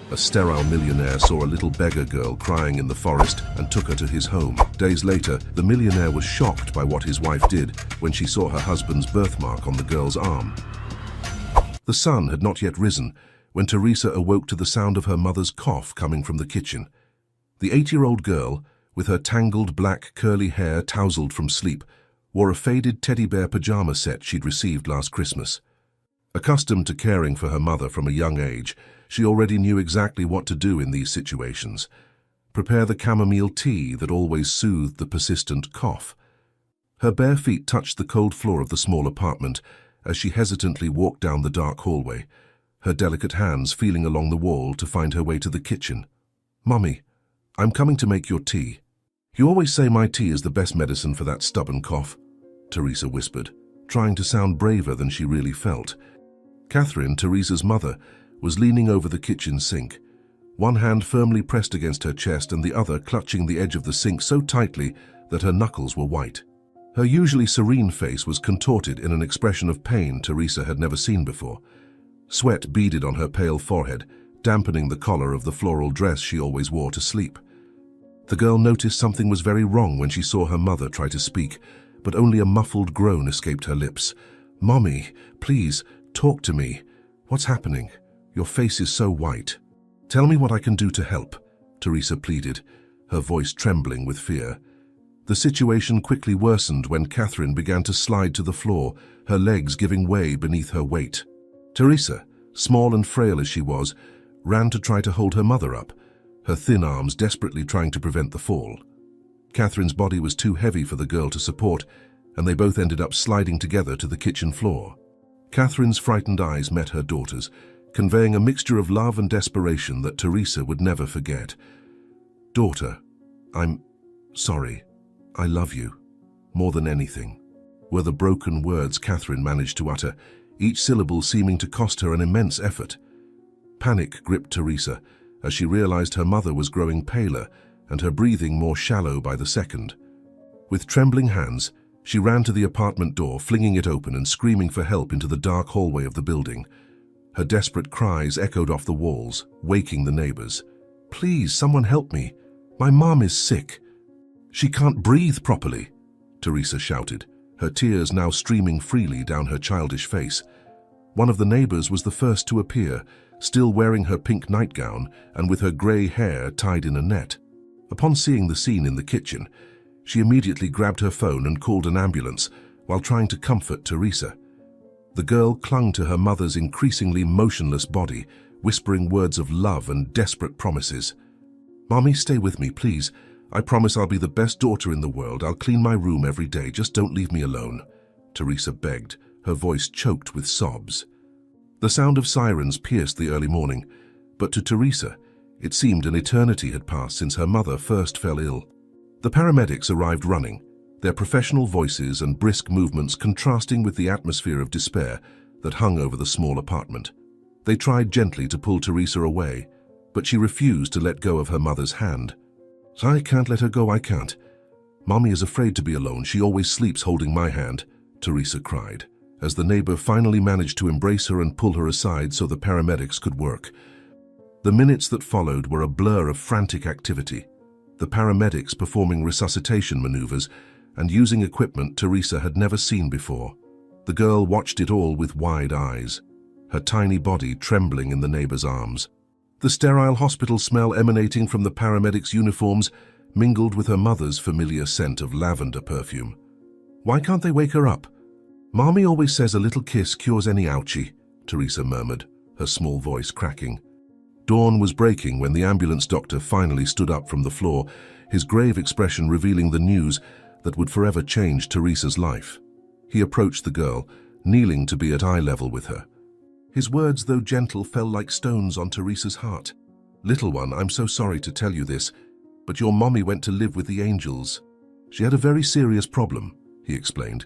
A sterile millionaire saw a little beggar girl crying in the forest and took her to his home. Days later, the millionaire was shocked by what his wife did when she saw her husband's birthmark on the girl's arm. The sun had not yet risen when Teresa awoke to the sound of her mother's cough coming from the kitchen. The 8-year-old girl, with her tangled black curly hair tousled from sleep, wore a faded teddy bear pajama set she'd received last Christmas. Accustomed to caring for her mother from a young age, she already knew exactly what to do in these situations. Prepare the chamomile tea that always soothed the persistent cough. Her bare feet touched the cold floor of the small apartment as she hesitantly walked down the dark hallway, her delicate hands feeling along the wall to find her way to the kitchen. "Mummy, I'm coming to make your tea. You always say my tea is the best medicine for that stubborn cough," Teresa whispered, trying to sound braver than she really felt. Catherine, Teresa's mother, was leaning over the kitchen sink, one hand firmly pressed against her chest and the other clutching the edge of the sink so tightly that her knuckles were white. Her usually serene face was contorted in an expression of pain Teresa had never seen before. Sweat beaded on her pale forehead, dampening the collar of the floral dress she always wore to sleep. The girl noticed something was very wrong when she saw her mother try to speak, but only a muffled groan escaped her lips. "Mommy, please, talk to me. What's happening? Your face is so white." "Tell me what I can do to help," Teresa pleaded, her voice trembling with fear. The situation quickly worsened when Catherine began to slide to the floor, her legs giving way beneath her weight. Teresa, small and frail as she was, ran to try to hold her mother up, her thin arms desperately trying to prevent the fall. Catherine's body was too heavy for the girl to support, and they both ended up sliding together to the kitchen floor. Catherine's frightened eyes met her daughter's, conveying a mixture of love and desperation that Teresa would never forget. "Daughter, I'm sorry. I love you. More than anything," were the broken words Catherine managed to utter, each syllable seeming to cost her an immense effort. Panic gripped Teresa as she realized her mother was growing paler and her breathing more shallow by the second. With trembling hands, she ran to the apartment door, flinging it open and screaming for help into the dark hallway of the building. Her desperate cries echoed off the walls, waking the neighbors. "Please, someone help me. My mom is sick. She can't breathe properly," Teresa shouted, her tears now streaming freely down her childish face. One of the neighbors was the first to appear, still wearing her pink nightgown and with her gray hair tied in a net. Upon seeing the scene in the kitchen, she immediately grabbed her phone and called an ambulance while trying to comfort Teresa. The girl clung to her mother's increasingly motionless body, whispering words of love and desperate promises. "Mommy, stay with me, please. I promise I'll be the best daughter in the world. I'll clean my room every day. Just don't leave me alone," Teresa begged, her voice choked with sobs. The sound of sirens pierced the early morning, but to Teresa, it seemed an eternity had passed since her mother first fell ill. The paramedics arrived running, their professional voices and brisk movements contrasting with the atmosphere of despair that hung over the small apartment. They tried gently to pull Teresa away, but she refused to let go of her mother's hand. "I can't let her go, I can't. Mommy is afraid to be alone. She always sleeps holding my hand," Teresa cried, as the neighbor finally managed to embrace her and pull her aside so the paramedics could work. The minutes that followed were a blur of frantic activity, the paramedics performing resuscitation maneuvers and using equipment Teresa had never seen before. The girl watched it all with wide eyes, her tiny body trembling in the neighbor's arms. The sterile hospital smell emanating from the paramedics' uniforms mingled with her mother's familiar scent of lavender perfume. "Why can't they wake her up? Mommy always says a little kiss cures any ouchie," Teresa murmured, her small voice cracking. Dawn was breaking when the ambulance doctor finally stood up from the floor, his grave expression revealing the news that would forever change Teresa's life. He approached the girl, kneeling to be at eye level with her. His words, though gentle, fell like stones on Teresa's heart. "Little one, I'm so sorry to tell you this, but your mommy went to live with the angels. She had a very serious problem," he explained,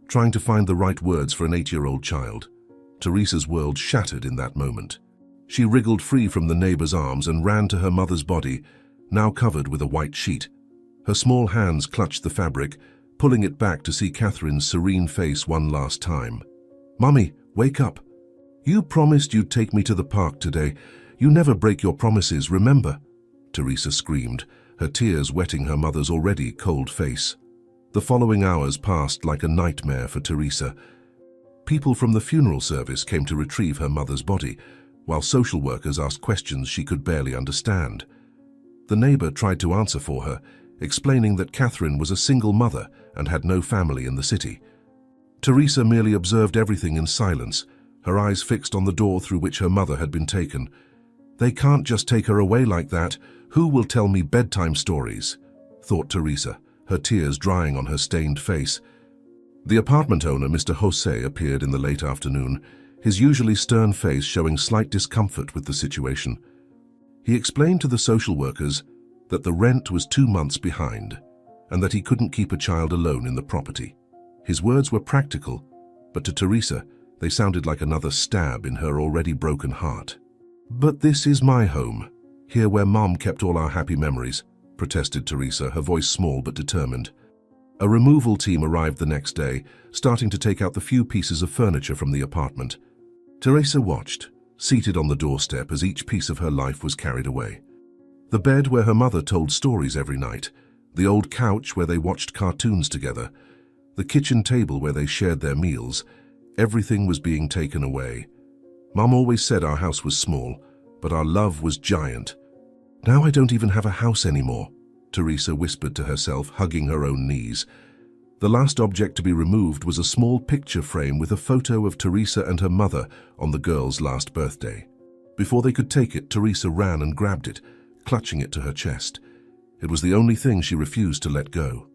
trying to find the right words for an 8-year-old child. Teresa's world shattered in that moment. She wriggled free from the neighbor's arms and ran to her mother's body, now covered with a white sheet. Her small hands clutched the fabric, pulling it back to see Catherine's serene face one last time. "Mommy, wake up. You promised you'd take me to the park today. You never break your promises, remember? Teresa screamed, her tears wetting her mother's already cold face. The following hours passed like a nightmare for Teresa. People from the funeral service came to retrieve her mother's body, while social workers asked questions she could barely understand. The neighbor tried to answer for her, explaining that Catherine was a single mother and had no family in the city. Teresa merely observed everything in silence, her eyes fixed on the door through which her mother had been taken. They can't just take her away like that. Who will tell me bedtime stories? Thought Teresa, her tears drying on her stained face. The apartment owner, Mr. Jose, appeared in the late afternoon, his usually stern face showing slight discomfort with the situation. He explained to the social workers that the rent was 2 months behind and that he couldn't keep a child alone in the property. His words were practical, but to Teresa, they sounded like another stab in her already broken heart. "But this is my home, here where Mom kept all our happy memories," protested Teresa, her voice small but determined. A removal team arrived the next day, starting to take out the few pieces of furniture from the apartment. Teresa watched, seated on the doorstep as each piece of her life was carried away. The bed where her mother told stories every night, the old couch where they watched cartoons together, the kitchen table where they shared their meals, everything was being taken away. Mom always said our house was small, but our love was giant. "Now I don't even have a house anymore," Teresa whispered to herself, hugging her own knees. The last object to be removed was a small picture frame with a photo of Teresa and her mother on the girl's last birthday. Before they could take it, Teresa ran and grabbed it, clutching it to her chest. It was the only thing she refused to let go.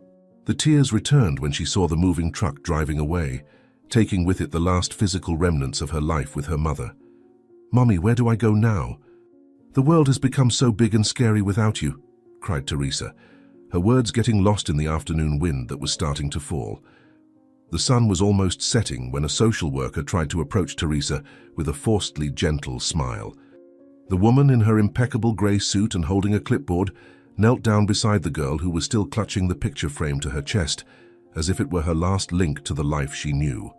The tears returned when she saw the moving truck driving away, taking with it the last physical remnants of her life with her mother. "Mommy, where do I go now? The world has become so big and scary without you," cried Teresa, her words getting lost in the afternoon wind that was starting to fall. The sun was almost setting when a social worker tried to approach Teresa with a forcedly gentle smile. The woman in her impeccable grey suit and holding a clipboard knelt down beside the girl who was still clutching the picture frame to her chest, as if it were her last link to the life she knew.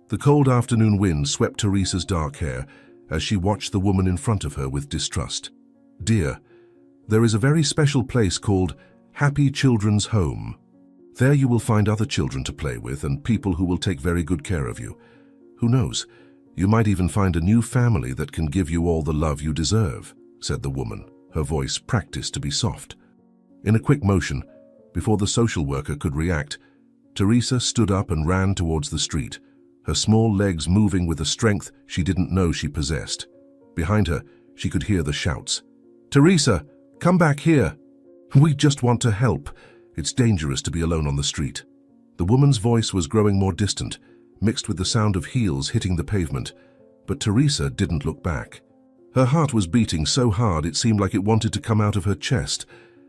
The cold afternoon wind swept Teresa's dark hair as she watched the woman in front of her with distrust. "Dear, there is a very special place called Happy Children's Home. There you will find other children to play with and people who will take very good care of you. Who knows, you might even find a new family that can give you all the love you deserve," said the woman, her voice practiced to be soft. In a quick motion, before the social worker could react, Teresa stood up and ran towards the street, her small legs moving with a strength she didn't know she possessed. Behind her, she could hear the shouts. "Teresa, come back here! We just want to help. It's dangerous to be alone on the street." The woman's voice was growing more distant, mixed with the sound of heels hitting the pavement, but Teresa didn't look back. Her heart was beating so hard it seemed like it wanted to come out of her chest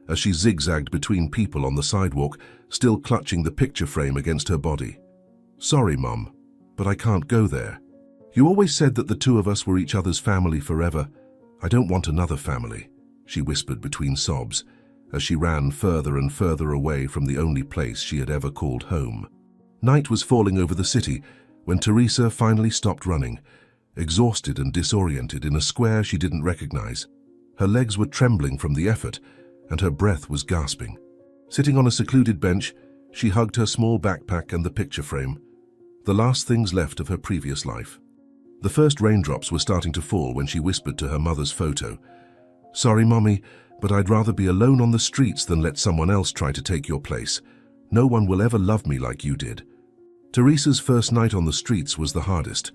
as she zigzagged between people on the sidewalk, still clutching the picture frame against her body. "Sorry, Mom, but I can't go there. You always said that the two of us were each other's family forever. I don't want another family," she whispered between sobs, as she ran further and further away from the only place she had ever called home. Night was falling over the city when Teresa finally stopped running, exhausted and disoriented in a square she didn't recognize. Her legs were trembling from the effort, and her breath was gasping. Sitting on a secluded bench, she hugged her small backpack and the picture frame, the last things left of her previous life. The first raindrops were starting to fall when she whispered to her mother's photo, "Sorry, Mommy, but I'd rather be alone on the streets than let someone else try to take your place. No one will ever love me like you did." Teresa's first night on the streets was the hardest.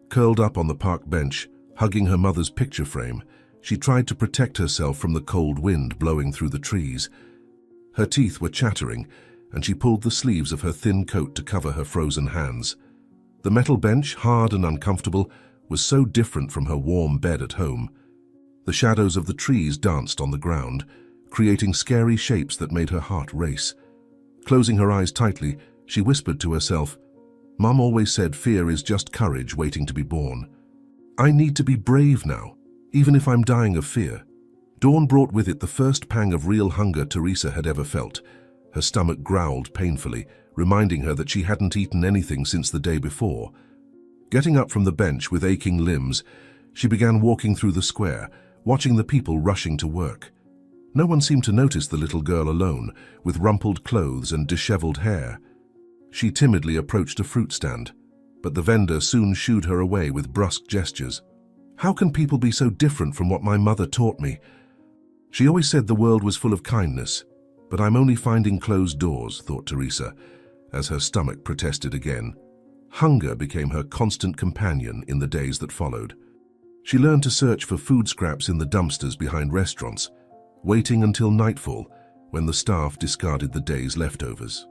Curled up on the park bench, hugging her mother's picture frame, she tried to protect herself from the cold wind blowing through the trees. Her teeth were chattering, and she pulled the sleeves of her thin coat to cover her frozen hands. The metal bench, hard and uncomfortable, was so different from her warm bed at home. The shadows of the trees danced on the ground, creating scary shapes that made her heart race. Closing her eyes tightly, she whispered to herself, "Mom always said fear is just courage waiting to be born. I need to be brave now, even if I'm dying of fear." Dawn brought with it the first pang of real hunger Teresa had ever felt. Her stomach growled painfully, reminding her that she hadn't eaten anything since the day before. Getting up from the bench with aching limbs, she began walking through the square, watching the people rushing to work. No one seemed to notice the little girl alone, with rumpled clothes and disheveled hair. She timidly approached a fruit stand, but the vendor soon shooed her away with brusque gestures. How can people be so different from what my mother taught me? She always said the world was full of kindness, but I'm only finding closed doors, thought Teresa, as her stomach protested again. Hunger became her constant companion in the days that followed. She learned to search for food scraps in the dumpsters behind restaurants, waiting until nightfall when the staff discarded the day's leftovers.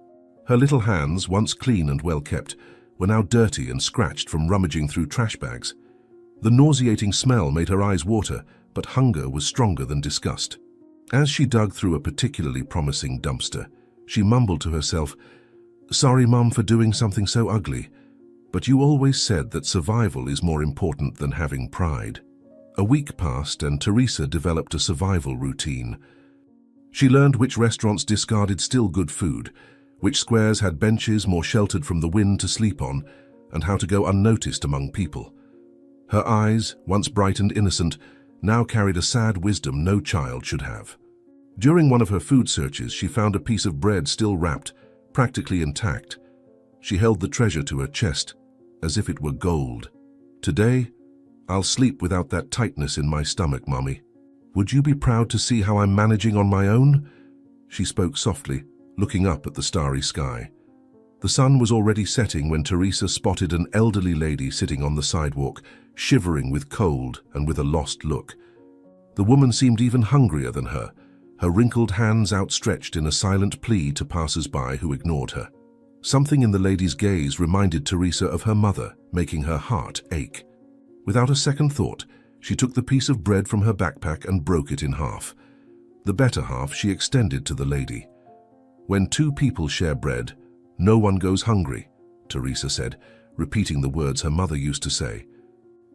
Her little hands, once clean and well-kept, were now dirty and scratched from rummaging through trash bags. The nauseating smell made her eyes water, but hunger was stronger than disgust. As she dug through a particularly promising dumpster, she mumbled to herself, "Sorry, Mum, for doing something so ugly, but you always said that survival is more important than having pride." A week passed and Teresa developed a survival routine. She learned which restaurants discarded still good food, which squares had benches more sheltered from the wind to sleep on, and how to go unnoticed among people. Her eyes, once bright and innocent, now carried a sad wisdom no child should have. During one of her food searches, she found a piece of bread still wrapped, practically intact. She held the treasure to her chest, as if it were gold. "Today, I'll sleep without that tightness in my stomach, Mommy. Would you be proud to see how I'm managing on my own?" She spoke softly, looking up at the starry sky. The sun was already setting when Teresa spotted an elderly lady sitting on the sidewalk, shivering with cold and with a lost look. The woman seemed even hungrier than her wrinkled hands outstretched in a silent plea to passers-by who ignored her. Something in the lady's gaze reminded Teresa of her mother, making her heart ache. Without a second thought, she took the piece of bread from her backpack and broke it in half. The better half she extended to the lady. "When two people share bread, no one goes hungry," Teresa said, repeating the words her mother used to say.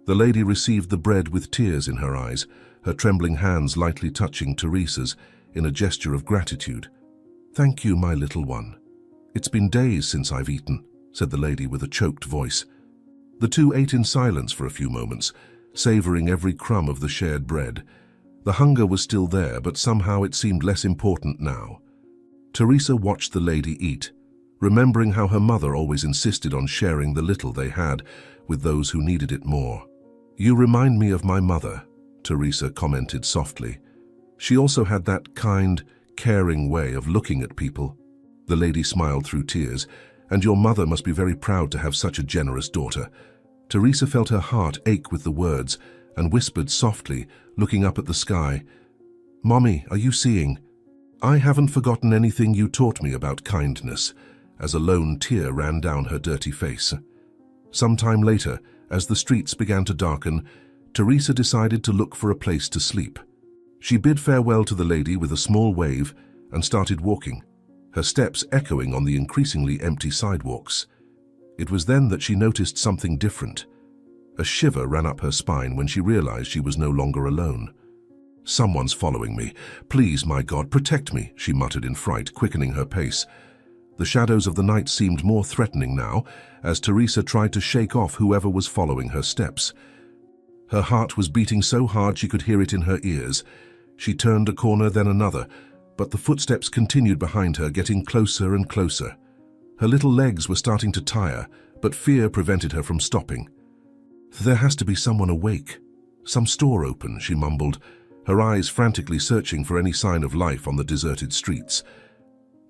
The lady received the bread with tears in her eyes, her trembling hands lightly touching Teresa's in a gesture of gratitude. "Thank you, my little one. It's been days since I've eaten," said the lady with a choked voice. The two ate in silence for a few moments, savoring every crumb of the shared bread. The hunger was still there, but somehow it seemed less important now. Teresa watched the lady eat, remembering how her mother always insisted on sharing the little they had with those who needed it more. "You remind me of my mother," Teresa commented softly. She also had that kind, caring way of looking at people. The lady smiled through tears. "And your mother must be very proud to have such a generous daughter." Teresa felt her heart ache with the words and whispered softly, looking up at the sky, "Mommy, are you seeing? I haven't forgotten anything you taught me about kindness," as a lone tear ran down her dirty face. Some time later, as the streets began to darken, Teresa decided to look for a place to sleep. She bid farewell to the lady with a small wave and started walking, her steps echoing on the increasingly empty sidewalks. It was then that she noticed something different. A shiver ran up her spine when she realized she was no longer alone. "Someone's following me. Please, my God, protect me," she muttered in fright, quickening her pace. The shadows of the night seemed more threatening now, as Teresa tried to shake off whoever was following her steps. Her heart was beating so hard she could hear it in her ears. She turned a corner, then another, but the footsteps continued behind her, getting closer and closer. Her little legs were starting to tire, but fear prevented her from stopping. "There has to be someone awake. Some store open," she mumbled, her eyes frantically searching for any sign of life on the deserted streets.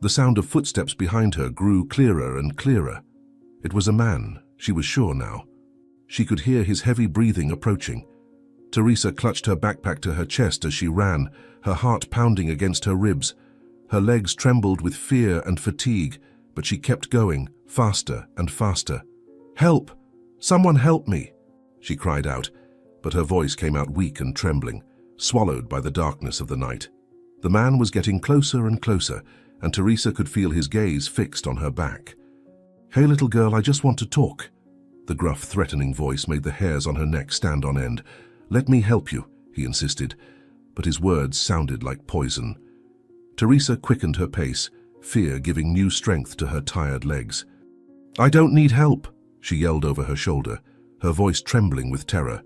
The sound of footsteps behind her grew clearer and clearer. It was a man, she was sure now. She could hear his heavy breathing approaching. Teresa clutched her backpack to her chest as she ran, her heart pounding against her ribs. Her legs trembled with fear and fatigue, but she kept going, faster and faster. "Help! Someone help me!" she cried out, but her voice came out weak and trembling, swallowed by the darkness of the night. The man was getting closer and closer, and Teresa could feel his gaze fixed on her back. "Hey, little girl, I just want to talk." The gruff, threatening voice made the hairs on her neck stand on end. "Let me help you," he insisted, but his words sounded like poison. Teresa quickened her pace, fear giving new strength to her tired legs. "I don't need help," she yelled over her shoulder, her voice trembling with terror.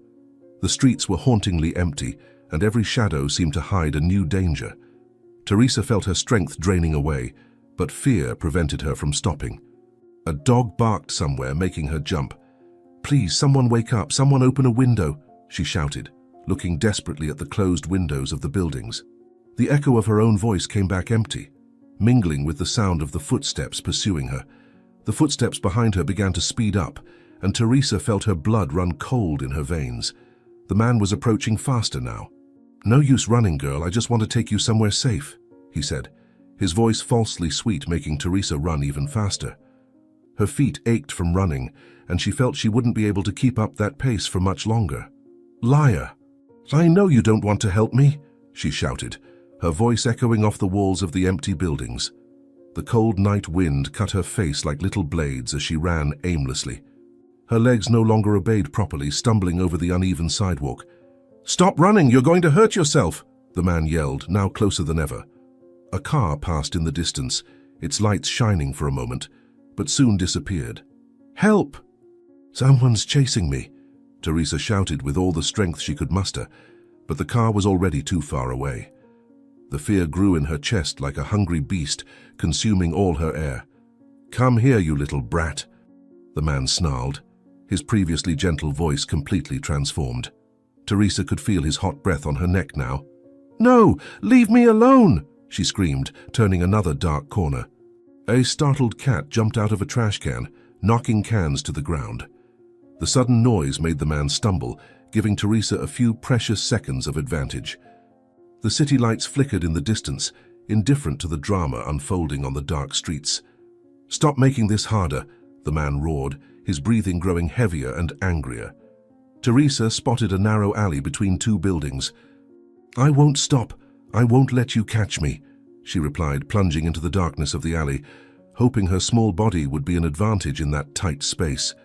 The streets were hauntingly empty, and every shadow seemed to hide a new danger. Teresa felt her strength draining away, but fear prevented her from stopping. A dog barked somewhere, making her jump. "Please, someone wake up, someone open a window," she shouted, looking desperately at the closed windows of the buildings. The echo of her own voice came back empty, mingling with the sound of the footsteps pursuing her. The footsteps behind her began to speed up, and Teresa felt her blood run cold in her veins. The man was approaching faster now. "No use running, girl, I just want to take you somewhere safe," he said, his voice falsely sweet, making Teresa run even faster. Her feet ached from running, and she felt she wouldn't be able to keep up that pace for much longer. "Liar! I know you don't want to help me," she shouted, her voice echoing off the walls of the empty buildings. The cold night wind cut her face like little blades as she ran aimlessly. Her legs no longer obeyed properly, stumbling over the uneven sidewalk. "Stop running, you're going to hurt yourself," the man yelled, now closer than ever. A car passed in the distance, its lights shining for a moment, but soon disappeared. "Help! Someone's chasing me," Teresa shouted with all the strength she could muster, but the car was already too far away. The fear grew in her chest like a hungry beast, consuming all her air. "Come here, you little brat," the man snarled, his previously gentle voice completely transformed. Teresa could feel his hot breath on her neck now. "No, leave me alone," she screamed, turning another dark corner. A startled cat jumped out of a trash can, knocking cans to the ground. The sudden noise made the man stumble, giving Teresa a few precious seconds of advantage. The city lights flickered in the distance, indifferent to the drama unfolding on the dark streets. "Stop making this harder," the man roared, his breathing growing heavier and angrier. Teresa spotted a narrow alley between two buildings. "I won't stop. I won't let you catch me," she replied, plunging into the darkness of the alley, hoping her small body would be an advantage in that tight space.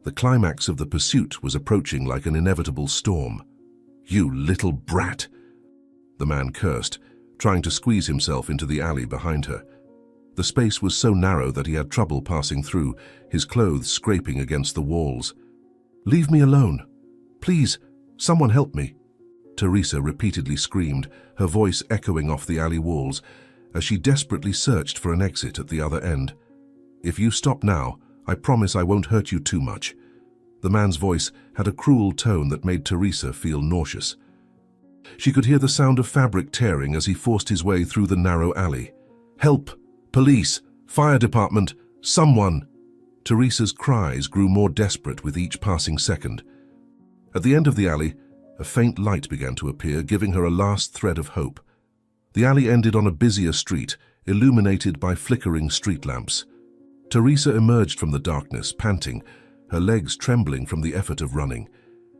The climax of the pursuit was approaching like an inevitable storm. "You little brat!" the man cursed, trying to squeeze himself into the alley behind her. The space was so narrow that he had trouble passing through, his clothes scraping against the walls. "Leave me alone. Please, someone help me," Teresa repeatedly screamed, her voice echoing off the alley walls as she desperately searched for an exit at the other end. "If you stop now, I promise I won't hurt you too much." The man's voice had a cruel tone that made Teresa feel nauseous. She could hear the sound of fabric tearing as he forced his way through the narrow alley. "Help! Police! Fire department! Someone!" Teresa's cries grew more desperate with each passing second. At the end of the alley, a faint light began to appear, giving her a last thread of hope. The alley ended on a busier street, illuminated by flickering street lamps. Teresa emerged from the darkness, panting, her legs trembling from the effort of running.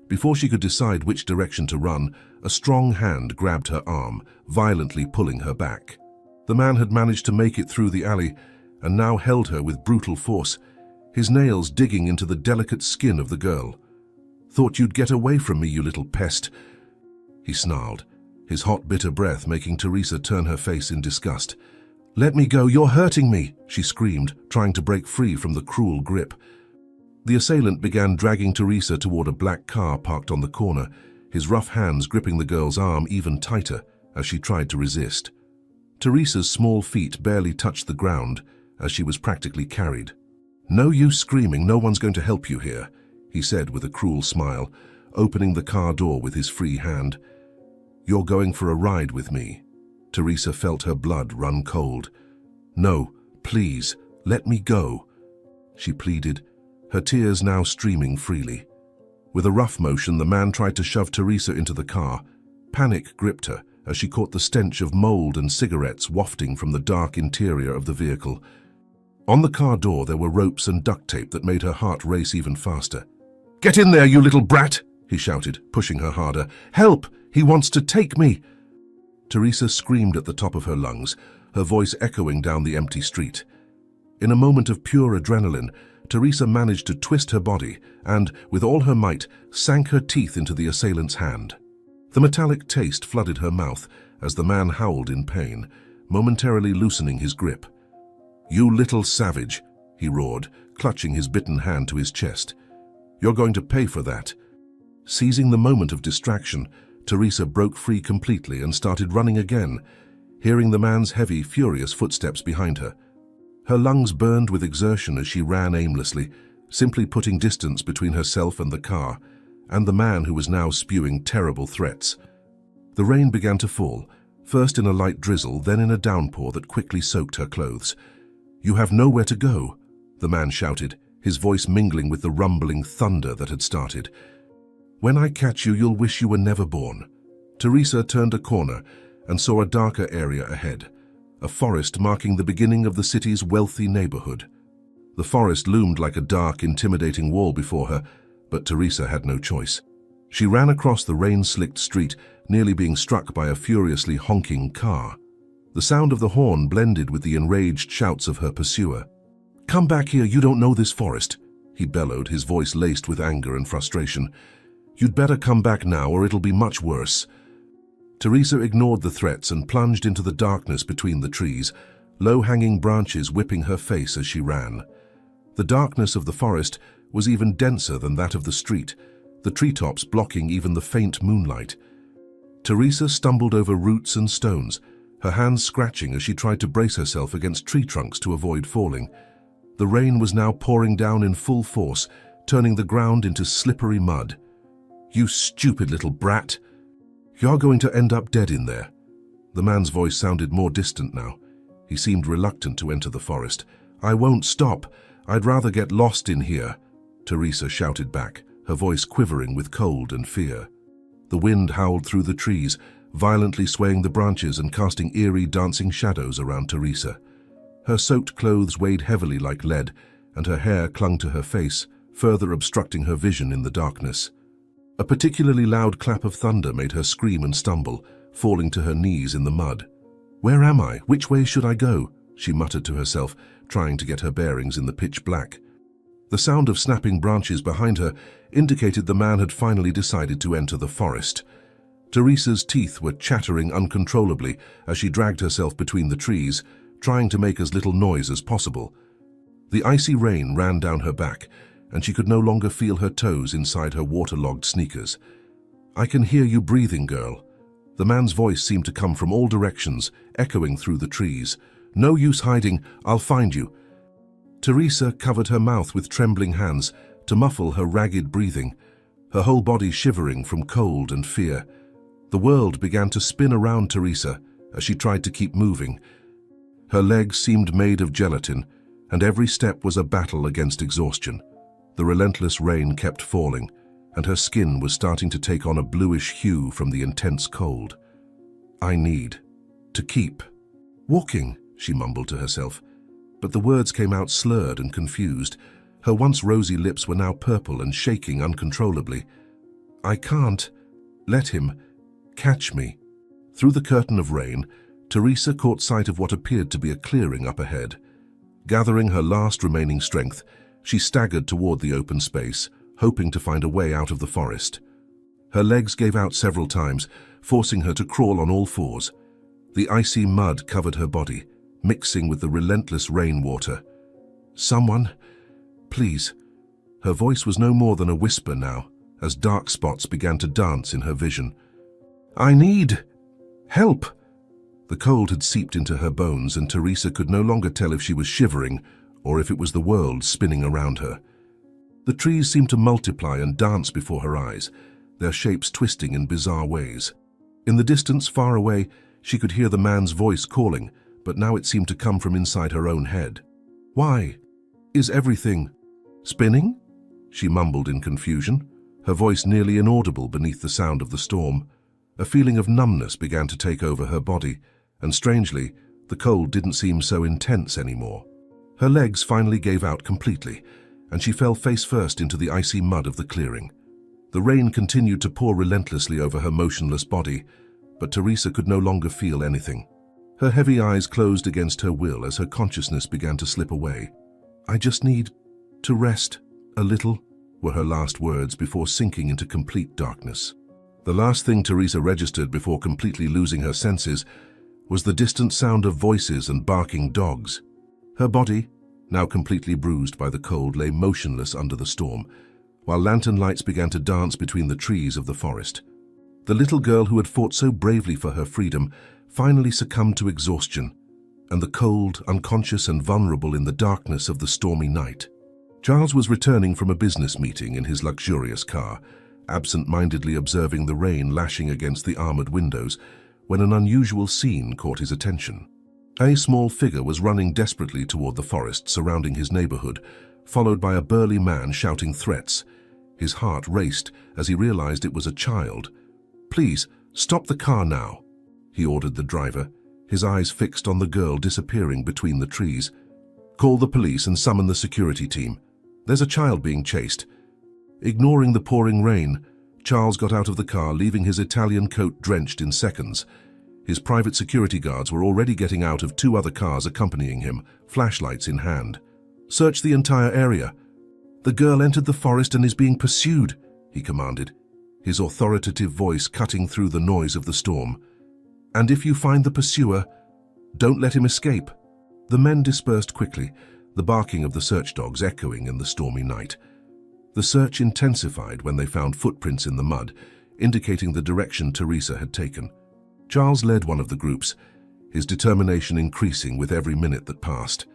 Before she could decide which direction to run, a strong hand grabbed her arm, violently pulling her back. The man had managed to make it through the alley and now held her with brutal force, his nails digging into the delicate skin of the girl. "Thought you'd get away from me, you little pest," he snarled, his hot, bitter breath making Teresa turn her face in disgust. "Let me go, you're hurting me," she screamed, trying to break free from the cruel grip. The assailant began dragging Teresa toward a black car parked on the corner, his rough hands gripping the girl's arm even tighter as she tried to resist. Teresa's small feet barely touched the ground as she was practically carried. "No use screaming, no one's going to help you here," he said with a cruel smile, opening the car door with his free hand. "You're going for a ride with me." Teresa felt her blood run cold. "No, please, let me go," she pleaded, her tears now streaming freely. With a rough motion, the man tried to shove Teresa into the car. Panic gripped her as she caught the stench of mold and cigarettes wafting from the dark interior of the vehicle. On the car door there were ropes and duct tape that made her heart race even faster. "Get in there, you little brat!" he shouted, pushing her harder. "Help! He wants to take me!" Teresa screamed at the top of her lungs, her voice echoing down the empty street. In a moment of pure adrenaline, Teresa managed to twist her body and, with all her might, sank her teeth into the assailant's hand. The metallic taste flooded her mouth as the man howled in pain, momentarily loosening his grip. "You little savage," he roared, clutching his bitten hand to his chest. "You're going to pay for that." Seizing the moment of distraction, Teresa broke free completely and started running again, hearing the man's heavy, furious footsteps behind her. Her lungs burned with exertion as she ran aimlessly, simply putting distance between herself and the car, and the man who was now spewing terrible threats. The rain began to fall, first in a light drizzle, then in a downpour that quickly soaked her clothes. "You have nowhere to go," the man shouted, his voice mingling with the rumbling thunder that had started. "When I catch you, you'll wish you were never born." Teresa turned a corner and saw a darker area ahead, a forest marking the beginning of the city's wealthy neighborhood. The forest loomed like a dark, intimidating wall before her, but Teresa had no choice. She ran across the rain-slicked street, nearly being struck by a furiously honking car. The sound of the horn blended with the enraged shouts of her pursuer. "Come back here, you don't know this forest," he bellowed, his voice laced with anger and frustration. "You'd better come back now or it'll be much worse." Teresa ignored the threats and plunged into the darkness between the trees, low-hanging branches whipping her face as she ran. The darkness of the forest was even denser than that of the street, the treetops blocking even the faint moonlight. Teresa stumbled over roots and stones, her hands scratching as she tried to brace herself against tree trunks to avoid falling. The rain was now pouring down in full force, turning the ground into slippery mud. "You stupid little brat! You're going to end up dead in there." The man's voice sounded more distant now. He seemed reluctant to enter the forest. "I won't stop. I'd rather get lost in here," Teresa shouted back, her voice quivering with cold and fear. The wind howled through the trees, violently swaying the branches and casting eerie, dancing shadows around Teresa. Her soaked clothes weighed heavily like lead, and her hair clung to her face, further obstructing her vision in the darkness. A particularly loud clap of thunder made her scream and stumble, falling to her knees in the mud. "Where am I? Which way should I go?" she muttered to herself, trying to get her bearings in the pitch black. The sound of snapping branches behind her indicated the man had finally decided to enter the forest. Teresa's teeth were chattering uncontrollably as she dragged herself between the trees, trying to make as little noise as possible. The icy rain ran down her back, and she could no longer feel her toes inside her waterlogged sneakers. "I can hear you breathing, girl." The man's voice seemed to come from all directions, echoing through the trees. "No use hiding, I'll find you." Teresa covered her mouth with trembling hands to muffle her ragged breathing, her whole body shivering from cold and fear. The world began to spin around Teresa as she tried to keep moving. Her legs seemed made of gelatin, and every step was a battle against exhaustion. The relentless rain kept falling, and her skin was starting to take on a bluish hue from the intense cold. "I need to keep walking," she mumbled to herself. But the words came out slurred and confused. Her once rosy lips were now purple and shaking uncontrollably. "I can't let him catch me." Through the curtain of rain, Teresa caught sight of what appeared to be a clearing up ahead. Gathering her last remaining strength, she staggered toward the open space, hoping to find a way out of the forest. Her legs gave out several times, forcing her to crawl on all fours. The icy mud covered her body, mixing with the relentless rainwater. "Someone, please." Her voice was no more than a whisper now, as dark spots began to dance in her vision. "I need help." The cold had seeped into her bones, and Teresa could no longer tell if she was shivering or if it was the world spinning around her. The trees seemed to multiply and dance before her eyes, their shapes twisting in bizarre ways. In the distance, far away, she could hear the man's voice calling, but now it seemed to come from inside her own head. "Why is everything spinning?" she mumbled in confusion, her voice nearly inaudible beneath the sound of the storm. A feeling of numbness began to take over her body, and strangely, the cold didn't seem so intense anymore. Her legs finally gave out completely, and she fell face first into the icy mud of the clearing. The rain continued to pour relentlessly over her motionless body, but Teresa could no longer feel anything. Her heavy eyes closed against her will as her consciousness began to slip away. "I just need to rest a little," were her last words before sinking into complete darkness. The last thing Teresa registered before completely losing her senses was the distant sound of voices and barking dogs. Her body, now completely bruised by the cold, lay motionless under the storm, while lantern lights began to dance between the trees of the forest. The little girl who had fought so bravely for her freedom finally succumbed to exhaustion and the cold, unconscious and vulnerable in the darkness of the stormy night. Charles was returning from a business meeting in his luxurious car, absent-mindedly observing the rain lashing against the armored windows, when an unusual scene caught his attention. A small figure was running desperately toward the forest surrounding his neighborhood, followed by a burly man shouting threats. His heart raced as he realized it was a child. "Please, stop the car now," he ordered the driver, his eyes fixed on the girl disappearing between the trees. "Call the police and summon the security team. There's a child being chased." Ignoring the pouring rain, Charles got out of the car, leaving his Italian coat drenched in seconds. His private security guards were already getting out of 2 other cars accompanying him, flashlights in hand. "Search the entire area." "The girl entered the forest and is being pursued," he commanded, his authoritative voice cutting through the noise of the storm. "And if you find the pursuer, don't let him escape." The men dispersed quickly, the barking of the search dogs echoing in the stormy night. The search intensified when they found footprints in the mud, indicating the direction Teresa had taken. Charles led one of the groups, his determination increasing with every minute that passed.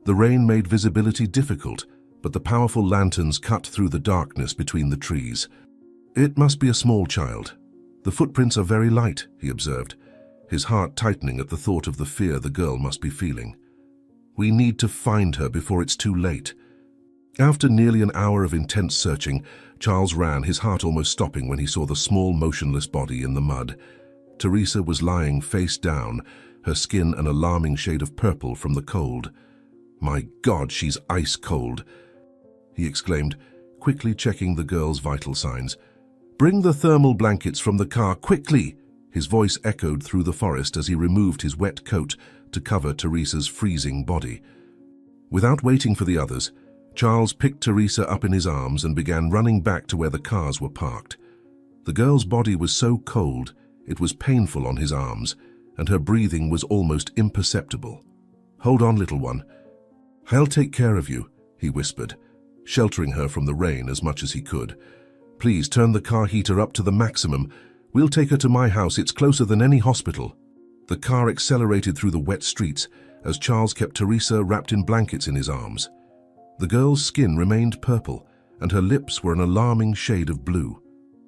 The rain made visibility difficult, but the powerful lanterns cut through the darkness between the trees. "It must be a small child. The footprints are very light," he observed, his heart tightening at the thought of the fear the girl must be feeling. "We need to find her before it's too late." After nearly an hour of intense searching, Charles ran, his heart almost stopping when he saw the small, motionless body in the mud. Teresa was lying face down, her skin an alarming shade of purple from the cold. "My God, she's ice cold," he exclaimed, quickly checking the girl's vital signs. "Bring the thermal blankets from the car, quickly!" His voice echoed through the forest as he removed his wet coat to cover Teresa's freezing body. Without waiting for the others, Charles picked Teresa up in his arms and began running back to where the cars were parked. The girl's body was so cold, it was painful on his arms, and her breathing was almost imperceptible. "Hold on, little one. I'll take care of you," he whispered, sheltering her from the rain as much as he could. "Please turn the car heater up to the maximum. We'll take her to my house. It's closer than any hospital." The car accelerated through the wet streets as Charles kept Teresa wrapped in blankets in his arms. The girl's skin remained purple, and her lips were an alarming shade of blue.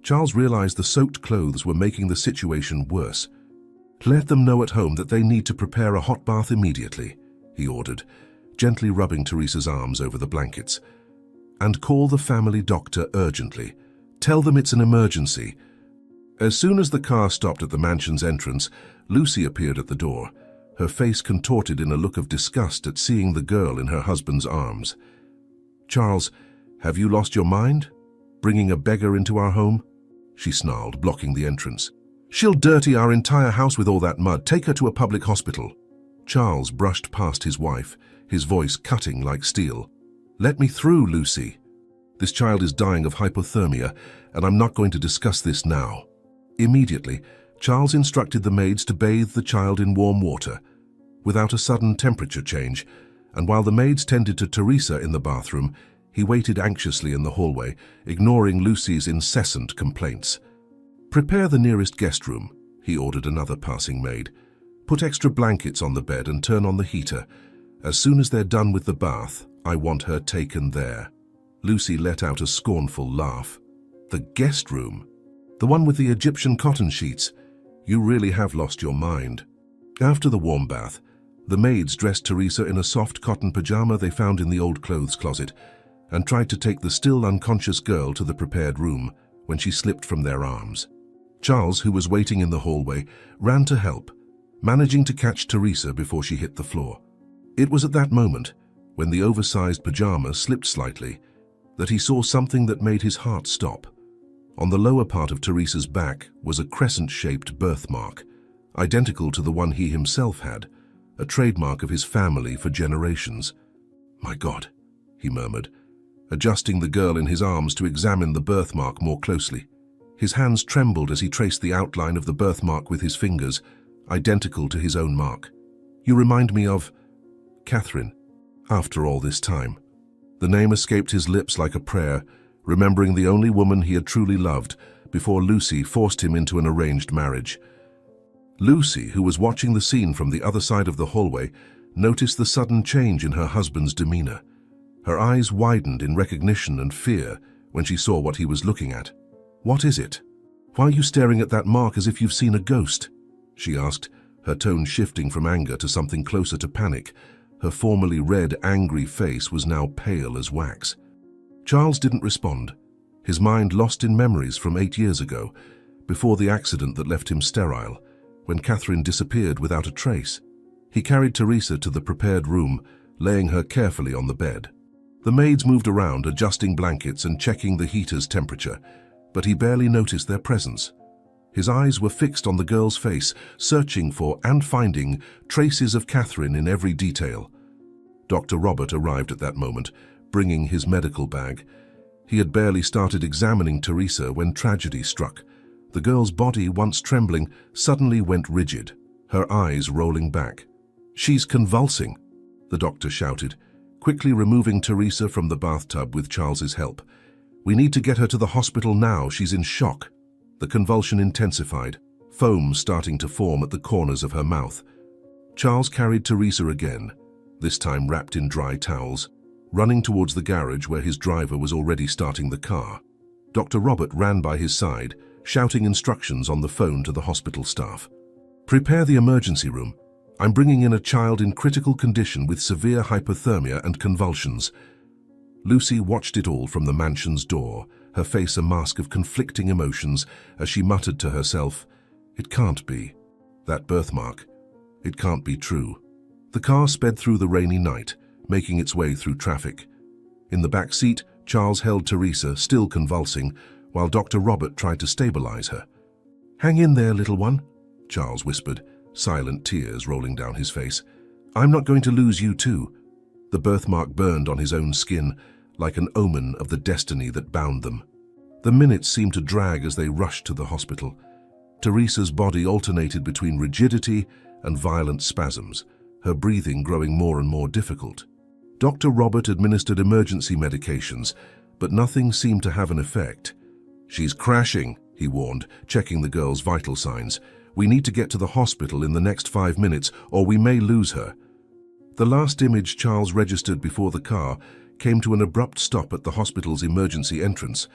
Charles realized the soaked clothes were making the situation worse. "Let them know at home that they need to prepare a hot bath immediately," he ordered, gently rubbing Teresa's arms over the blankets. "And call the family doctor urgently. Tell them it's an emergency." As soon as the car stopped at the mansion's entrance, Lucy appeared at the door, her face contorted in a look of disgust at seeing the girl in her husband's arms. "Charles, have you lost your mind? Bringing a beggar into our home?" she snarled, blocking the entrance. "She'll dirty our entire house with all that mud. Take her to a public hospital." Charles brushed past his wife, his voice cutting like steel. "Let me through, Lucy. This child is dying of hypothermia, and I'm not going to discuss this now." Immediately, Charles instructed the maids to bathe the child in warm water, without a sudden temperature change, and while the maids tended to Teresa in the bathroom, he waited anxiously in the hallway, ignoring Lucy's incessant complaints. "Prepare the nearest guest room," he ordered another passing maid. "Put extra blankets on the bed and turn on the heater. As soon as they're done with the bath, I want her taken there." Lucy let out a scornful laugh. "The guest room? The one with the Egyptian cotton sheets? You really have lost your mind." After the warm bath, the maids dressed Teresa in a soft cotton pajama they found in the old clothes closet and tried to take the still unconscious girl to the prepared room when she slipped from their arms. Charles, who was waiting in the hallway, ran to help, managing to catch Teresa before she hit the floor. It was at that moment, when the oversized pajama slipped slightly, that he saw something that made his heart stop. On the lower part of Teresa's back was a crescent-shaped birthmark, identical to the one he himself had, a trademark of his family for generations. "My God," he murmured, adjusting the girl in his arms to examine the birthmark more closely. His hands trembled as he traced the outline of the birthmark with his fingers, identical to his own mark. "You remind me of Catherine." After all this time, the name escaped his lips like a prayer, remembering the only woman he had truly loved, before Lucy forced him into an arranged marriage. Lucy, who was watching the scene from the other side of the hallway, noticed the sudden change in her husband's demeanor. Her eyes widened in recognition and fear when she saw what he was looking at. "What is it? Why are you staring at that mark as if you've seen a ghost?" she asked, her tone shifting from anger to something closer to panic. Her formerly red, angry face was now pale as wax. Charles didn't respond, his mind lost in memories from 8 years ago, before the accident that left him sterile, when Catherine disappeared without a trace. He carried Teresa to the prepared room, laying her carefully on the bed. The maids moved around, adjusting blankets and checking the heater's temperature, but he barely noticed their presence. His eyes were fixed on the girl's face, searching for and finding traces of Catherine in every detail. Dr. Robert arrived at that moment, bringing his medical bag. He had barely started examining Teresa when tragedy struck. The girl's body, once trembling, suddenly went rigid, her eyes rolling back. "She's convulsing," the doctor shouted, quickly removing Teresa from the bathtub with Charles's help. "We need to get her to the hospital now. She's in shock." The convulsion intensified, foam starting to form at the corners of her mouth. Charles carried Teresa again, this time wrapped in dry towels, running towards the garage where his driver was already starting the car. Dr. Robert ran by his side, shouting instructions on the phone to the hospital staff. "Prepare the emergency room. I'm bringing in a child in critical condition with severe hypothermia and convulsions." Lucy watched it all from the mansion's door, her face a mask of conflicting emotions as she muttered to herself, "It can't be. That birthmark. It can't be true." The car sped through the rainy night, making its way through traffic. In the back seat, Charles held Teresa, still convulsing, while Dr. Robert tried to stabilize her. "Hang in there, little one," Charles whispered, silent tears rolling down his face. "I'm not going to lose you too." The birthmark burned on his own skin, like an omen of the destiny that bound them. The minutes seemed to drag as they rushed to the hospital. Teresa's body alternated between rigidity and violent spasms, her breathing growing more and more difficult. Dr. Robert administered emergency medications, but nothing seemed to have an effect. "She's crashing," he warned, checking the girl's vital signs. "We need to get to the hospital in the next 5 minutes, or we may lose her." The last image Charles registered before the car came to an abrupt stop at the hospital's emergency entrance.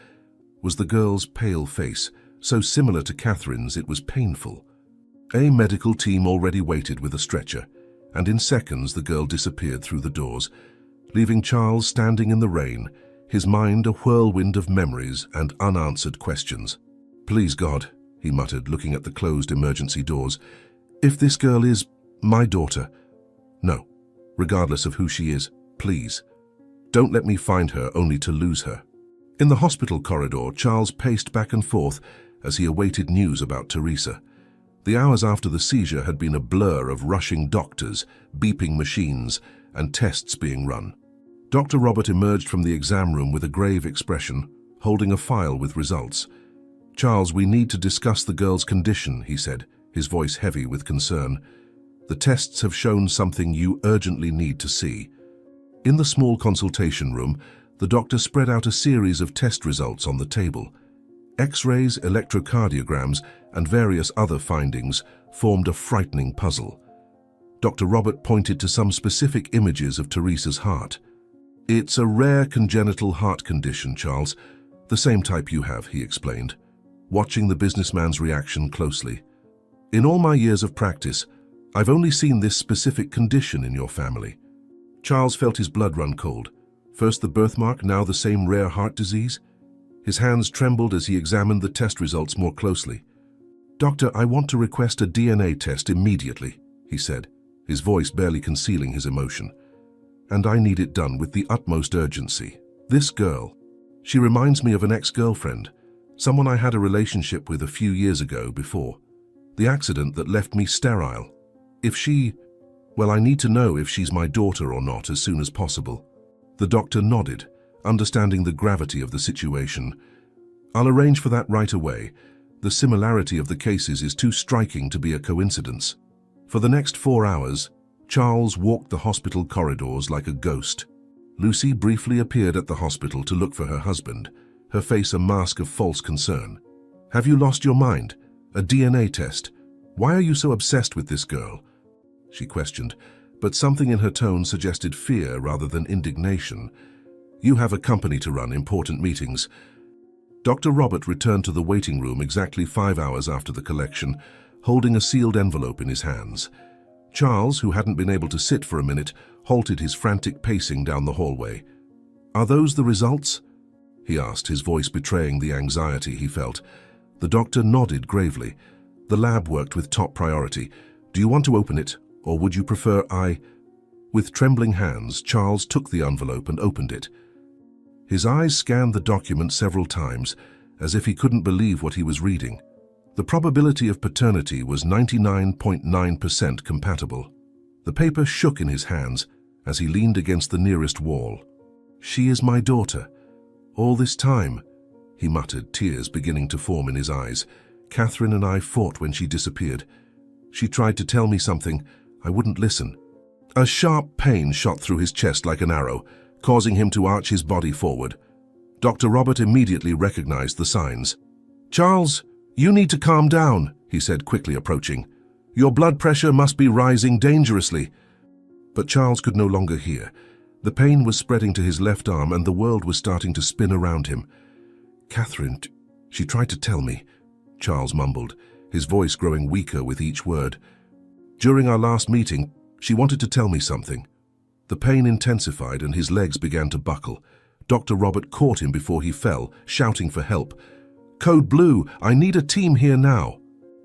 Was the girl's pale face, so similar to Catherine's it was painful. A medical team already waited with a stretcher, and in seconds the girl disappeared through the doors, leaving Charles standing in the rain, his mind a whirlwind of memories and unanswered questions. "Please God," he muttered, looking at the closed emergency doors, "if this girl is my daughter, no, regardless of who she is, please, don't let me find her only to lose her." In the hospital corridor, Charles paced back and forth as he awaited news about Teresa. The hours after the seizure had been a blur of rushing doctors, beeping machines, and tests being run. Dr. Robert emerged from the exam room with a grave expression, holding a file with results. "Charles, we need to discuss the girl's condition," he said, his voice heavy with concern. "The tests have shown something you urgently need to see." In the small consultation room, the doctor spread out a series of test results on the table. X-rays, electrocardiograms, and various other findings formed a frightening puzzle. Dr. Robert pointed to some specific images of Teresa's heart. "It's a rare congenital heart condition, Charles. The same type you have," he explained, watching the businessman's reaction closely. "In all my years of practice, I've only seen this specific condition in your family." Charles felt his blood run cold. First the birthmark, now the same rare heart disease. His hands trembled as he examined the test results more closely. "Doctor, I want to request a DNA test immediately," he said, his voice barely concealing his emotion. "And I need it done with the utmost urgency. This girl, she reminds me of an ex-girlfriend, someone I had a relationship with a few years ago before. The accident that left me sterile. Well, I need to know if she's my daughter or not as soon as possible." The doctor nodded, understanding the gravity of the situation. "I'll arrange for that right away. The similarity of the cases is too striking to be a coincidence." For the next 4 hours, Charles walked the hospital corridors like a ghost. Lucy briefly appeared at the hospital to look for her husband, her face a mask of false concern. Have you lost your mind? A DNA test? Why are you so obsessed with this girl? She questioned, but something in her tone suggested fear rather than indignation. You have a company to run, important meetings. Dr. Robert returned to the waiting room exactly 5 hours after the collection, holding a sealed envelope in his hands. Charles, who hadn't been able to sit for a minute, halted his frantic pacing down the hallway. Are those the results? He asked, his voice betraying the anxiety he felt. The doctor nodded gravely. The lab worked with top priority. Do you want to open it, or would you prefer I... With trembling hands, Charles took the envelope and opened it. His eyes scanned the document several times, as if he couldn't believe what he was reading. The probability of paternity was 99.9% compatible. The paper shook in his hands as he leaned against the nearest wall. She is my daughter. All this time, he muttered, tears beginning to form in his eyes. Catherine and I fought when she disappeared. She tried to tell me something. I wouldn't listen. A sharp pain shot through his chest like an arrow, causing him to arch his body forward. Dr. Robert immediately recognized the signs. Charles, you need to calm down, he said, quickly approaching. Your blood pressure must be rising dangerously. But Charles could no longer hear. The pain was spreading to his left arm and the world was starting to spin around him. Catherine, she tried to tell me, Charles mumbled, his voice growing weaker with each word. During our last meeting, she wanted to tell me something. The pain intensified and his legs began to buckle. Dr. Robert caught him before he fell, shouting for help. Code Blue, I need a team here now.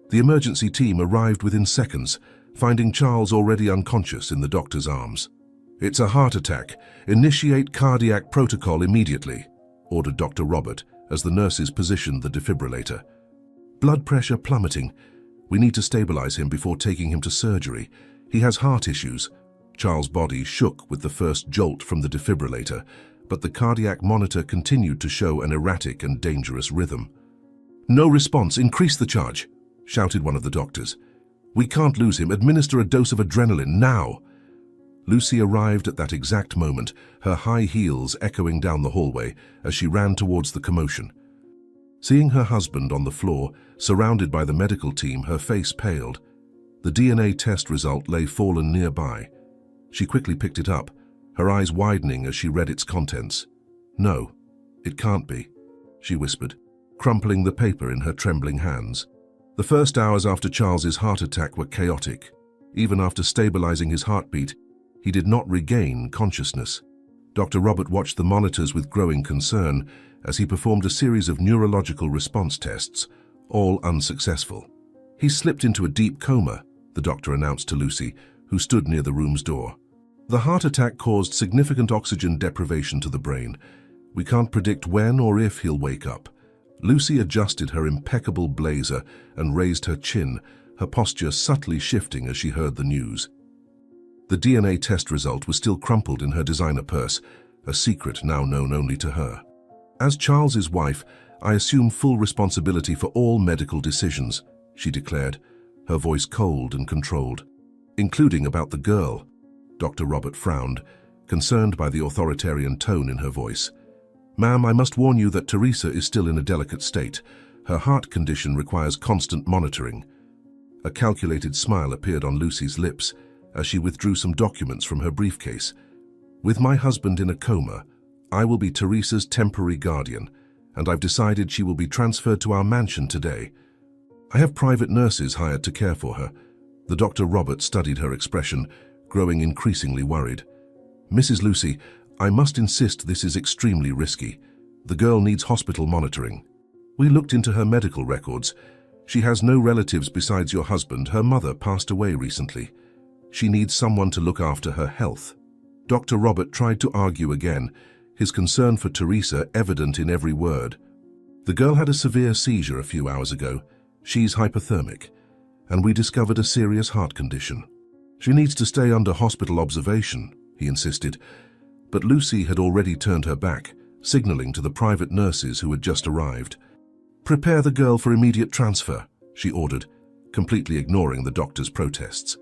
The emergency team arrived within seconds, finding Charles already unconscious in the doctor's arms. It's a heart attack. Initiate cardiac protocol immediately, ordered Dr. Robert as the nurses positioned the defibrillator. Blood pressure plummeting. We need to stabilize him before taking him to surgery. He has heart issues. Charles' body shook with the first jolt from the defibrillator, but the cardiac monitor continued to show an erratic and dangerous rhythm. No response. Increase the charge, shouted one of the doctors. We can't lose him. Administer a dose of adrenaline now. Lucy arrived at that exact moment, her high heels echoing down the hallway as she ran towards the commotion. Seeing her husband on the floor, surrounded by the medical team, her face paled. The DNA test result lay fallen nearby. She quickly picked it up, her eyes widening as she read its contents. No, it can't be, she whispered, crumpling the paper in her trembling hands. The first hours after Charles's heart attack were chaotic. Even after stabilizing his heartbeat, he did not regain consciousness. Dr. Robert watched the monitors with growing concern as he performed a series of neurological response tests, all unsuccessful. He slipped into a deep coma, the doctor announced to Lucy, who stood near the room's door. The heart attack caused significant oxygen deprivation to the brain. We can't predict when or if he'll wake up. Lucy adjusted her impeccable blazer and raised her chin, her posture subtly shifting as she heard the news. The DNA test result was still crumpled in her designer purse, a secret now known only to her. As Charles's wife, I assume full responsibility for all medical decisions, she declared, her voice cold and controlled. Including about the girl. Dr. Robert frowned, concerned by the authoritarian tone in her voice. Ma'am, I must warn you that Teresa is still in a delicate state. Her heart condition requires constant monitoring. A calculated smile appeared on Lucy's lips as she withdrew some documents from her briefcase. With my husband in a coma, I will be Teresa's temporary guardian, and I've decided she will be transferred to our mansion today. I have private nurses hired to care for her. The Dr. Robert studied her expression, growing increasingly worried. Mrs. Lucy, I must insist this is extremely risky. The girl needs hospital monitoring. We looked into her medical records. She has no relatives besides your husband. Her mother passed away recently. She needs someone to look after her health. Dr. Robert tried to argue again, his concern for Teresa evident in every word. The girl had a severe seizure a few hours ago. She's hypothermic, and we discovered a serious heart condition. She needs to stay under hospital observation, he insisted, but Lucy had already turned her back, signaling to the private nurses who had just arrived. Prepare the girl for immediate transfer, she ordered, completely ignoring the doctor's protests.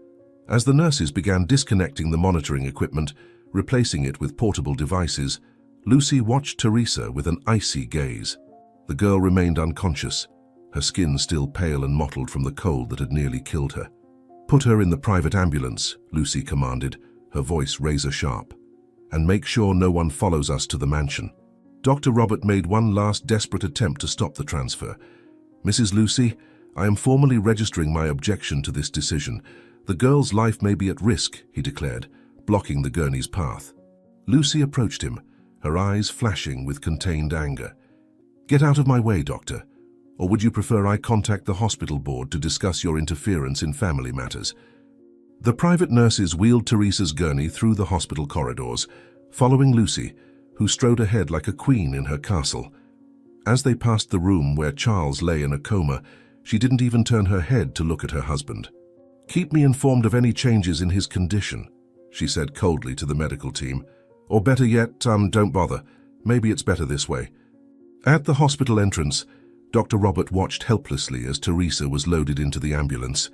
As the nurses began disconnecting the monitoring equipment, replacing it with portable devices, Lucy watched Teresa with an icy gaze. The girl remained unconscious, her skin still pale and mottled from the cold that had nearly killed her. "Put her in the private ambulance," Lucy commanded, her voice razor-sharp. "And make sure no one follows us to the mansion." Dr. Robert made one last desperate attempt to stop the transfer. "Mrs. Lucy, I am formally registering my objection to this decision. The girl's life may be at risk," he declared, blocking the gurney's path. Lucy approached him, her eyes flashing with contained anger. "Get out of my way, doctor. Or would you prefer I contact the hospital board to discuss your interference in family matters?" The private nurses wheeled Teresa's gurney through the hospital corridors, following Lucy, who strode ahead like a queen in her castle. As they passed the room where Charles lay in a coma, she didn't even turn her head to look at her husband. "Keep me informed of any changes in his condition," she said coldly to the medical team. "Or better yet, don't bother. Maybe it's better this way." At the hospital entrance, Dr. Robert watched helplessly as Teresa was loaded into the ambulance.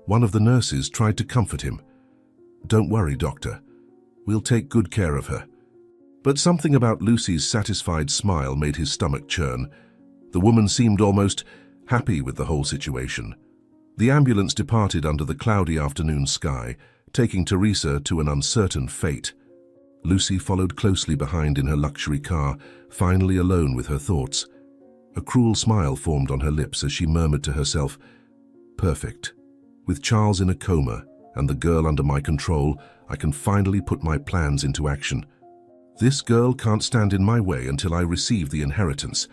One of the nurses tried to comfort him. "Don't worry, doctor. We'll take good care of her." But something about Lucy's satisfied smile made his stomach churn. The woman seemed almost happy with the whole situation. The ambulance departed under the cloudy afternoon sky, taking Teresa to an uncertain fate. Lucy followed closely behind in her luxury car, finally alone with her thoughts. A cruel smile formed on her lips as she murmured to herself, "Perfect. With Charles in a coma and the girl under my control, I can finally put my plans into action. This girl can't stand in my way until I receive the inheritance.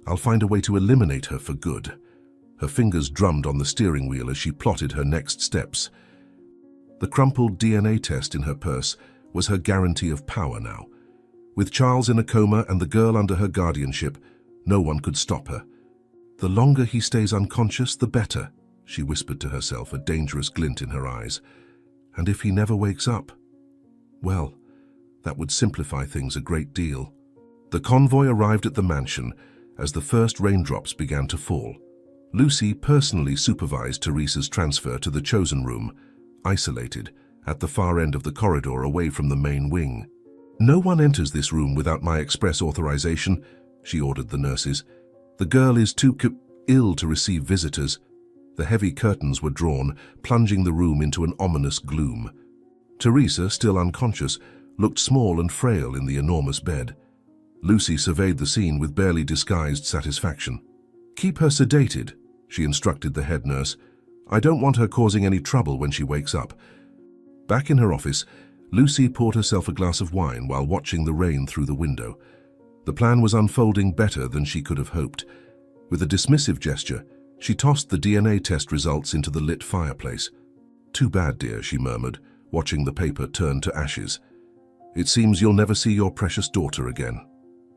I'll find a way to eliminate her for good." Her fingers drummed on the steering wheel as she plotted her next steps. The crumpled DNA test in her purse was her guarantee of power now. With Charles in a coma and the girl under her guardianship, no one could stop her. "The longer he stays unconscious, the better," she whispered to herself, a dangerous glint in her eyes. "And if he never wakes up, well, that would simplify things a great deal." The convoy arrived at the mansion as the first raindrops began to fall. Lucy personally supervised Teresa's transfer to the chosen room, isolated, at the far end of the corridor away from the main wing. "No one enters this room without my express authorization," she ordered the nurses. "The girl is too ill to receive visitors." The heavy curtains were drawn, plunging the room into an ominous gloom. Teresa, still unconscious, looked small and frail in the enormous bed. Lucy surveyed the scene with barely disguised satisfaction. "Keep her sedated," she instructed the head nurse. "I don't want her causing any trouble when she wakes up." Back in her office, Lucy poured herself a glass of wine while watching the rain through the window. The plan was unfolding better than she could have hoped. With a dismissive gesture, she tossed the DNA test results into the lit fireplace. "Too bad, dear," she murmured, watching the paper turn to ashes. "It seems you'll never see your precious daughter again."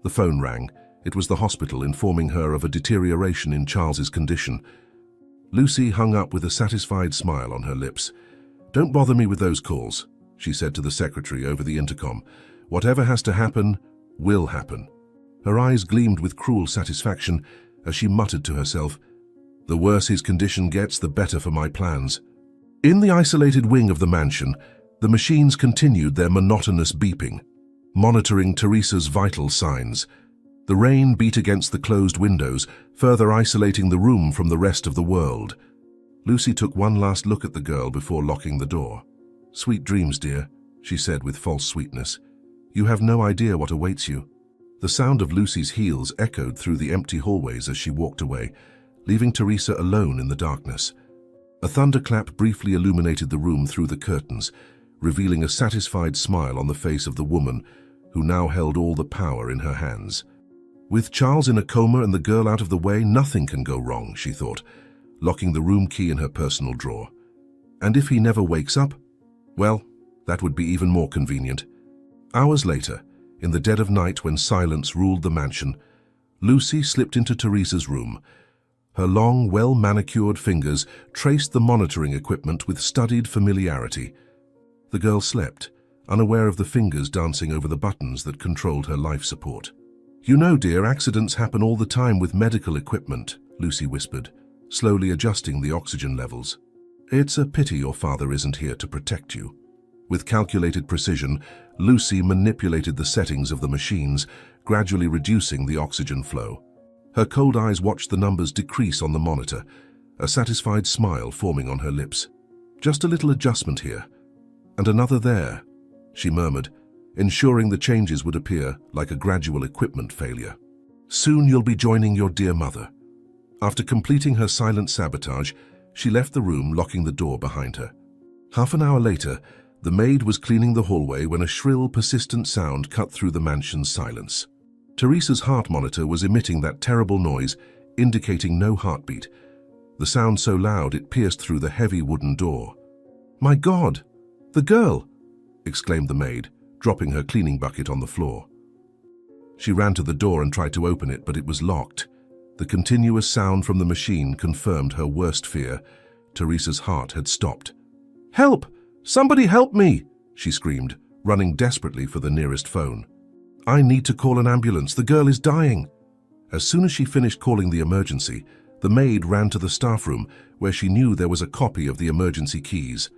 The phone rang. It was the hospital informing her of a deterioration in Charles's condition. Lucy hung up with a satisfied smile on her lips. "Don't bother me with those calls," she said to the secretary over the intercom. "Whatever has to happen, will happen." Her eyes gleamed with cruel satisfaction as she muttered to herself, "The worse his condition gets, the better for my plans." In the isolated wing of the mansion, the machines continued their monotonous beeping, monitoring Teresa's vital signs. The rain beat against the closed windows, further isolating the room from the rest of the world. Lucy took one last look at the girl before locking the door. "Sweet dreams, dear," she said with false sweetness. "You have no idea what awaits you." The sound of Lucy's heels echoed through the empty hallways as she walked away, leaving Teresa alone in the darkness. A thunderclap briefly illuminated the room through the curtains, revealing a satisfied smile on the face of the woman who now held all the power in her hands. With Charles in a coma and the girl out of the way, nothing can go wrong, she thought, locking the room key in her personal drawer. And if he never wakes up, well, that would be even more convenient. Hours later, in the dead of night when silence ruled the mansion, Lucy slipped into Teresa's room. Her long, well-manicured fingers traced the monitoring equipment with studied familiarity. The girl slept, unaware of the fingers dancing over the buttons that controlled her life support. "You know, dear, accidents happen all the time with medical equipment," Lucy whispered, slowly adjusting the oxygen levels. "It's a pity your father isn't here to protect you." With calculated precision, Lucy manipulated the settings of the machines, gradually reducing the oxygen flow. Her cold eyes watched the numbers decrease on the monitor, a satisfied smile forming on her lips. "Just a little adjustment here. And another there," she murmured, ensuring the changes would appear like a gradual equipment failure. "Soon you'll be joining your dear mother." After completing her silent sabotage, she left the room, locking the door behind her. Half an hour later, the maid was cleaning the hallway when a shrill, persistent sound cut through the mansion's silence. Teresa's heart monitor was emitting that terrible noise, indicating no heartbeat. The sound so loud it pierced through the heavy wooden door. "My God! The girl!" exclaimed the maid, dropping her cleaning bucket on the floor. She ran to the door and tried to open it, but it was locked. The continuous sound from the machine confirmed her worst fear. Teresa's heart had stopped. "Help! Somebody help me!" she screamed, running desperately for the nearest phone. "I need to call an ambulance. The girl is dying." As soon as she finished calling the emergency, the maid ran to the staff room, where she knew there was a copy of the emergency keys.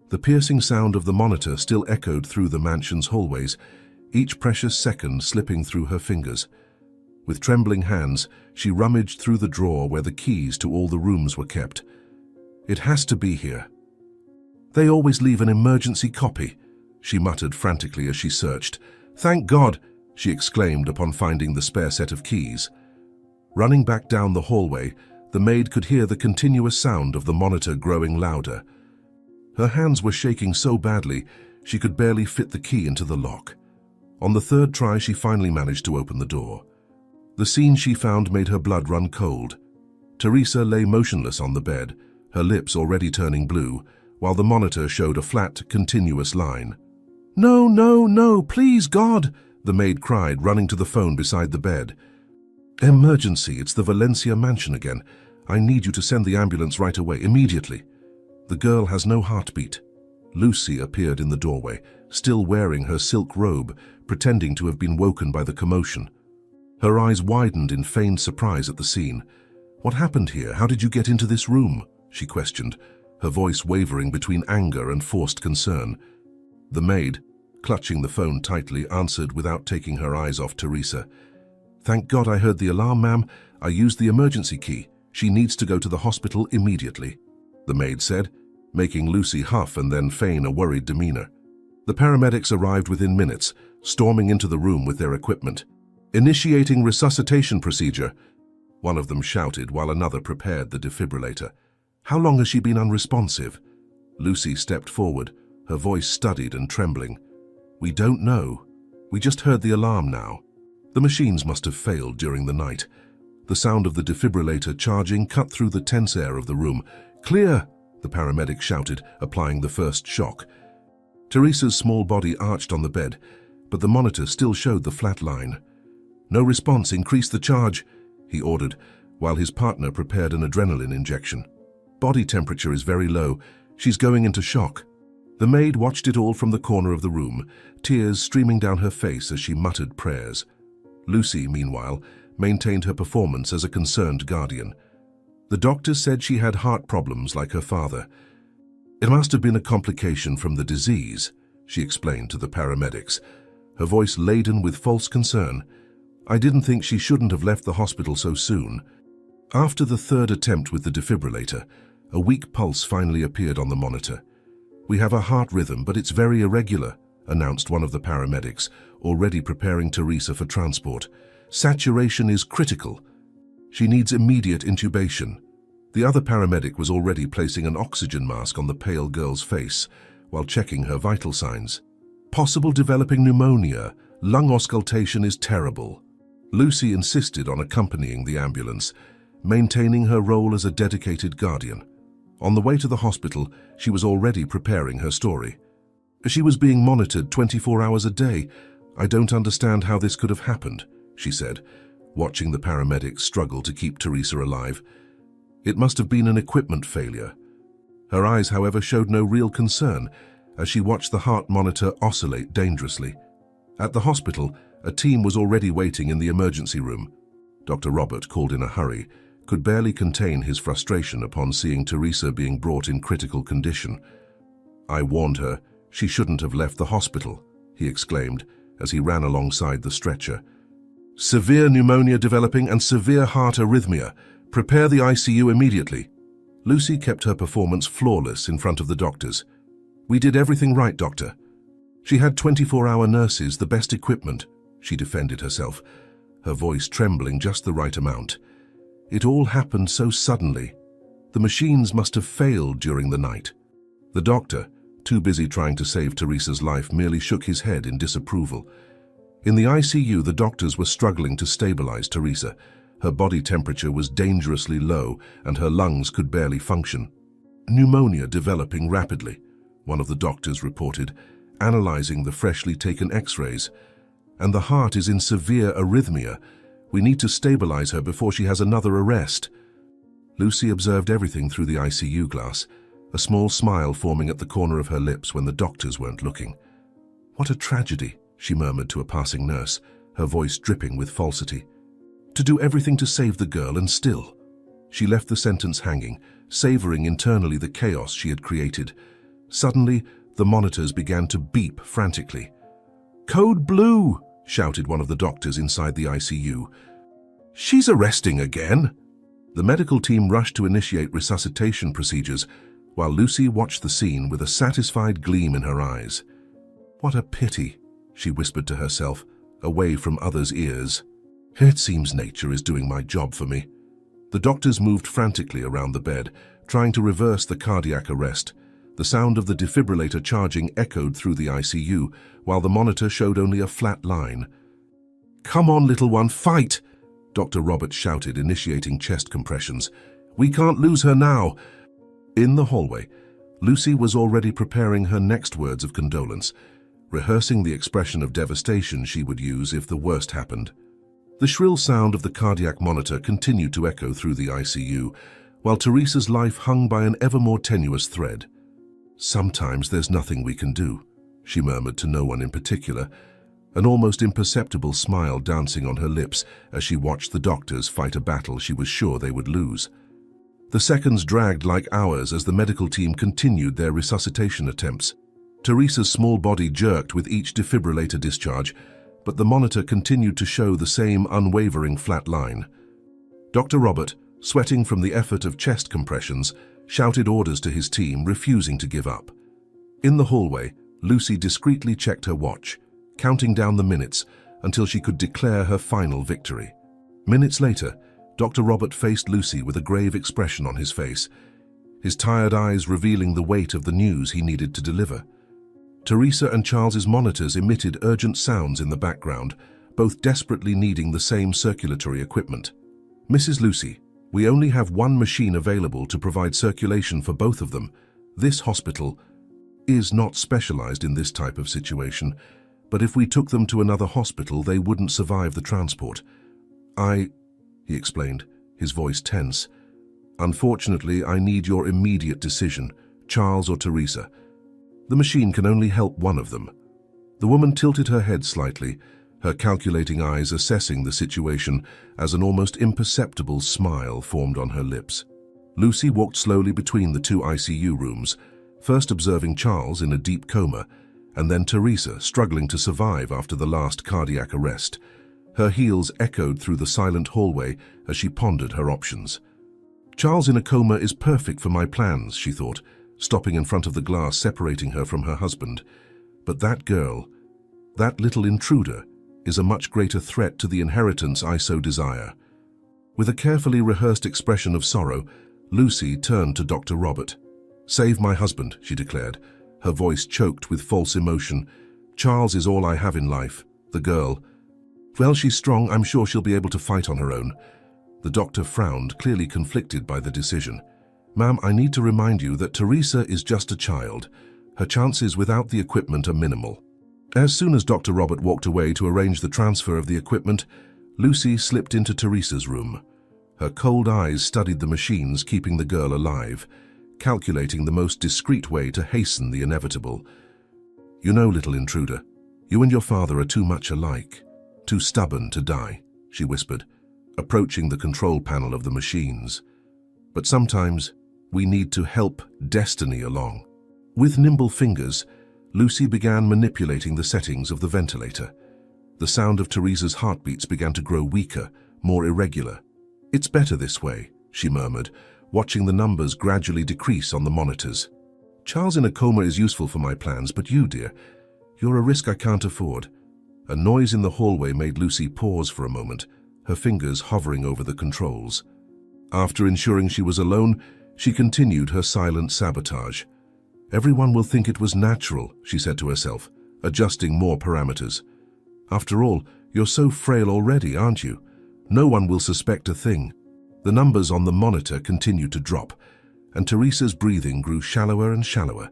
The piercing sound of the monitor still echoed through the mansion's hallways, each precious second slipping through her fingers. With trembling hands, she rummaged through the drawer where the keys to all the rooms were kept. "It has to be here. They always leave an emergency copy," she muttered frantically as she searched. "Thank God!" she exclaimed upon finding the spare set of keys. Running back down the hallway, the maid could hear the continuous sound of the monitor growing louder. Her hands were shaking so badly, she could barely fit the key into the lock. On the third try, she finally managed to open the door. The scene she found made her blood run cold. Teresa lay motionless on the bed, her lips already turning blue, while the monitor showed a flat, continuous line. "No, no, no, please, God!" the maid cried, running to the phone beside the bed. "Emergency, it's the Valencia mansion again. I need you to send the ambulance right away, immediately. The girl has no heartbeat." Lucy appeared in the doorway, still wearing her silk robe, pretending to have been woken by the commotion. Her eyes widened in feigned surprise at the scene. "What happened here? How did you get into this room?" she questioned, her voice wavering between anger and forced concern. The maid, clutching the phone tightly, answered without taking her eyes off Teresa. "Thank God I heard the alarm, ma'am. I used the emergency key. She needs to go to the hospital immediately," the maid said, making Lucy huff and then feign a worried demeanor. The paramedics arrived within minutes, storming into the room with their equipment. "Initiating resuscitation procedure," one of them shouted while another prepared the defibrillator. "How long has she been unresponsive?" Lucy stepped forward, her voice studied and trembling. "We don't know. We just heard the alarm now. The machines must have failed during the night." The sound of the defibrillator charging cut through the tense air of the room. "Clear!" the paramedic shouted, applying the first shock. Teresa's small body arched on the bed, but the monitor still showed the flat line. "No response, increase the charge," he ordered, while his partner prepared an adrenaline injection. "Body temperature is very low. She's going into shock." The maid watched it all from the corner of the room, tears streaming down her face as she muttered prayers. Lucy, meanwhile, maintained her performance as a concerned guardian. The doctors said she had heart problems like her father. "It must have been a complication from the disease," she explained to the paramedics, her voice laden with false concern. "I didn't think she shouldn't have left the hospital so soon." After the third attempt with the defibrillator, a weak pulse finally appeared on the monitor. "We have a heart rhythm, but it's very irregular," announced one of the paramedics, already preparing Teresa for transport. "Saturation is critical. She needs immediate intubation." The other paramedic was already placing an oxygen mask on the pale girl's face while checking her vital signs. "Possible developing pneumonia. Lung auscultation is terrible." Lucy insisted on accompanying the ambulance, maintaining her role as a dedicated guardian. On the way to the hospital, she was already preparing her story. "She was being monitored 24 hours a day. I don't understand how this could have happened," she said, watching the paramedics struggle to keep Teresa alive. "It must have been an equipment failure." Her eyes, however, showed no real concern as she watched the heart monitor oscillate dangerously. At the hospital, a team was already waiting in the emergency room. Dr. Robert, called in a hurry, could barely contain his frustration upon seeing Teresa being brought in critical condition. "I warned her. She shouldn't have left the hospital," he exclaimed as he ran alongside the stretcher. Severe pneumonia developing and severe heart arrhythmia. Prepare the ICU immediately. Lucy kept her performance flawless in front of the doctors. We did everything right, doctor. She had 24-hour nurses, the best equipment, she defended herself, her voice trembling just the right amount. It all happened so suddenly. The machines must have failed during the night. The doctor, too busy trying to save Teresa's life, merely shook his head in disapproval. In the ICU, the doctors were struggling to stabilize Teresa. Her body temperature was dangerously low and her lungs could barely function. Pneumonia developing rapidly, one of the doctors reported, analyzing the freshly taken x-rays. And the heart is in severe arrhythmia. We need to stabilize her before she has another arrest. Lucy observed everything through the ICU glass, a small smile forming at the corner of her lips when the doctors weren't looking. What a tragedy, she murmured to a passing nurse, her voice dripping with falsity. To do everything to save the girl and still. She left the sentence hanging, savoring internally the chaos she had created. Suddenly, the monitors began to beep frantically. "Code Blue!" shouted one of the doctors inside the ICU. "She's arresting again!" The medical team rushed to initiate resuscitation procedures, while Lucy watched the scene with a satisfied gleam in her eyes. "What a pity," she whispered to herself, away from others' ears. "It seems nature is doing my job for me." The doctors moved frantically around the bed, trying to reverse the cardiac arrest. The sound of the defibrillator charging echoed through the ICU, while the monitor showed only a flat line. "Come on, little one, fight!" Dr. Roberts shouted, initiating chest compressions. "We can't lose her now." In the hallway, Lucy was already preparing her next words of condolence, rehearsing the expression of devastation she would use if the worst happened. The shrill sound of the cardiac monitor continued to echo through the ICU, while Teresa's life hung by an ever more tenuous thread. "Sometimes there's nothing we can do," she murmured to no one in particular, an almost imperceptible smile dancing on her lips as she watched the doctors fight a battle she was sure they would lose. The seconds dragged like hours as the medical team continued their resuscitation attempts. Teresa's small body jerked with each defibrillator discharge, but the monitor continued to show the same unwavering flat line. Dr. Robert, sweating from the effort of chest compressions, shouted orders to his team, refusing to give up. In the hallway, Lucy discreetly checked her watch, counting down the minutes until she could declare her final victory. Minutes later, Dr. Robert faced Lucy with a grave expression on his face, his tired eyes revealing the weight of the news he needed to deliver. Teresa and Charles's monitors emitted urgent sounds in the background, both desperately needing the same circulatory equipment. "Mrs. Lucy, we only have one machine available to provide circulation for both of them. This hospital is not specialized in this type of situation, but if we took them to another hospital, they wouldn't survive the transport. He explained, his voice tense. "Unfortunately, I need your immediate decision, Charles or Teresa. The machine can only help one of them." The woman tilted her head slightly, her calculating eyes assessing the situation as an almost imperceptible smile formed on her lips. Lucy walked slowly between the two ICU rooms, first observing Charles in a deep coma, and then Teresa struggling to survive after the last cardiac arrest. Her heels echoed through the silent hallway as she pondered her options. "Charles in a coma is perfect for my plans," she thought, stopping in front of the glass separating her from her husband. "But that girl, that little intruder, is a much greater threat to the inheritance I so desire." With a carefully rehearsed expression of sorrow, Lucy turned to Dr. Robert. "Save my husband," she declared, her voice choked with false emotion. "Charles is all I have in life. The girl, well, she's strong. I'm sure she'll be able to fight on her own." The doctor frowned, clearly conflicted by the decision. "Ma'am, I need to remind you that Teresa is just a child. Her chances without the equipment are minimal." As soon as Dr. Robert walked away to arrange the transfer of the equipment, Lucy slipped into Teresa's room. Her cold eyes studied the machines keeping the girl alive, calculating the most discreet way to hasten the inevitable. "You know, little intruder, you and your father are too much alike, too stubborn to die," she whispered, approaching the control panel of the machines. "But sometimes we need to help destiny along." With nimble fingers, Lucy began manipulating the settings of the ventilator. The sound of Teresa's heartbeats began to grow weaker, more irregular. "It's better this way," she murmured, watching the numbers gradually decrease on the monitors. "Charles in a coma is useful for my plans, but you, dear, you're a risk I can't afford." A noise in the hallway made Lucy pause for a moment, her fingers hovering over the controls. After ensuring she was alone, she continued her silent sabotage. "Everyone will think it was natural," she said to herself, adjusting more parameters. "After all, you're so frail already, aren't you? No one will suspect a thing." The numbers on the monitor continued to drop, and Teresa's breathing grew shallower and shallower.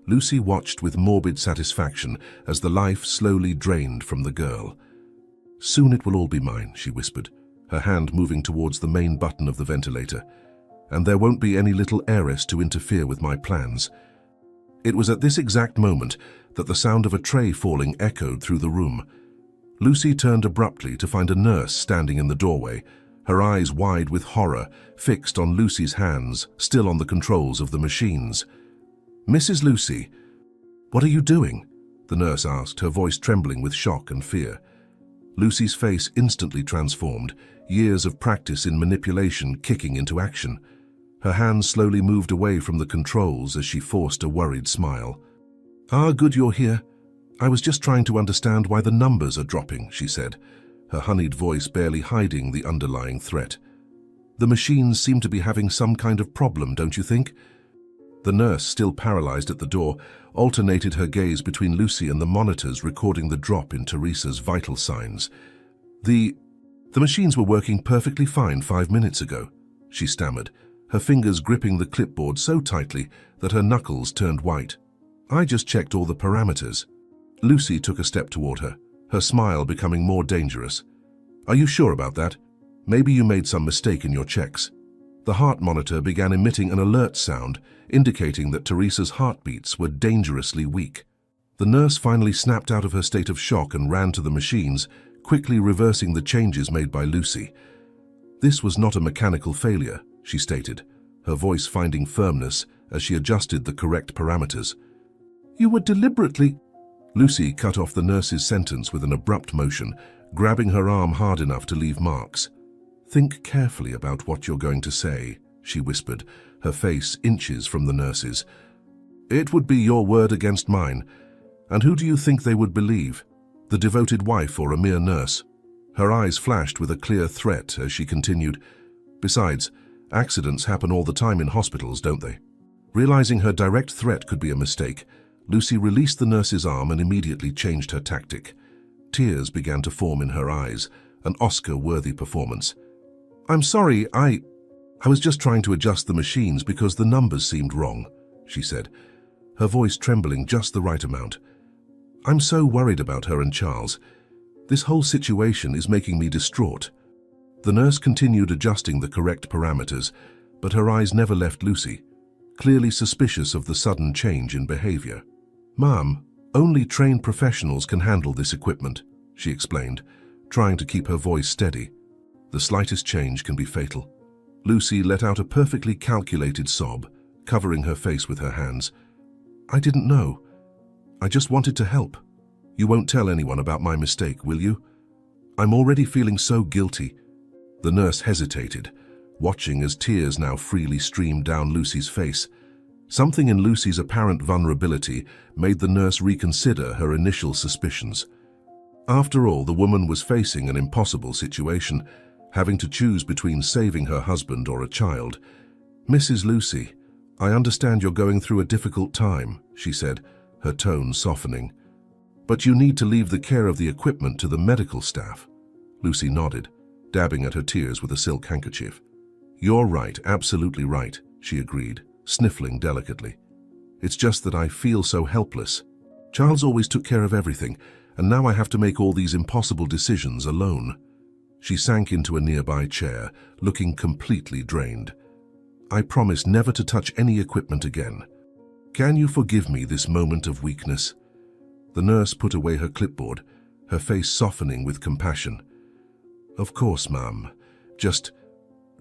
Lucy watched with morbid satisfaction as the life slowly drained from the girl. "Soon it will all be mine," she whispered, her hand moving towards the main button of the ventilator. "And there won't be any little heiress to interfere with my plans." It was at this exact moment that the sound of a tray falling echoed through the room. Lucy turned abruptly to find a nurse standing in the doorway, her eyes wide with horror, fixed on Lucy's hands, still on the controls of the machines. "Mrs. Lucy, what are you doing?" the nurse asked, her voice trembling with shock and fear. Lucy's face instantly transformed, years of practice in manipulation kicking into action. Her hands slowly moved away from the controls as she forced a worried smile. "Ah, good you're here. I was just trying to understand why the numbers are dropping," she said, her honeyed voice barely hiding the underlying threat. "The machines seem to be having some kind of problem, don't you think?" The nurse, still paralyzed at the door, alternated her gaze between Lucy and the monitors recording the drop in Teresa's vital signs. The machines were working perfectly fine 5 minutes ago," she stammered, her fingers gripping the clipboard so tightly that her knuckles turned white. "I just checked all the parameters." Lucy took a step toward her, her smile becoming more dangerous. "Are you sure about that? Maybe you made some mistake in your checks." The heart monitor began emitting an alert sound, indicating that Teresa's heartbeats were dangerously weak. The nurse finally snapped out of her state of shock and ran to the machines, quickly reversing the changes made by Lucy. "This was not a mechanical failure," she stated, her voice finding firmness as she adjusted the correct parameters. "You were deliberately—" Lucy cut off the nurse's sentence with an abrupt motion, grabbing her arm hard enough to leave marks. "Think carefully about what you're going to say," she whispered, her face inches from the nurse's. "It would be your word against mine. And who do you think they would believe? The devoted wife or a mere nurse?" Her eyes flashed with a clear threat as she continued, "Besides, accidents happen all the time in hospitals, don't they?" Realizing her direct threat could be a mistake, Lucy released the nurse's arm and immediately changed her tactic. Tears began to form in her eyes, an Oscar-worthy performance. "I'm sorry, I was just trying to adjust the machines because the numbers seemed wrong," she said, her voice trembling just the right amount. "I'm so worried about her and Charles. This whole situation is making me distraught." The nurse continued adjusting the correct parameters, but her eyes never left Lucy, clearly suspicious of the sudden change in behavior. "Ma'am, only trained professionals can handle this equipment," she explained, trying to keep her voice steady. "The slightest change can be fatal." Lucy let out a perfectly calculated sob, covering her face with her hands. "I didn't know. I just wanted to help. You won't tell anyone about my mistake, will you? I'm already feeling so guilty." The nurse hesitated, watching as tears now freely streamed down Lucy's face. Something in Lucy's apparent vulnerability made the nurse reconsider her initial suspicions. After all, the woman was facing an impossible situation, having to choose between saving her husband or a child. "Mrs. Lucy, I understand you're going through a difficult time," she said, her tone softening. "But you need to leave the care of the equipment to the medical staff." Lucy nodded, dabbing at her tears with a silk handkerchief. "You're right, absolutely right," she agreed, sniffling delicately. "It's just that I feel so helpless. Charles always took care of everything, and now I have to make all these impossible decisions alone." She sank into a nearby chair, looking completely drained. "I promise never to touch any equipment again. Can you forgive me this moment of weakness?" The nurse put away her clipboard, her face softening with compassion. "Of course, ma'am. Just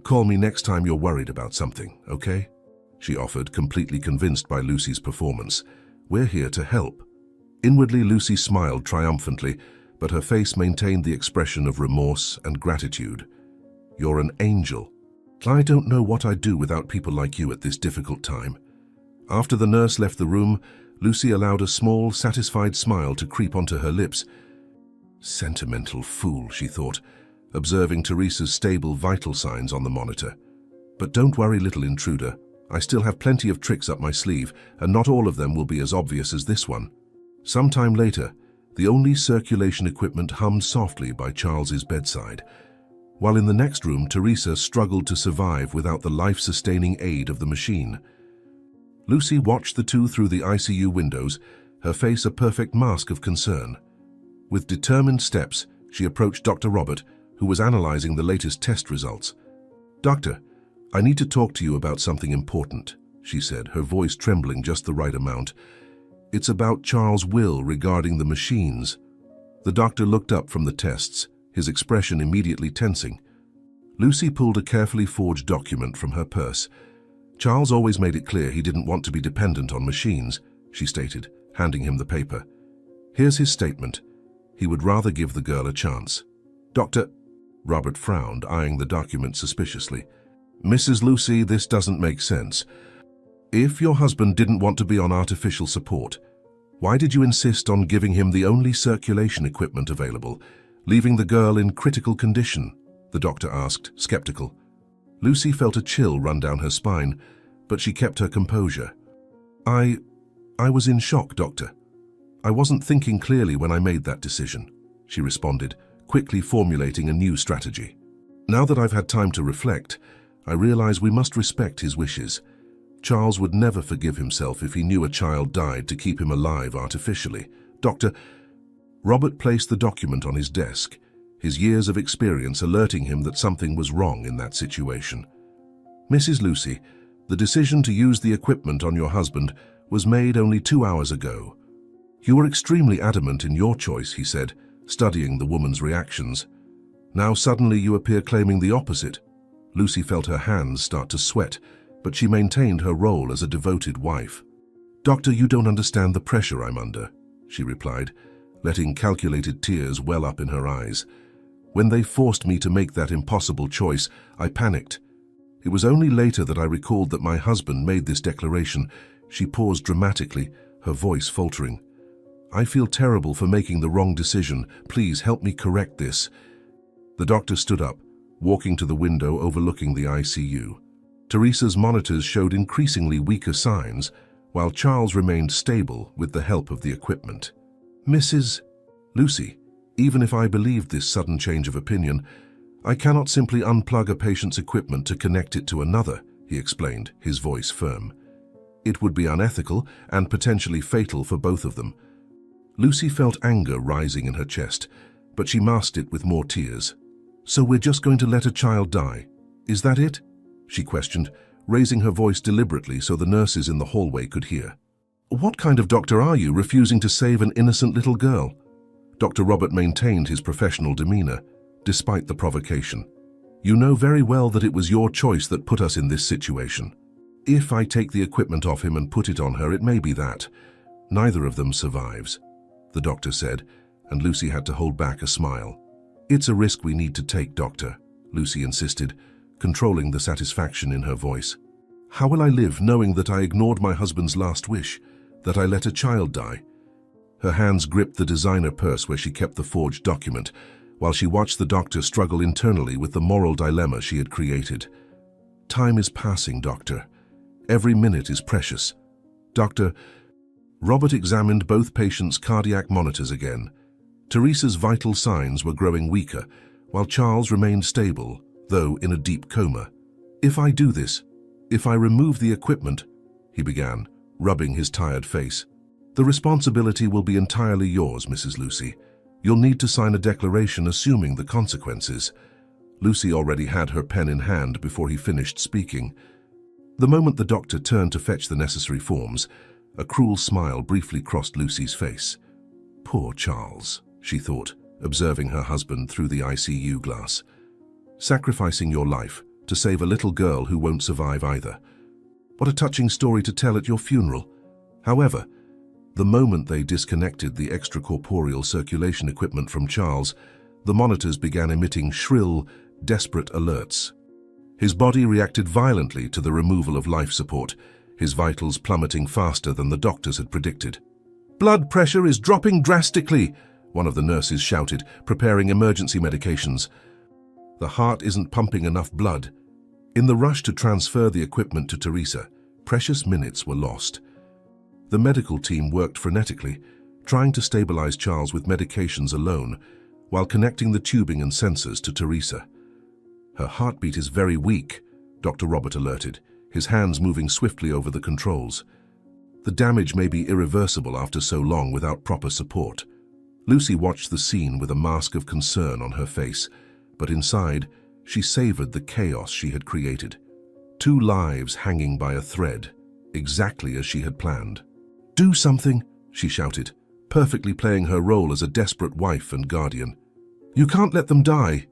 call me next time you're worried about something, okay?" she offered, completely convinced by Lucy's performance. "We're here to help." Inwardly, Lucy smiled triumphantly, but her face maintained the expression of remorse and gratitude. "You're an angel. I don't know what I'd do without people like you at this difficult time." After the nurse left the room, Lucy allowed a small, satisfied smile to creep onto her lips. Sentimental fool, she thought, observing Teresa's stable vital signs on the monitor. "But don't worry, little intruder. I still have plenty of tricks up my sleeve, and not all of them will be as obvious as this one." Sometime later, the only circulation equipment hummed softly by Charles's bedside, while in the next room, Teresa struggled to survive without the life-sustaining aid of the machine. Lucy watched the two through the ICU windows, her face a perfect mask of concern. With determined steps, she approached Dr. Robert, who was analyzing the latest test results. "Doctor, I need to talk to you about something important," she said, her voice trembling just the right amount. "It's about Charles' will regarding the machines." The doctor looked up from the tests, his expression immediately tensing. Lucy pulled a carefully forged document from her purse. "Charles always made it clear he didn't want to be dependent on machines," she stated, handing him the paper. "Here's his statement. He would rather give the girl a chance." "Doctor," Robert frowned, eyeing the document suspiciously. "Mrs. Lucy, this doesn't make sense. If your husband didn't want to be on artificial support, why did you insist on giving him the only circulation equipment available, leaving the girl in critical condition?" the doctor asked, skeptical. Lucy felt a chill run down her spine, but she kept her composure. I was in shock, Doctor. I wasn't thinking clearly when I made that decision," she responded, quickly formulating a new strategy. "Now that I've had time to reflect, I realize we must respect his wishes. Charles would never forgive himself if he knew a child died to keep him alive artificially. Doctor..." Robert placed the document on his desk, his years of experience alerting him that something was wrong in that situation. "Mrs. Lucy, the decision to use the equipment on your husband was made only 2 hours ago. You were extremely adamant in your choice," he said, studying the woman's reactions. "Now suddenly you appear claiming the opposite." Lucy felt her hands start to sweat, but she maintained her role as a devoted wife. "Doctor, you don't understand the pressure I'm under," she replied, letting calculated tears well up in her eyes. "When they forced me to make that impossible choice, I panicked. It was only later that I recalled that my husband made this declaration." She paused dramatically, her voice faltering. "I feel terrible for making the wrong decision. Please help me correct this." The doctor stood up, walking to the window overlooking the ICU. Teresa's monitors showed increasingly weaker signs, while Charles remained stable with the help of the equipment. "Mrs. Lucy, even if I believed this sudden change of opinion, I cannot simply unplug a patient's equipment to connect it to another," he explained, his voice firm. "It would be unethical and potentially fatal for both of them." Lucy felt anger rising in her chest, but she masked it with more tears. "So we're just going to let a child die? Is that it?" she questioned, raising her voice deliberately so the nurses in the hallway could hear. "What kind of doctor are you, refusing to save an innocent little girl?" Dr. Robert maintained his professional demeanor, despite the provocation. "You know very well that it was your choice that put us in this situation. If I take the equipment off him and put it on her, it may be that. Neither of them survives," the doctor said, and Lucy had to hold back a smile. "It's a risk we need to take, Doctor," Lucy insisted, controlling the satisfaction in her voice. "How will I live knowing that I ignored my husband's last wish, that I let a child die?" Her hands gripped the designer purse where she kept the forged document, while she watched the doctor struggle internally with the moral dilemma she had created. "Time is passing, Doctor. Every minute is precious. Doctor..." Robert examined both patients' cardiac monitors again. Teresa's vital signs were growing weaker, while Charles remained stable, though in a deep coma. "If I do this, if I remove the equipment," he began, rubbing his tired face, "the responsibility will be entirely yours, Mrs. Lucy. You'll need to sign a declaration assuming the consequences." Lucy already had her pen in hand before he finished speaking. The moment the doctor turned to fetch the necessary forms, a cruel smile briefly crossed Lucy's face. "Poor Charles," she thought, observing her husband through the ICU glass. "Sacrificing your life to save a little girl who won't survive either. What a touching story to tell at your funeral. However, The moment they disconnected the extracorporeal circulation equipment from Charles, the monitors began emitting shrill, desperate alerts. His body reacted violently to the removal of life support, his vitals plummeting faster than the doctors had predicted. "Blood pressure is dropping drastically," one of the nurses shouted, preparing emergency medications. "The heart isn't pumping enough blood." In the rush to transfer the equipment to Teresa, precious minutes were lost. The medical team worked frenetically, trying to stabilize Charles with medications alone, while connecting the tubing and sensors to Teresa. "Her heartbeat is very weak," Dr. Robert alerted, his hands moving swiftly over the controls. "The damage may be irreversible after so long without proper support." Lucy watched the scene with a mask of concern on her face, but inside, she savored the chaos she had created. 2 lives hanging by a thread, exactly as she had planned. "Do something," she shouted, perfectly playing her role as a desperate wife and guardian. "You can't let them die."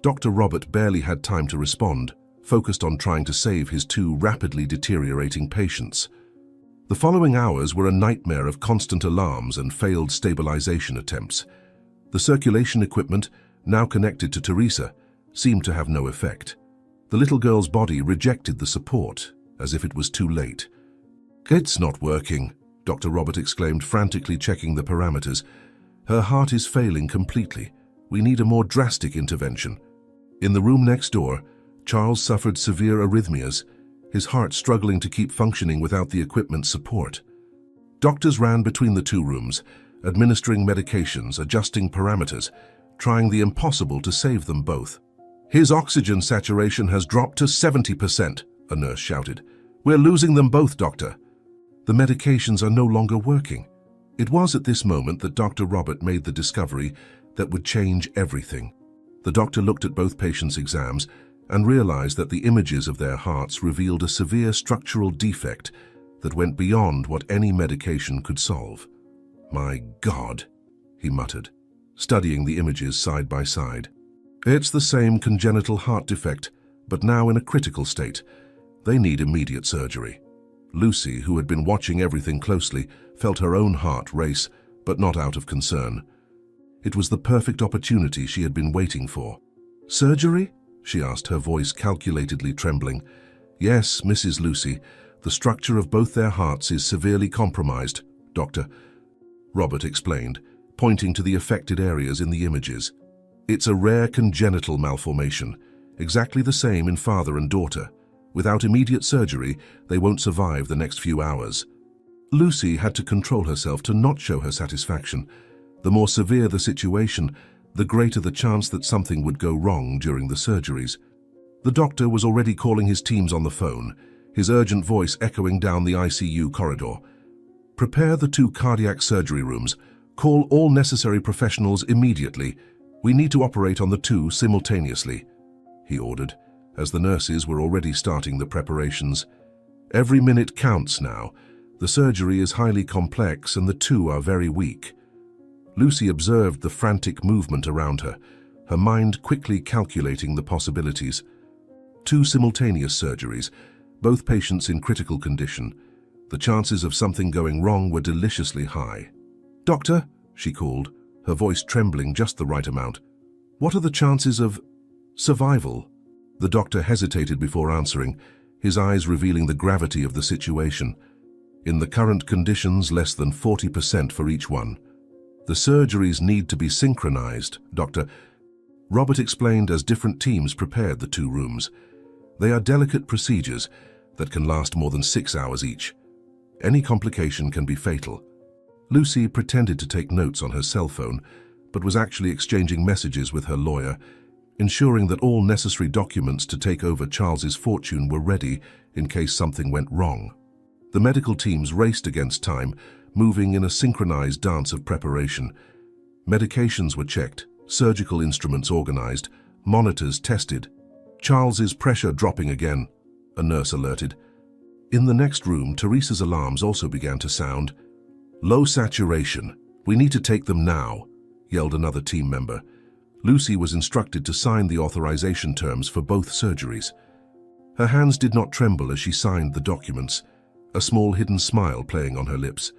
Dr. Robert barely had time to respond, focused on trying to save his 2 rapidly deteriorating patients. The following hours were a nightmare of constant alarms and failed stabilization attempts. The circulation equipment, now connected to Teresa, seemed to have no effect. The little girl's body rejected the support, as if it was too late. "It's not working," Dr. Robert exclaimed, frantically checking the parameters. "Her heart is failing completely. We need a more drastic intervention." In the room next door, Charles suffered severe arrhythmias, his heart struggling to keep functioning without the equipment's support. Doctors ran between the 2 rooms, administering medications, adjusting parameters, trying the impossible to save them both. "His oxygen saturation has dropped to 70%, a nurse shouted. "We're losing them both, doctor." "The medications are no longer working." It was at this moment that Dr. Robert made the discovery that would change everything. The doctor looked at both patients' exams and realized that the images of their hearts revealed a severe structural defect that went beyond what any medication could solve. "My God," he muttered, studying the images side by side. "It's the same congenital heart defect, but now in a critical state. They need immediate surgery." Lucy, who had been watching everything closely, felt her own heart race, but not out of concern. It was the perfect opportunity she had been waiting for. "Surgery?" she asked, her voice calculatedly trembling. "Yes, Mrs. Lucy. The structure of both their hearts is severely compromised, Dr. Robert explained, pointing to the affected areas in the images. "It's a rare congenital malformation, exactly the same in father and daughter. Without immediate surgery, they won't survive the next few hours." Lucy had to control herself to not show her satisfaction. The more severe the situation, the greater the chance that something would go wrong during the surgeries. The doctor was already calling his teams on the phone, his urgent voice echoing down the ICU corridor. "Prepare the 2 cardiac surgery rooms. Call all necessary professionals immediately. We need to operate on the 2 simultaneously," he ordered, as the nurses were already starting the preparations. "Every minute counts now. The surgery is highly complex and the 2 are very weak." Lucy observed the frantic movement around her, her mind quickly calculating the possibilities. 2 simultaneous surgeries, both patients in critical condition. The chances of something going wrong were deliciously high. "Doctor," she called, her voice trembling just the right amount. "What are the chances of survival?" The doctor hesitated before answering, his eyes revealing the gravity of the situation. "In the current conditions, less than 40% for each one. The surgeries need to be synchronized," Dr. Robert explained as different teams prepared the 2 rooms. "They are delicate procedures that can last more than 6 hours each. Any complication can be fatal." Lucy pretended to take notes on her cell phone, but was actually exchanging messages with her lawyer, ensuring that all necessary documents to take over Charles's fortune were ready in case something went wrong. The medical teams raced against time, moving in a synchronized dance of preparation. Medications were checked, surgical instruments organized, monitors tested. "Charles's pressure dropping again," a nurse alerted. In the next room, Teresa's alarms also began to sound. "Low saturation. We need to take them now," yelled another team member. Lucy was instructed to sign the authorization terms for both surgeries. Her hands did not tremble as she signed the documents, a small hidden smile playing on her lips.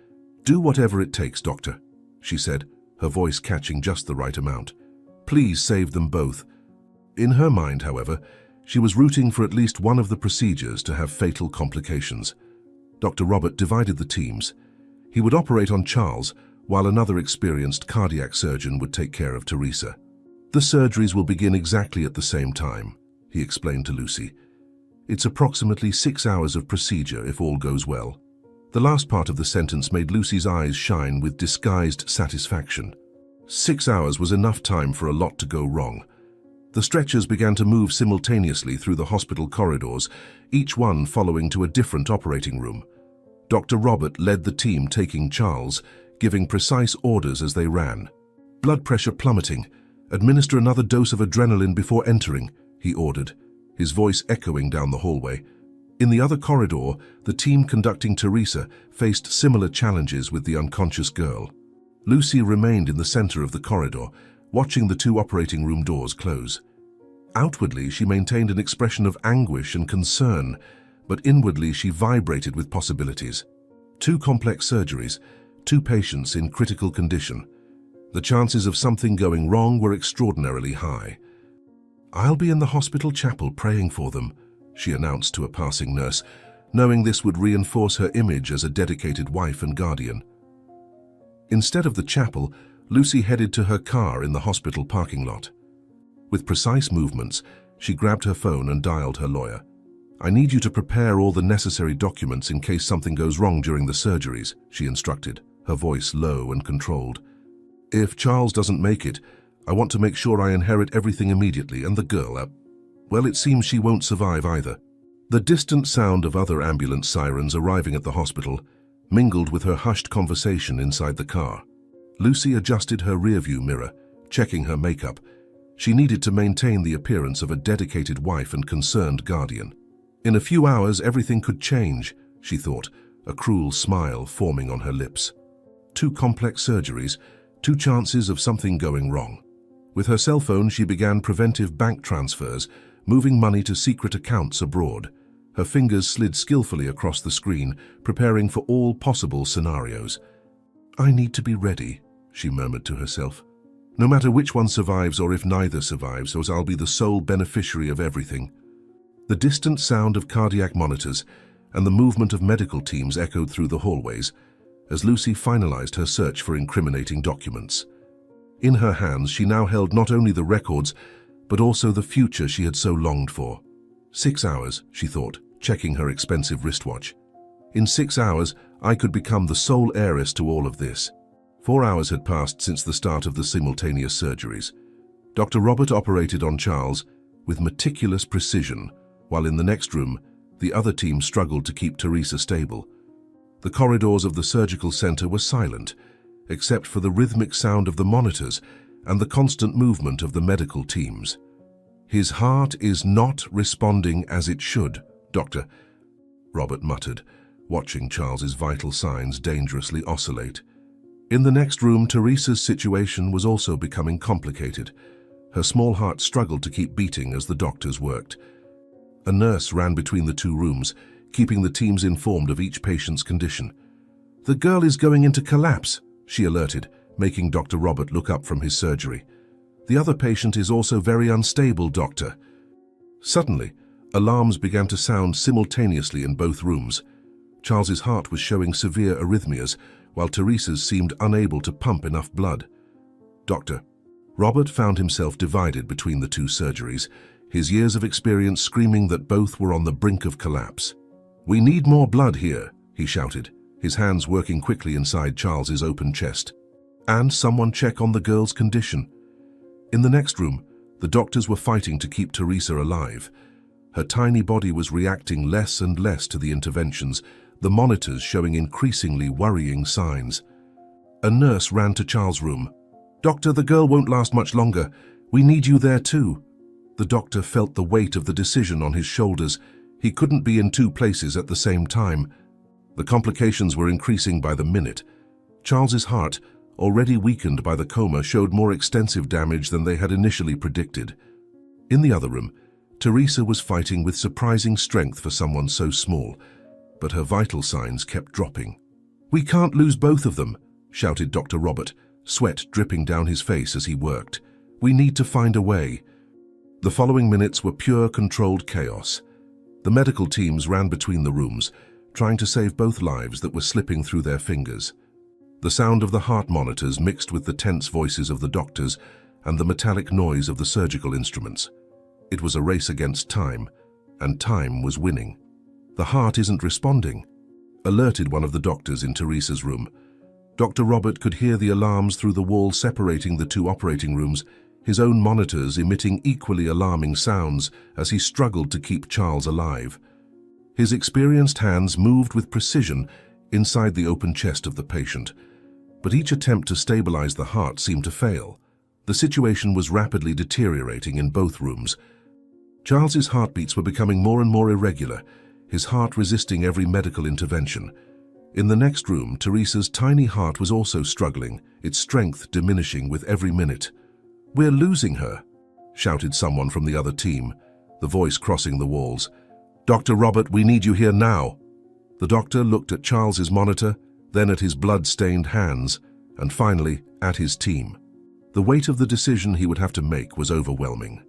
"Do whatever it takes, doctor," she said, her voice catching just the right amount. "Please save them both." In her mind, however, she was rooting for at least one of the procedures to have fatal complications. Dr. Robert divided the teams. He would operate on Charles, while another experienced cardiac surgeon would take care of Teresa. "The surgeries will begin exactly at the same time," he explained to Lucy. "It's approximately 6 hours of procedure if all goes well." The last part of the sentence made Lucy's eyes shine with disguised satisfaction. 6 hours was enough time for a lot to go wrong. The stretchers began to move simultaneously through the hospital corridors, each one following to a different operating room. Dr. Robert led the team taking Charles, giving precise orders as they ran. "Blood pressure plummeting. Administer another dose of adrenaline before entering," he ordered, his voice echoing down the hallway. In the other corridor, the team conducting Teresa faced similar challenges with the unconscious girl. Lucy remained in the center of the corridor, watching the 2 operating room doors close. Outwardly, she maintained an expression of anguish and concern, but inwardly she vibrated with possibilities. 2 complex surgeries, 2 patients in critical condition. The chances of something going wrong were extraordinarily high. "I'll be in the hospital chapel praying for them," she announced to a passing nurse, knowing this would reinforce her image as a dedicated wife and guardian. Instead of the chapel, Lucy headed to her car in the hospital parking lot. With precise movements, she grabbed her phone and dialed her lawyer. "I need you to prepare all the necessary documents in case something goes wrong during the surgeries," she instructed, her voice low and controlled. "If Charles doesn't make it, I want to make sure I inherit everything immediately, and the girl, well, it seems she won't survive either." The distant sound of other ambulance sirens arriving at the hospital mingled with her hushed conversation inside the car. Lucy adjusted her rearview mirror, checking her makeup. She needed to maintain the appearance of a dedicated wife and concerned guardian. In a few hours, everything could change, she thought, a cruel smile forming on her lips. 2 complex surgeries, 2 chances of something going wrong. With her cell phone, she began preventive bank transfers, moving money to secret accounts abroad. Her fingers slid skillfully across the screen, preparing for all possible scenarios. "I need to be ready," she murmured to herself. "No matter which one survives or if neither survives, as I'll be the sole beneficiary of everything." The distant sound of cardiac monitors and the movement of medical teams echoed through the hallways as Lucy finalized her search for incriminating documents. In her hands, she now held not only the records, but also the future she had so longed for. 6 hours, she thought, checking her expensive wristwatch. In 6 hours, I could become the sole heiress to all of this. 4 hours had passed since the start of the simultaneous surgeries. Dr. Robert operated on Charles with meticulous precision, while in the next room, the other team struggled to keep Teresa stable. The corridors of the surgical center were silent, except for the rhythmic sound of the monitors and the constant movement of the medical teams. "His heart is not responding as it should, Doctor," Robert muttered, watching Charles's vital signs dangerously oscillate. In the next room, Teresa's situation was also becoming complicated. Her small heart struggled to keep beating as the doctors worked. A nurse ran between the 2 rooms, keeping the teams informed of each patient's condition. "The girl is going into collapse," she alerted, making Dr. Robert look up from his surgery. "The other patient is also very unstable, doctor." Suddenly, alarms began to sound simultaneously in both rooms. Charles's heart was showing severe arrhythmias, while Teresa's seemed unable to pump enough blood. "Doctor." Robert found himself divided between the 2 surgeries, his years of experience screaming that both were on the brink of collapse. "We need more blood here," he shouted, his hands working quickly inside Charles's open chest. "And someone check on the girl's condition." In the next room, the doctors were fighting to keep Teresa alive. Her tiny body was reacting less and less to the interventions, the monitors showing increasingly worrying signs. A nurse ran to Charles' room. "Doctor, the girl won't last much longer. We need you there too." The doctor felt the weight of the decision on his shoulders. He couldn't be in 2 places at the same time. The complications were increasing by the minute. Charles's heart, already weakened by the coma, showed more extensive damage than they had initially predicted. In the other room, Teresa was fighting with surprising strength for someone so small, but her vital signs kept dropping. "We can't lose both of them," shouted Dr. Robert, sweat dripping down his face as he worked. "We need to find a way." The following minutes were pure controlled chaos. The medical teams ran between the rooms, trying to save both lives that were slipping through their fingers. The sound of the heart monitors mixed with the tense voices of the doctors and the metallic noise of the surgical instruments. It was a race against time, and time was winning. "The heart isn't responding," alerted one of the doctors in Teresa's room. Dr. Robert could hear the alarms through the wall separating the two operating rooms, his own monitors emitting equally alarming sounds as he struggled to keep Charles alive. His experienced hands moved with precision inside the open chest of the patient, but each attempt to stabilize the heart seemed to fail. The situation was rapidly deteriorating in both rooms. Charles's heartbeats were becoming more and more irregular, his heart resisting every medical intervention. In the next room, Teresa's tiny heart was also struggling, its strength diminishing with every minute. "We're losing her," shouted someone from the other team, the voice crossing the walls. "Dr. Robert, we need you here now." The doctor looked at Charles's monitor, then at his blood-stained hands, and finally at his team. The weight of the decision he would have to make was overwhelming.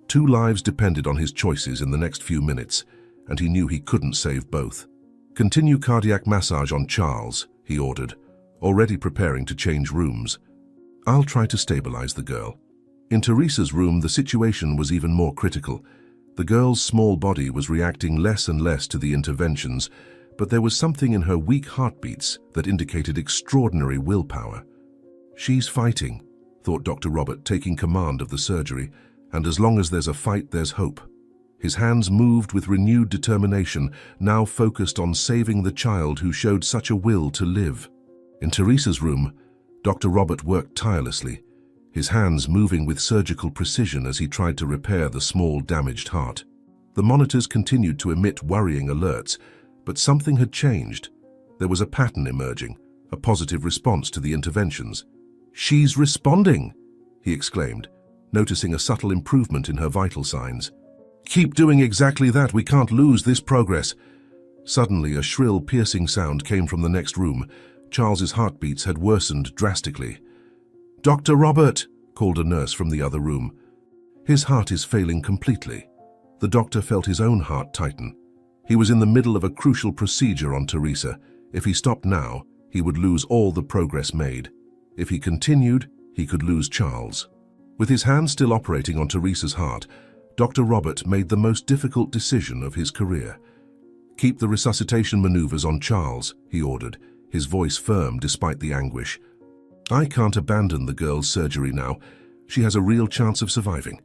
2 lives depended on his choices in the next few minutes, and he knew he couldn't save both. "Continue cardiac massage on Charles," he ordered, already preparing to change rooms. "I'll try to stabilize the girl." In Teresa's room, the situation was even more critical. The girl's small body was reacting less and less to the interventions, but there was something in her weak heartbeats that indicated extraordinary willpower. "She's fighting," thought Dr. Robert, taking command of the surgery, "and as long as there's a fight, there's hope." His hands moved with renewed determination, now focused on saving the child who showed such a will to live. In Teresa's room, Dr. Robert worked tirelessly, his hands moving with surgical precision as he tried to repair the small, damaged heart. The monitors continued to emit worrying alerts, but something had changed. There was a pattern emerging, a positive response to the interventions. "She's responding!" he exclaimed, noticing a subtle improvement in her vital signs. "Keep doing exactly that, we can't lose this progress." Suddenly, a shrill, piercing sound came from the next room. Charles's heartbeats had worsened drastically. "Dr. Robert!" called a nurse from the other room. "His heart is failing completely." The doctor felt his own heart tighten. He was in the middle of a crucial procedure on Teresa. If he stopped now, he would lose all the progress made. If he continued, he could lose Charles. With his hand still operating on Teresa's heart, Dr. Robert made the most difficult decision of his career. "Keep the resuscitation maneuvers on Charles," he ordered, his voice firm despite the anguish. "I can't abandon the girl's surgery now. She has a real chance of surviving."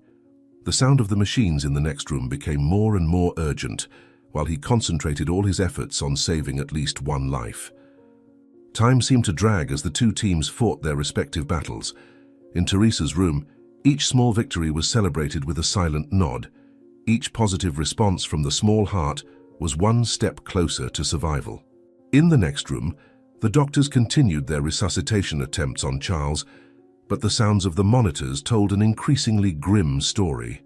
The sound of the machines in the next room became more and more urgent, while he concentrated all his efforts on saving at least one life. Time seemed to drag as the two teams fought their respective battles. In Teresa's room, each small victory was celebrated with a silent nod. Each positive response from the small heart was one step closer to survival. In the next room, the doctors continued their resuscitation attempts on Charles, but the sounds of the monitors told an increasingly grim story.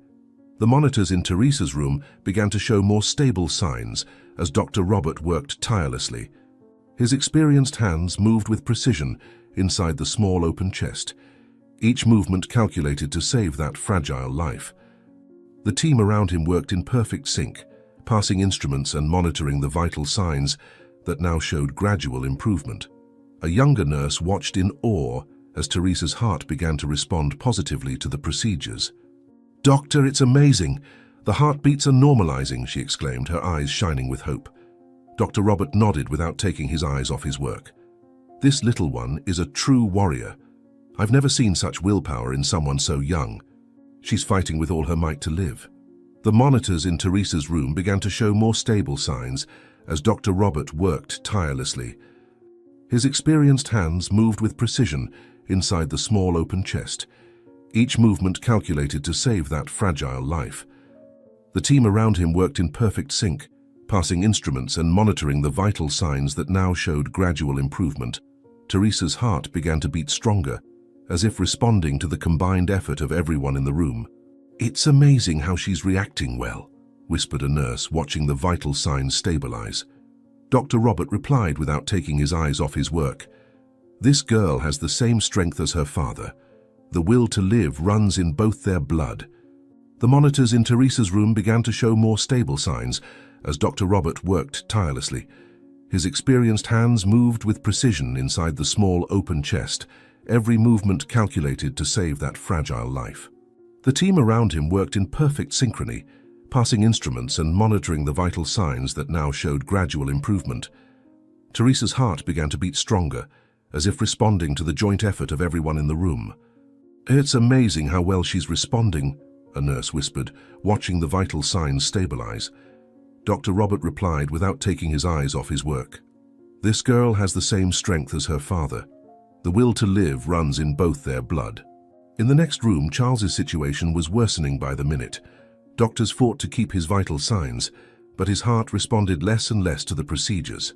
The monitors in Teresa's room began to show more stable signs as Dr. Robert worked tirelessly. His experienced hands moved with precision inside the small open chest, each movement calculated to save that fragile life. The team around him worked in perfect sync, passing instruments and monitoring the vital signs that now showed gradual improvement. A younger nurse watched in awe as Teresa's heart began to respond positively to the procedures. "Doctor, it's amazing. The heartbeats are normalizing," she exclaimed, her eyes shining with hope. Dr. Robert nodded without taking his eyes off his work. "This little one is a true warrior. I've never seen such willpower in someone so young. She's fighting with all her might to live." The monitors in Teresa's room began to show more stable signs as Dr. Robert worked tirelessly. His experienced hands moved with precision inside the small open chest, each movement calculated to save that fragile life. The team around him worked in perfect sync, passing instruments and monitoring the vital signs that now showed gradual improvement. Teresa's heart began to beat stronger, as if responding to the combined effort of everyone in the room. "It's amazing how she's reacting well," whispered a nurse, watching the vital signs stabilize. Dr. Robert replied without taking his eyes off his work. This girl has the same strength as her father. The will to live runs in both their blood. The monitors in Teresa's room began to show more stable signs as Dr. Robert worked tirelessly. His experienced hands moved with precision inside the small open chest, every movement calculated to save that fragile life. The team around him worked in perfect synchrony, passing instruments and monitoring the vital signs that now showed gradual improvement. Teresa's heart began to beat stronger, as if responding to the joint effort of everyone in the room. "It's amazing how well she's responding," a nurse whispered, watching the vital signs stabilize. Dr. Robert replied without taking his eyes off his work. "This girl has the same strength as her father. The will to live runs in both their blood." In the next room, Charles's situation was worsening by the minute. Doctors fought to keep his vital signs, but his heart responded less and less to the procedures.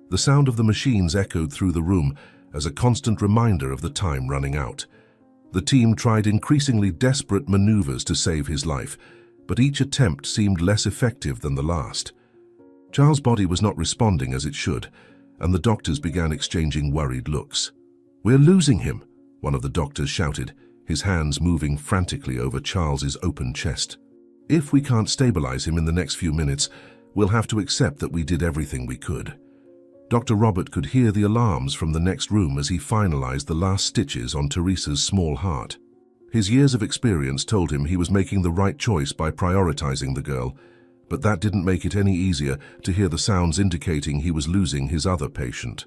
The sound of the machines echoed through the room as a constant reminder of the time running out. The team tried increasingly desperate maneuvers to save his life, but each attempt seemed less effective than the last. Charles' body was not responding as it should, and the doctors began exchanging worried looks. "We're losing him," one of the doctors shouted, his hands moving frantically over Charles's open chest. "If we can't stabilize him in the next few minutes, we'll have to accept that we did everything we could." Dr. Robert could hear the alarms from the next room as he finalized the last stitches on Teresa's small heart. His years of experience told him he was making the right choice by prioritizing the girl, but that didn't make it any easier to hear the sounds indicating he was losing his other patient.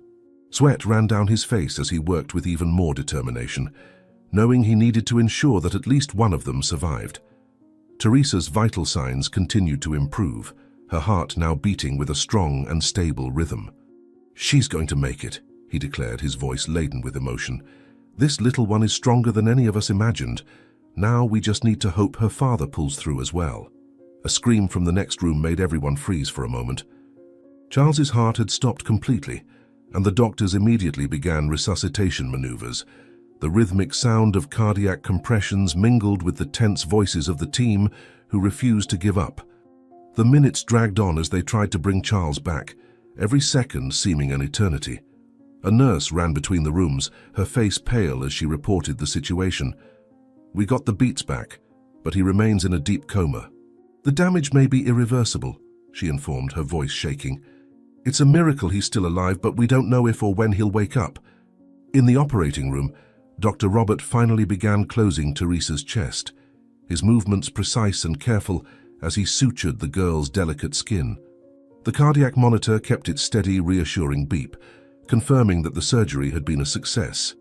Sweat ran down his face as he worked with even more determination, knowing he needed to ensure that at least one of them survived. Teresa's vital signs continued to improve, her heart now beating with a strong and stable rhythm. "She's going to make it," he declared, his voice laden with emotion. "This little one is stronger than any of us imagined. Now we just need to hope her father pulls through as well." A scream from the next room made everyone freeze for a moment. Charles's heart had stopped completely, and the doctors immediately began resuscitation maneuvers. The rhythmic sound of cardiac compressions mingled with the tense voices of the team who refused to give up. The minutes dragged on as they tried to bring Charles back, every second seeming an eternity. A nurse ran between the rooms, her face pale as she reported the situation. "We got the beats back, but he remains in a deep coma. The damage may be irreversible," she informed, her voice shaking. "It's a miracle he's still alive, but we don't know if or when he'll wake up." In the operating room, Dr. Robert finally began closing Teresa's chest, his movements precise and careful as he sutured the girl's delicate skin. The cardiac monitor kept its steady, reassuring beep, confirming that the surgery had been a success.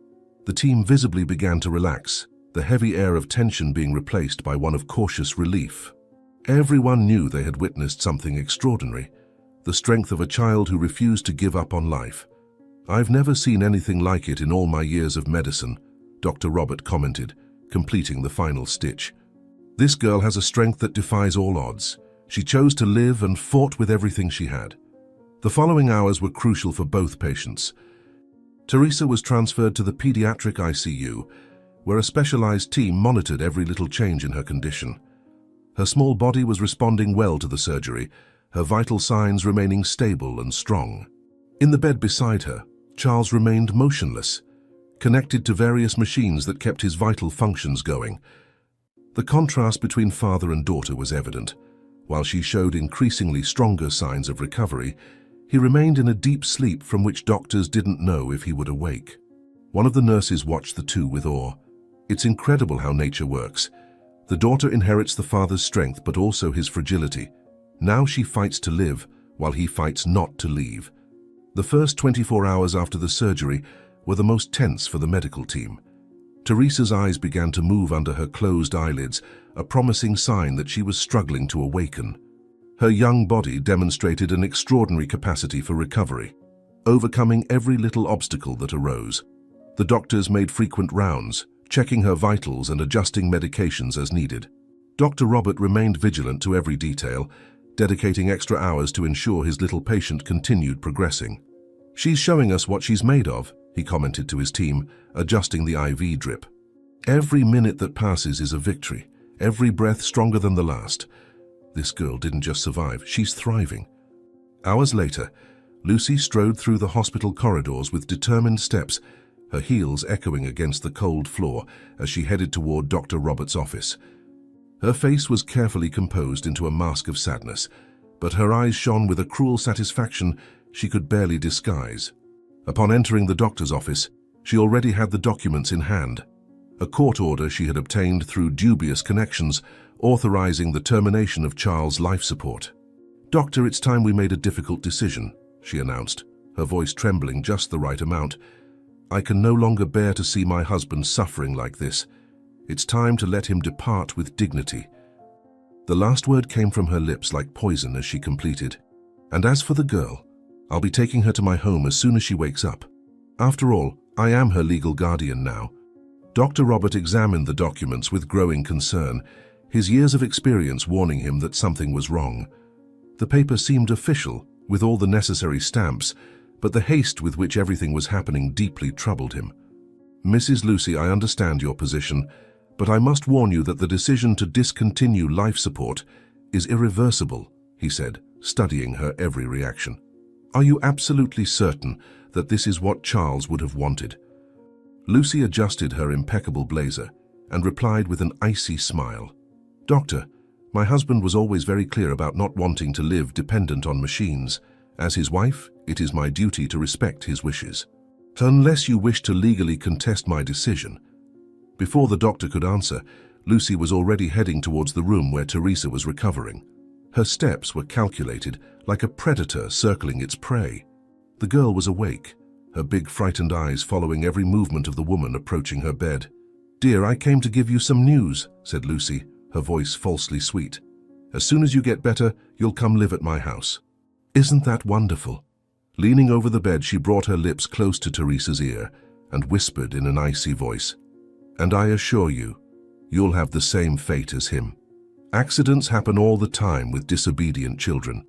The team visibly began to relax, the heavy air of tension being replaced by one of cautious relief. Everyone knew they had witnessed something extraordinary, the strength of a child who refused to give up on life. "I've never seen anything like it in all my years of medicine," Dr. Robert commented, completing the final stitch. "This girl has a strength that defies all odds. She chose to live and fought with everything she had." The following hours were crucial for both patients. Teresa was transferred to the pediatric ICU, where a specialized team monitored every little change in her condition. Her small body was responding well to the surgery, her vital signs remaining stable and strong. In the bed beside her, Charles remained motionless, connected to various machines that kept his vital functions going. The contrast between father and daughter was evident. While she showed increasingly stronger signs of recovery, he remained in a deep sleep from which doctors didn't know if he would awake. One of the nurses watched the two with awe. "It's incredible how nature works. The daughter inherits the father's strength but also his fragility. Now she fights to live, while he fights not to leave." The first 24 hours after the surgery were the most tense for the medical team. Teresa's eyes began to move under her closed eyelids, a promising sign that she was struggling to awaken. Her young body demonstrated an extraordinary capacity for recovery, overcoming every little obstacle that arose. The doctors made frequent rounds, checking her vitals and adjusting medications as needed. Dr. Robert remained vigilant to every detail, dedicating extra hours to ensure his little patient continued progressing. "She's showing us what she's made of," he commented to his team, adjusting the IV drip. "Every minute that passes is a victory, every breath stronger than the last. This girl didn't just survive, she's thriving." Hours later, Lucy strode through the hospital corridors with determined steps, her heels echoing against the cold floor as she headed toward Dr. Robert's office. Her face was carefully composed into a mask of sadness, but her eyes shone with a cruel satisfaction she could barely disguise. Upon entering the doctor's office, she already had the documents in hand. A court order she had obtained through dubious connections, authorizing the termination of Charles' life support. "Doctor, it's time we made a difficult decision," she announced, her voice trembling just the right amount. "I can no longer bear to see my husband suffering like this. It's time to let him depart with dignity." The last word came from her lips like poison as she completed. "And as for the girl, I'll be taking her to my home as soon as she wakes up. After all, I am her legal guardian now." Dr. Robert examined the documents with growing concern, his years of experience warning him that something was wrong. The paper seemed official, with all the necessary stamps, but the haste with which everything was happening deeply troubled him. "Mrs. Lucy, I understand your position, but I must warn you that the decision to discontinue life support is irreversible," he said, studying her every reaction. "Are you absolutely certain that this is what Charles would have wanted?" Lucy adjusted her impeccable blazer and replied with an icy smile. "Doctor, my husband was always very clear about not wanting to live dependent on machines. As his wife, it is my duty to respect his wishes. Unless you wish to legally contest my decision." Before the doctor could answer, Lucy was already heading towards the room where Teresa was recovering. Her steps were calculated, like a predator circling its prey. The girl was awake, her big frightened eyes following every movement of the woman approaching her bed. "Dear, I came to give you some news," said Lucy, her voice falsely sweet. "As soon as you get better, you'll come live at my house." "Isn't that wonderful?" Leaning over the bed, she brought her lips close to Teresa's ear and whispered in an icy voice, "And I assure you, you'll have the same fate as him. Accidents happen all the time with disobedient children."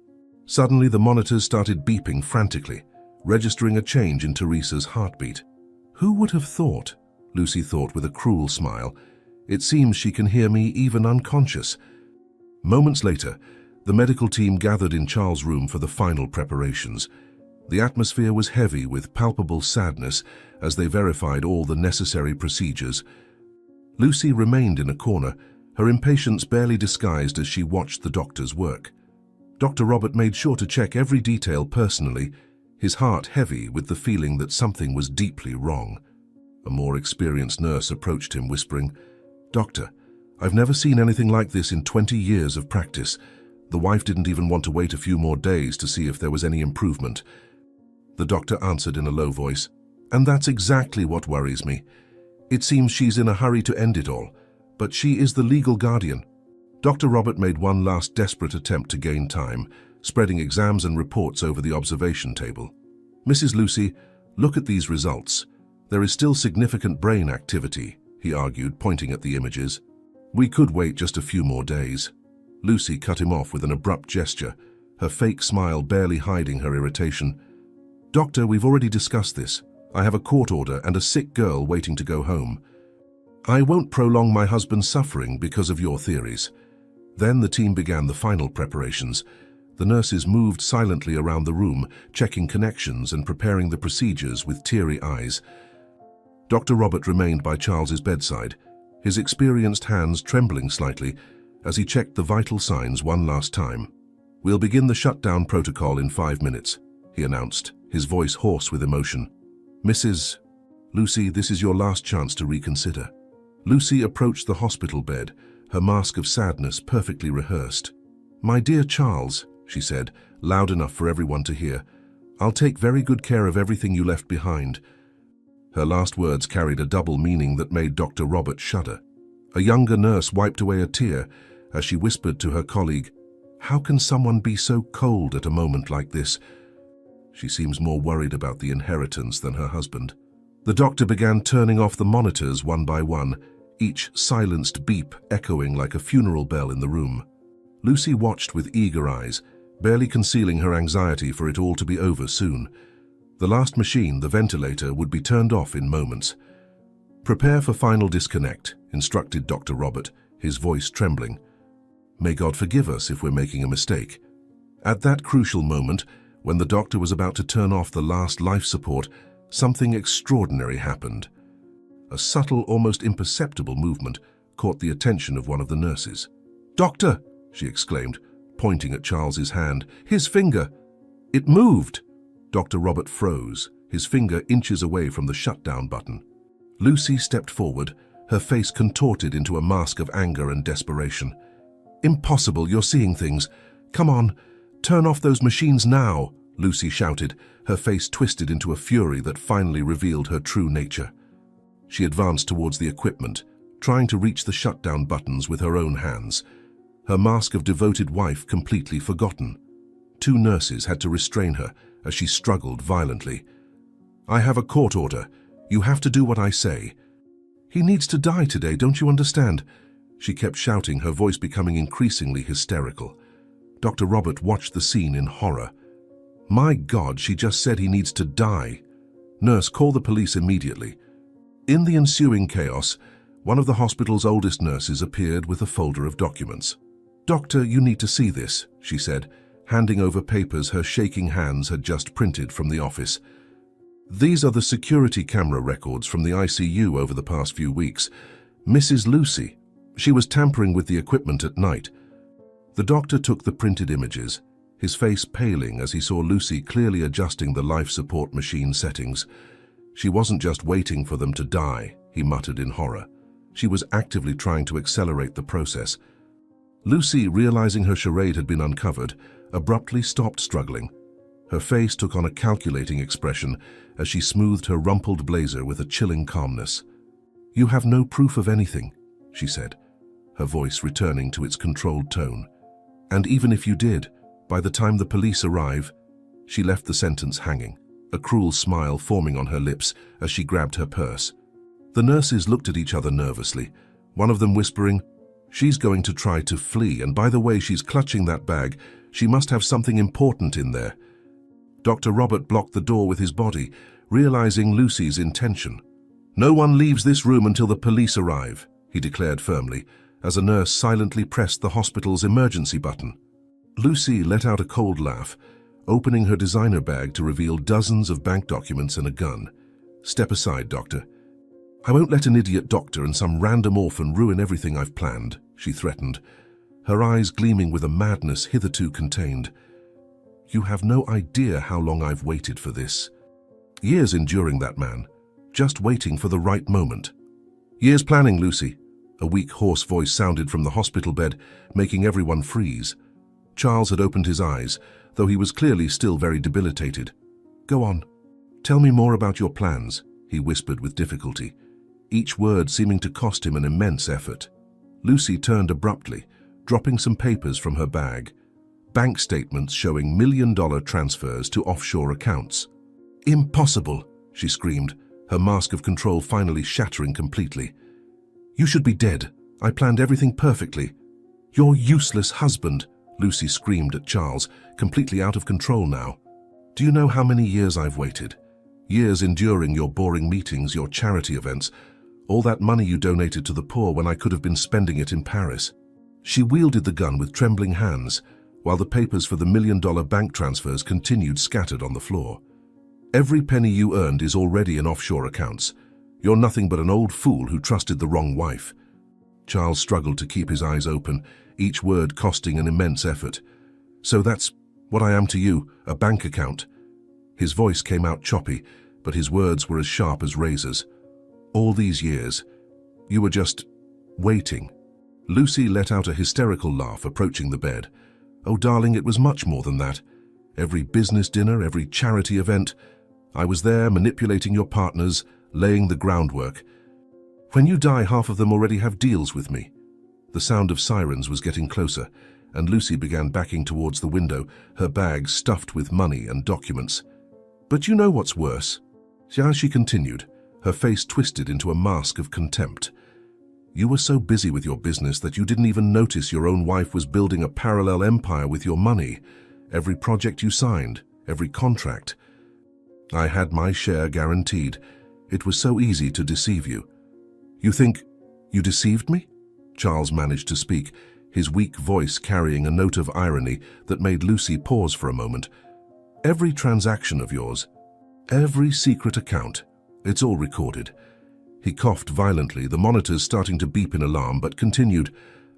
Suddenly, the monitors started beeping frantically, registering a change in Teresa's heartbeat. "Who would have thought?" Lucy thought with a cruel smile. "It seems she can hear me even unconscious." Moments later, the medical team gathered in Charles' room for the final preparations. The atmosphere was heavy with palpable sadness as they verified all the necessary procedures. Lucy remained in a corner, her impatience barely disguised as she watched the doctor's work. Dr. Robert made sure to check every detail personally, his heart heavy with the feeling that something was deeply wrong. A more experienced nurse approached him, whispering, "Doctor, I've never seen anything like this in 20 years of practice. The wife didn't even want to wait a few more days to see if there was any improvement." The doctor answered in a low voice, "And that's exactly what worries me. It seems she's in a hurry to end it all, but she is the legal guardian." Dr. Robert made one last desperate attempt to gain time, spreading exams and reports over the observation table. "Mrs. Lucy, look at these results. There is still significant brain activity," he argued, pointing at the images. "We could wait just a few more days." Lucy cut him off with an abrupt gesture, her fake smile barely hiding her irritation. "Doctor, we've already discussed this. I have a court order and a sick girl waiting to go home. I won't prolong my husband's suffering because of your theories." Then the team began the final preparations. The nurses moved silently around the room, checking connections and preparing the procedures with teary eyes. Dr. Robert remained by Charles's bedside, his experienced hands trembling slightly as he checked the vital signs one last time. "We'll begin the shutdown protocol in 5 minutes, he announced, his voice hoarse with emotion. "Mrs. Lucy, this is your last chance to reconsider." Lucy approached the hospital bed, her mask of sadness perfectly rehearsed. "My dear Charles," she said, loud enough for everyone to hear, "I'll take very good care of everything you left behind." Her last words carried a double meaning that made Dr. Robert shudder. A younger nurse wiped away a tear as she whispered to her colleague, "How can someone be so cold at a moment like this? She seems more worried about the inheritance than her husband." The doctor began turning off the monitors one by one, each silenced beep echoing like a funeral bell in the room. Lucy watched with eager eyes, barely concealing her anxiety for it all to be over soon. The last machine, the ventilator, would be turned off in moments. "Prepare for final disconnect," instructed Dr. Robert, his voice trembling. "May God forgive us if we're making a mistake." At that crucial moment, When the doctor was about to turn off the last life support, something extraordinary happened. A subtle, almost imperceptible movement caught the attention of one of the nurses. "Doctor!" she exclaimed, pointing at Charles's hand. "His finger! It moved!" Dr. Robert froze, his finger inches away from the shutdown button. Lucy stepped forward, her face contorted into a mask of anger and desperation. "Impossible, you're seeing things. Come on, turn off those machines now," Lucy shouted, her face twisted into a fury that finally revealed her true nature. She advanced towards the equipment, trying to reach the shutdown buttons with her own hands, her mask of devoted wife completely forgotten. Two nurses had to restrain her as she struggled violently. "I have a court order. You have to do what I say." "He needs to die today, don't you understand?" She kept shouting, her voice becoming increasingly hysterical. Dr. Robert watched the scene in horror. "My God, she just said he needs to die. Nurse, call the police immediately." In the ensuing chaos, one of the hospital's oldest nurses appeared with a folder of documents. "Doctor, you need to see this," she said, handing over papers her shaking hands had just printed from the office. "These are the security camera records from the ICU over the past few weeks. Mrs. Lucy, she was tampering with the equipment at night." The doctor took the printed images, his face paling as he saw Lucy clearly adjusting the life support machine settings. She wasn't just waiting for them to die, he muttered in horror. She was actively trying to accelerate the process. Lucy, realizing her charade had been uncovered, abruptly stopped struggling. Her face took on a calculating expression as she smoothed her rumpled blazer with a chilling calmness. "You have no proof of anything," she said, her voice returning to its controlled tone. "And even if you did, by the time the police arrive..." She left the sentence hanging, a cruel smile forming on her lips as she grabbed her purse. The nurses looked at each other nervously, one of them whispering, "She's going to try to flee, and by the way she's clutching that bag, she must have something important in there." Dr. Robert blocked the door with his body, realizing Lucy's intention. "No one leaves this room until the police arrive," he declared firmly, as a nurse silently pressed the hospital's emergency button. Lucy let out a cold laugh, opening her designer bag to reveal dozens of bank documents and a gun. "Step aside, doctor. I won't let an idiot doctor and some random orphan ruin everything I've planned," she threatened, her eyes gleaming with a madness hitherto contained. "You have no idea how long I've waited for this. Years enduring that man, just waiting for the right moment." "Years planning, Lucy," a weak, hoarse voice sounded from the hospital bed, making everyone freeze. Charles had opened his eyes, though he was clearly still very debilitated. "Go on. Tell me more about your plans," he whispered with difficulty, each word seeming to cost him an immense effort. Lucy turned abruptly, dropping some papers from her bag. Bank statements showing million-dollar transfers to offshore accounts. "Impossible!" she screamed, her mask of control finally shattering completely. "You should be dead. I planned everything perfectly." "Your useless husband!" Lucy screamed at Charles, completely out of control now. "Do you know how many years I've waited? Years enduring your boring meetings, your charity events, all that money you donated to the poor when I could have been spending it in Paris." She wielded the gun with trembling hands, while the papers for the million-dollar bank transfers continued scattered on the floor. "Every penny you earned is already in offshore accounts. You're nothing but an old fool who trusted the wrong wife." Charles struggled to keep his eyes open, each word costing an immense effort. "So that's what I am to you, a bank account?" His voice came out choppy, but his words were as sharp as razors. "All these years, you were just waiting." Lucy let out a hysterical laugh, approaching the bed. "Oh, darling, it was much more than that. Every business dinner, every charity event, I was there manipulating your partners, laying the groundwork. When you die, half of them already have deals with me." The sound of sirens was getting closer, and Lucy began backing towards the window, her bag stuffed with money and documents. "But you know what's worse?" She continued, her face twisted into a mask of contempt. "You were so busy with your business that you didn't even notice your own wife was building a parallel empire with your money. Every project you signed, every contract. I had my share guaranteed. It was so easy to deceive you." "You think you deceived me?" Charles managed to speak, his weak voice carrying a note of irony that made Lucy pause for a moment. Every transaction of yours, every secret account, it's all recorded. He coughed violently, the monitors starting to beep in alarm, but continued,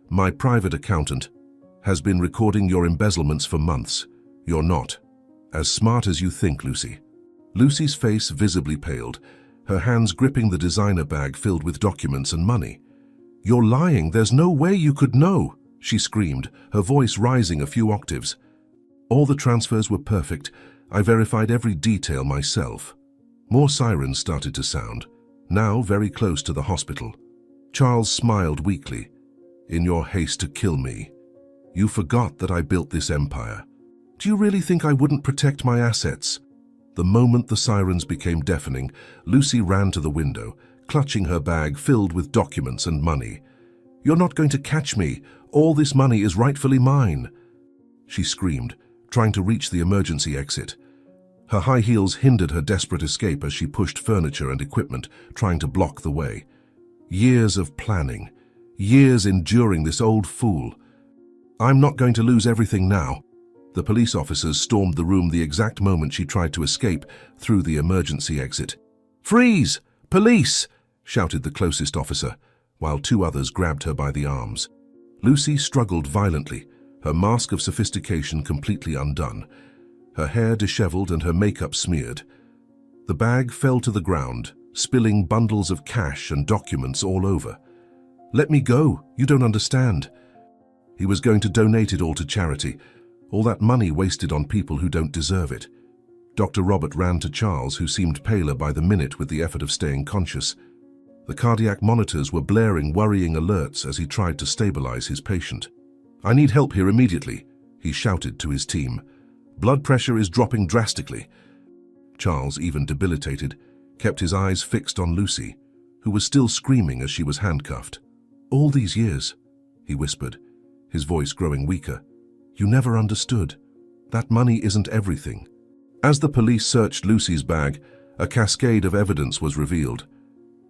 "My private accountant has been recording your embezzlements for months. You're not as smart as you think, Lucy." Lucy's face visibly paled, her hands gripping the designer bag filled with documents and money. "You're lying, there's no way you could know," she screamed, her voice rising a few octaves. "All the transfers were perfect. I verified every detail myself." More sirens started to sound, now very close to the hospital. Charles smiled weakly. "In your haste to kill me, you forgot that I built this empire. Do you really think I wouldn't protect my assets?" The moment the sirens became deafening, Lucy ran to the window, clutching her bag filled with documents and money. "You're not going to catch me. All this money is rightfully mine," she screamed, trying to reach the emergency exit. Her high heels hindered her desperate escape as she pushed furniture and equipment, trying to block the way. Years of planning, years enduring this old fool. "I'm not going to lose everything now." The police officers stormed the room the exact moment she tried to escape through the emergency exit. "Freeze! Police!" shouted the closest officer, while two others grabbed her by the arms. Lucy struggled violently, her mask of sophistication completely undone, her hair disheveled and her makeup smeared. The bag fell to the ground, spilling bundles of cash and documents all over. "Let me go, you don't understand." He was going to donate it all to charity, all that money wasted on people who don't deserve it. Dr. Robert ran to Charles, who seemed paler by the minute with the effort of staying conscious. The cardiac monitors were blaring worrying alerts as he tried to stabilize his patient. "I need help here immediately," he shouted to his team. "Blood pressure is dropping drastically." Charles, even debilitated, kept his eyes fixed on Lucy, who was still screaming as she was handcuffed. "All these years," he whispered, his voice growing weaker, "you never understood. That money isn't everything." As the police searched Lucy's bag, a cascade of evidence was revealed.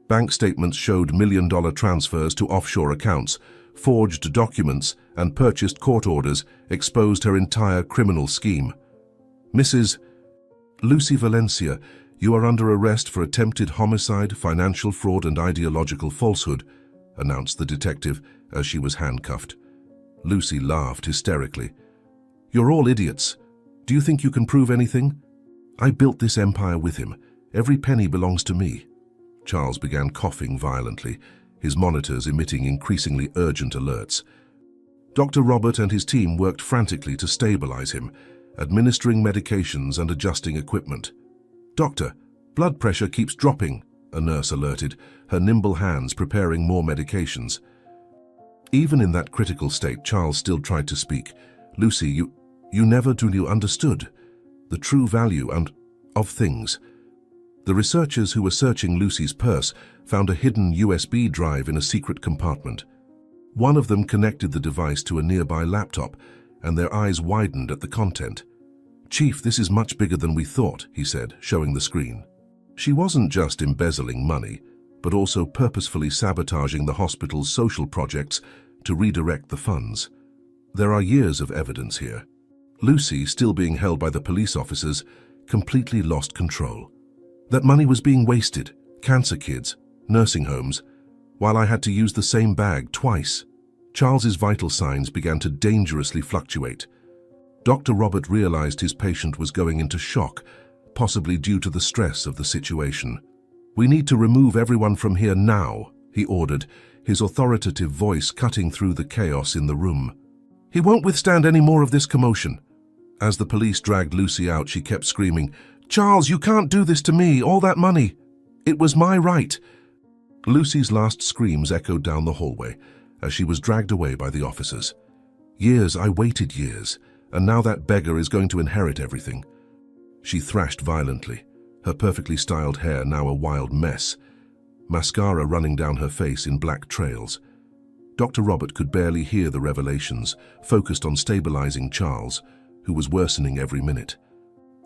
Bank statements showed million-dollar transfers to offshore accounts, forged documents, and purchased court orders exposed her entire criminal scheme. "Mrs. Lucy Valencia, you are under arrest for attempted homicide, financial fraud, and ideological falsehood," announced the detective as she was handcuffed. Lucy laughed hysterically. "You're all idiots. Do you think you can prove anything? I built this empire with him. Every penny belongs to me." Charles began coughing violently, his monitors emitting increasingly urgent alerts. Dr. Robert and his team worked frantically to stabilize him, administering medications and adjusting equipment. "Doctor, blood pressure keeps dropping," a nurse alerted, her nimble hands preparing more medications. Even in that critical state, Charles still tried to speak. "Lucy, you never truly understood the true value of things." The researchers who were searching Lucy's purse found a hidden USB drive in a secret compartment. One of them connected the device to a nearby laptop, and their eyes widened at the content. "Chief, this is much bigger than we thought," he said, showing the screen. She wasn't just embezzling money, but also purposefully sabotaging the hospital's social projects to redirect the funds. There are years of evidence here. Lucy, still being held by the police officers, completely lost control. That money was being wasted, cancer kids, nursing homes, while I had to use the same bag twice. Charles's vital signs began to dangerously fluctuate. Dr. Robert realized his patient was going into shock, possibly due to the stress of the situation. "We need to remove everyone from here now," he ordered, his authoritative voice cutting through the chaos in the room. "He won't withstand any more of this commotion." As the police dragged Lucy out, she kept screaming, "Charles, you can't do this to me, all that money. It was my right." Lucy's last screams echoed down the hallway as she was dragged away by the officers. I waited years, and now that beggar is going to inherit everything." She thrashed violently, her perfectly styled hair now a wild mess, mascara running down her face in black trails. Dr. Robert could barely hear the revelations, focused on stabilizing Charles, who was worsening every minute.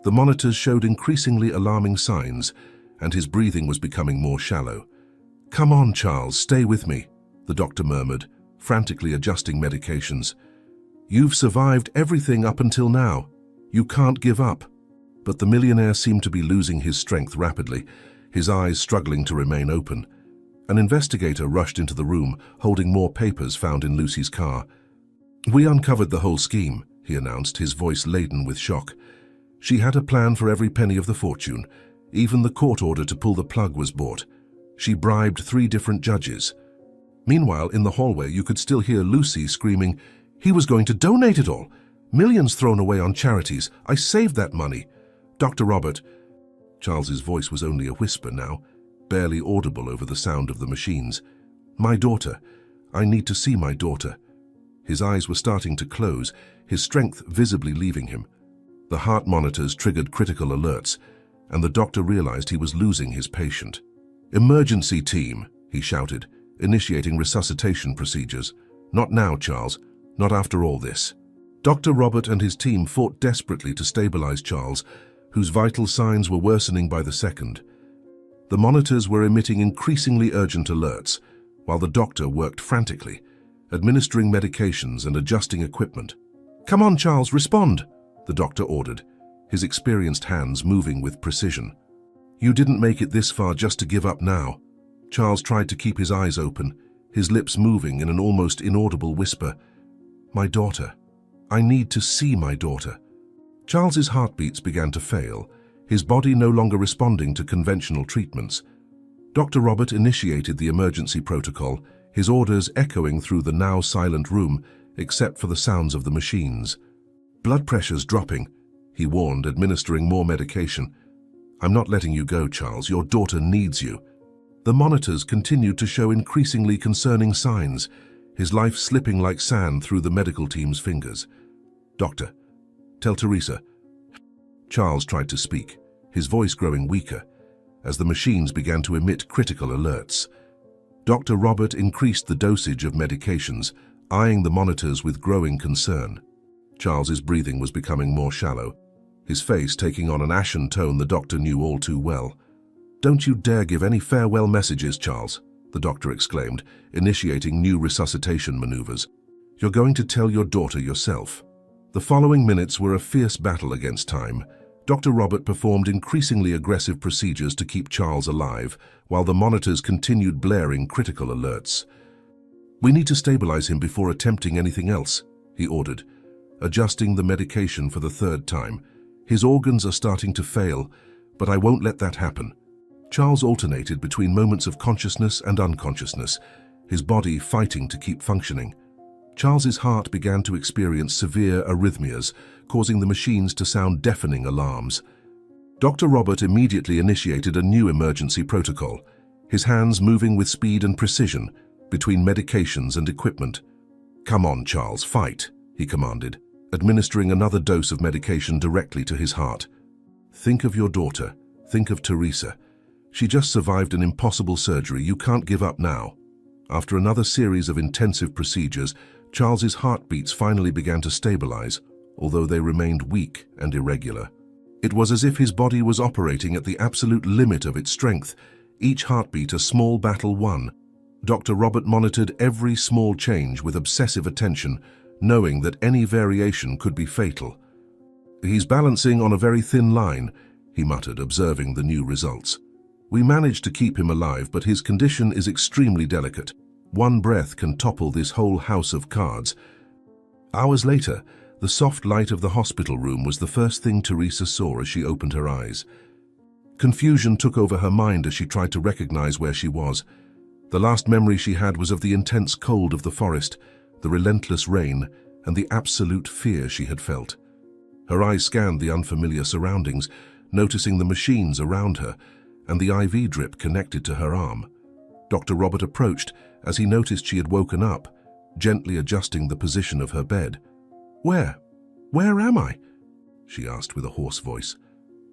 The monitors showed increasingly alarming signs, and his breathing was becoming more shallow. "Come on, Charles, stay with me," the doctor murmured, frantically adjusting medications. "You've survived everything up until now. You can't give up." But the millionaire seemed to be losing his strength rapidly, his eyes struggling to remain open. An investigator rushed into the room, holding more papers found in Lucy's car. "We uncovered the whole scheme," he announced, his voice laden with shock. "She had a plan for every penny of the fortune. Even the court order to pull the plug was bought. She bribed 3 different judges." Meanwhile, in the hallway, you could still hear Lucy screaming, "He was going to donate it all! Millions thrown away on charities. I saved that money. Dr. Robert." Charles's voice was only a whisper now, barely audible over the sound of the machines. "My daughter. I need to see my daughter." His eyes were starting to close, his strength visibly leaving him. The heart monitors triggered critical alerts, and the doctor realized he was losing his patient. "Emergency team," he shouted, initiating resuscitation procedures. "Not now, Charles. Not after all this." Dr. Robert and his team fought desperately to stabilize Charles, whose vital signs were worsening by the second. The monitors were emitting increasingly urgent alerts, while the doctor worked frantically, administering medications and adjusting equipment. "Come on, Charles, respond," the doctor ordered, his experienced hands moving with precision. "You didn't make it this far just to give up now." Charles tried to keep his eyes open, his lips moving in an almost inaudible whisper. "My daughter. I need to see my daughter." Charles's heartbeats began to fail, his body no longer responding to conventional treatments. Dr. Robert initiated the emergency protocol, his orders echoing through the now silent room, except for the sounds of the machines. "Blood pressure's dropping," he warned, administering more medication. "I'm not letting you go, Charles. Your daughter needs you." The monitors continued to show increasingly concerning signs, his life slipping like sand through the medical team's fingers. "Doctor, tell Teresa." Charles tried to speak, his voice growing weaker, as the machines began to emit critical alerts. Dr. Robert increased the dosage of medications, eyeing the monitors with growing concern. Charles's breathing was becoming more shallow, his face taking on an ashen tone the doctor knew all too well. "Don't you dare give any farewell messages, Charles," the doctor exclaimed, initiating new resuscitation maneuvers. "You're going to tell your daughter yourself." The following minutes were a fierce battle against time. Dr. Robert performed increasingly aggressive procedures to keep Charles alive, while the monitors continued blaring critical alerts. "We need to stabilize him before attempting anything else," he ordered, adjusting the medication for the 3rd time. "His organs are starting to fail, but I won't let that happen." Charles alternated between moments of consciousness and unconsciousness, his body fighting to keep functioning. Charles's heart began to experience severe arrhythmias, causing the machines to sound deafening alarms. Dr. Robert immediately initiated a new emergency protocol, his hands moving with speed and precision between medications and equipment. "Come on, Charles, fight," he commanded, administering another dose of medication directly to his heart. "Think of your daughter. Think of Teresa. She just survived an impossible surgery. You can't give up now." After another series of intensive procedures, Charles's heartbeats finally began to stabilize, although they remained weak and irregular. It was as if his body was operating at the absolute limit of its strength, each heartbeat a small battle won. Dr. Robert monitored every small change with obsessive attention, knowing that any variation could be fatal. "He's balancing on a very thin line," he muttered, observing the new results. "We managed to keep him alive, but his condition is extremely delicate. One breath can topple this whole house of cards." Hours later, the soft light of the hospital room was the first thing Teresa saw as she opened her eyes. Confusion took over her mind as she tried to recognize where she was. The last memory she had was of the intense cold of the forest, the relentless rain, and the absolute fear she had felt. Her eyes scanned the unfamiliar surroundings, noticing the machines around her and the IV drip connected to her arm. Dr. Robert approached as he noticed she had woken up, gently adjusting the position of her bed. Where am I?" she asked with a hoarse voice.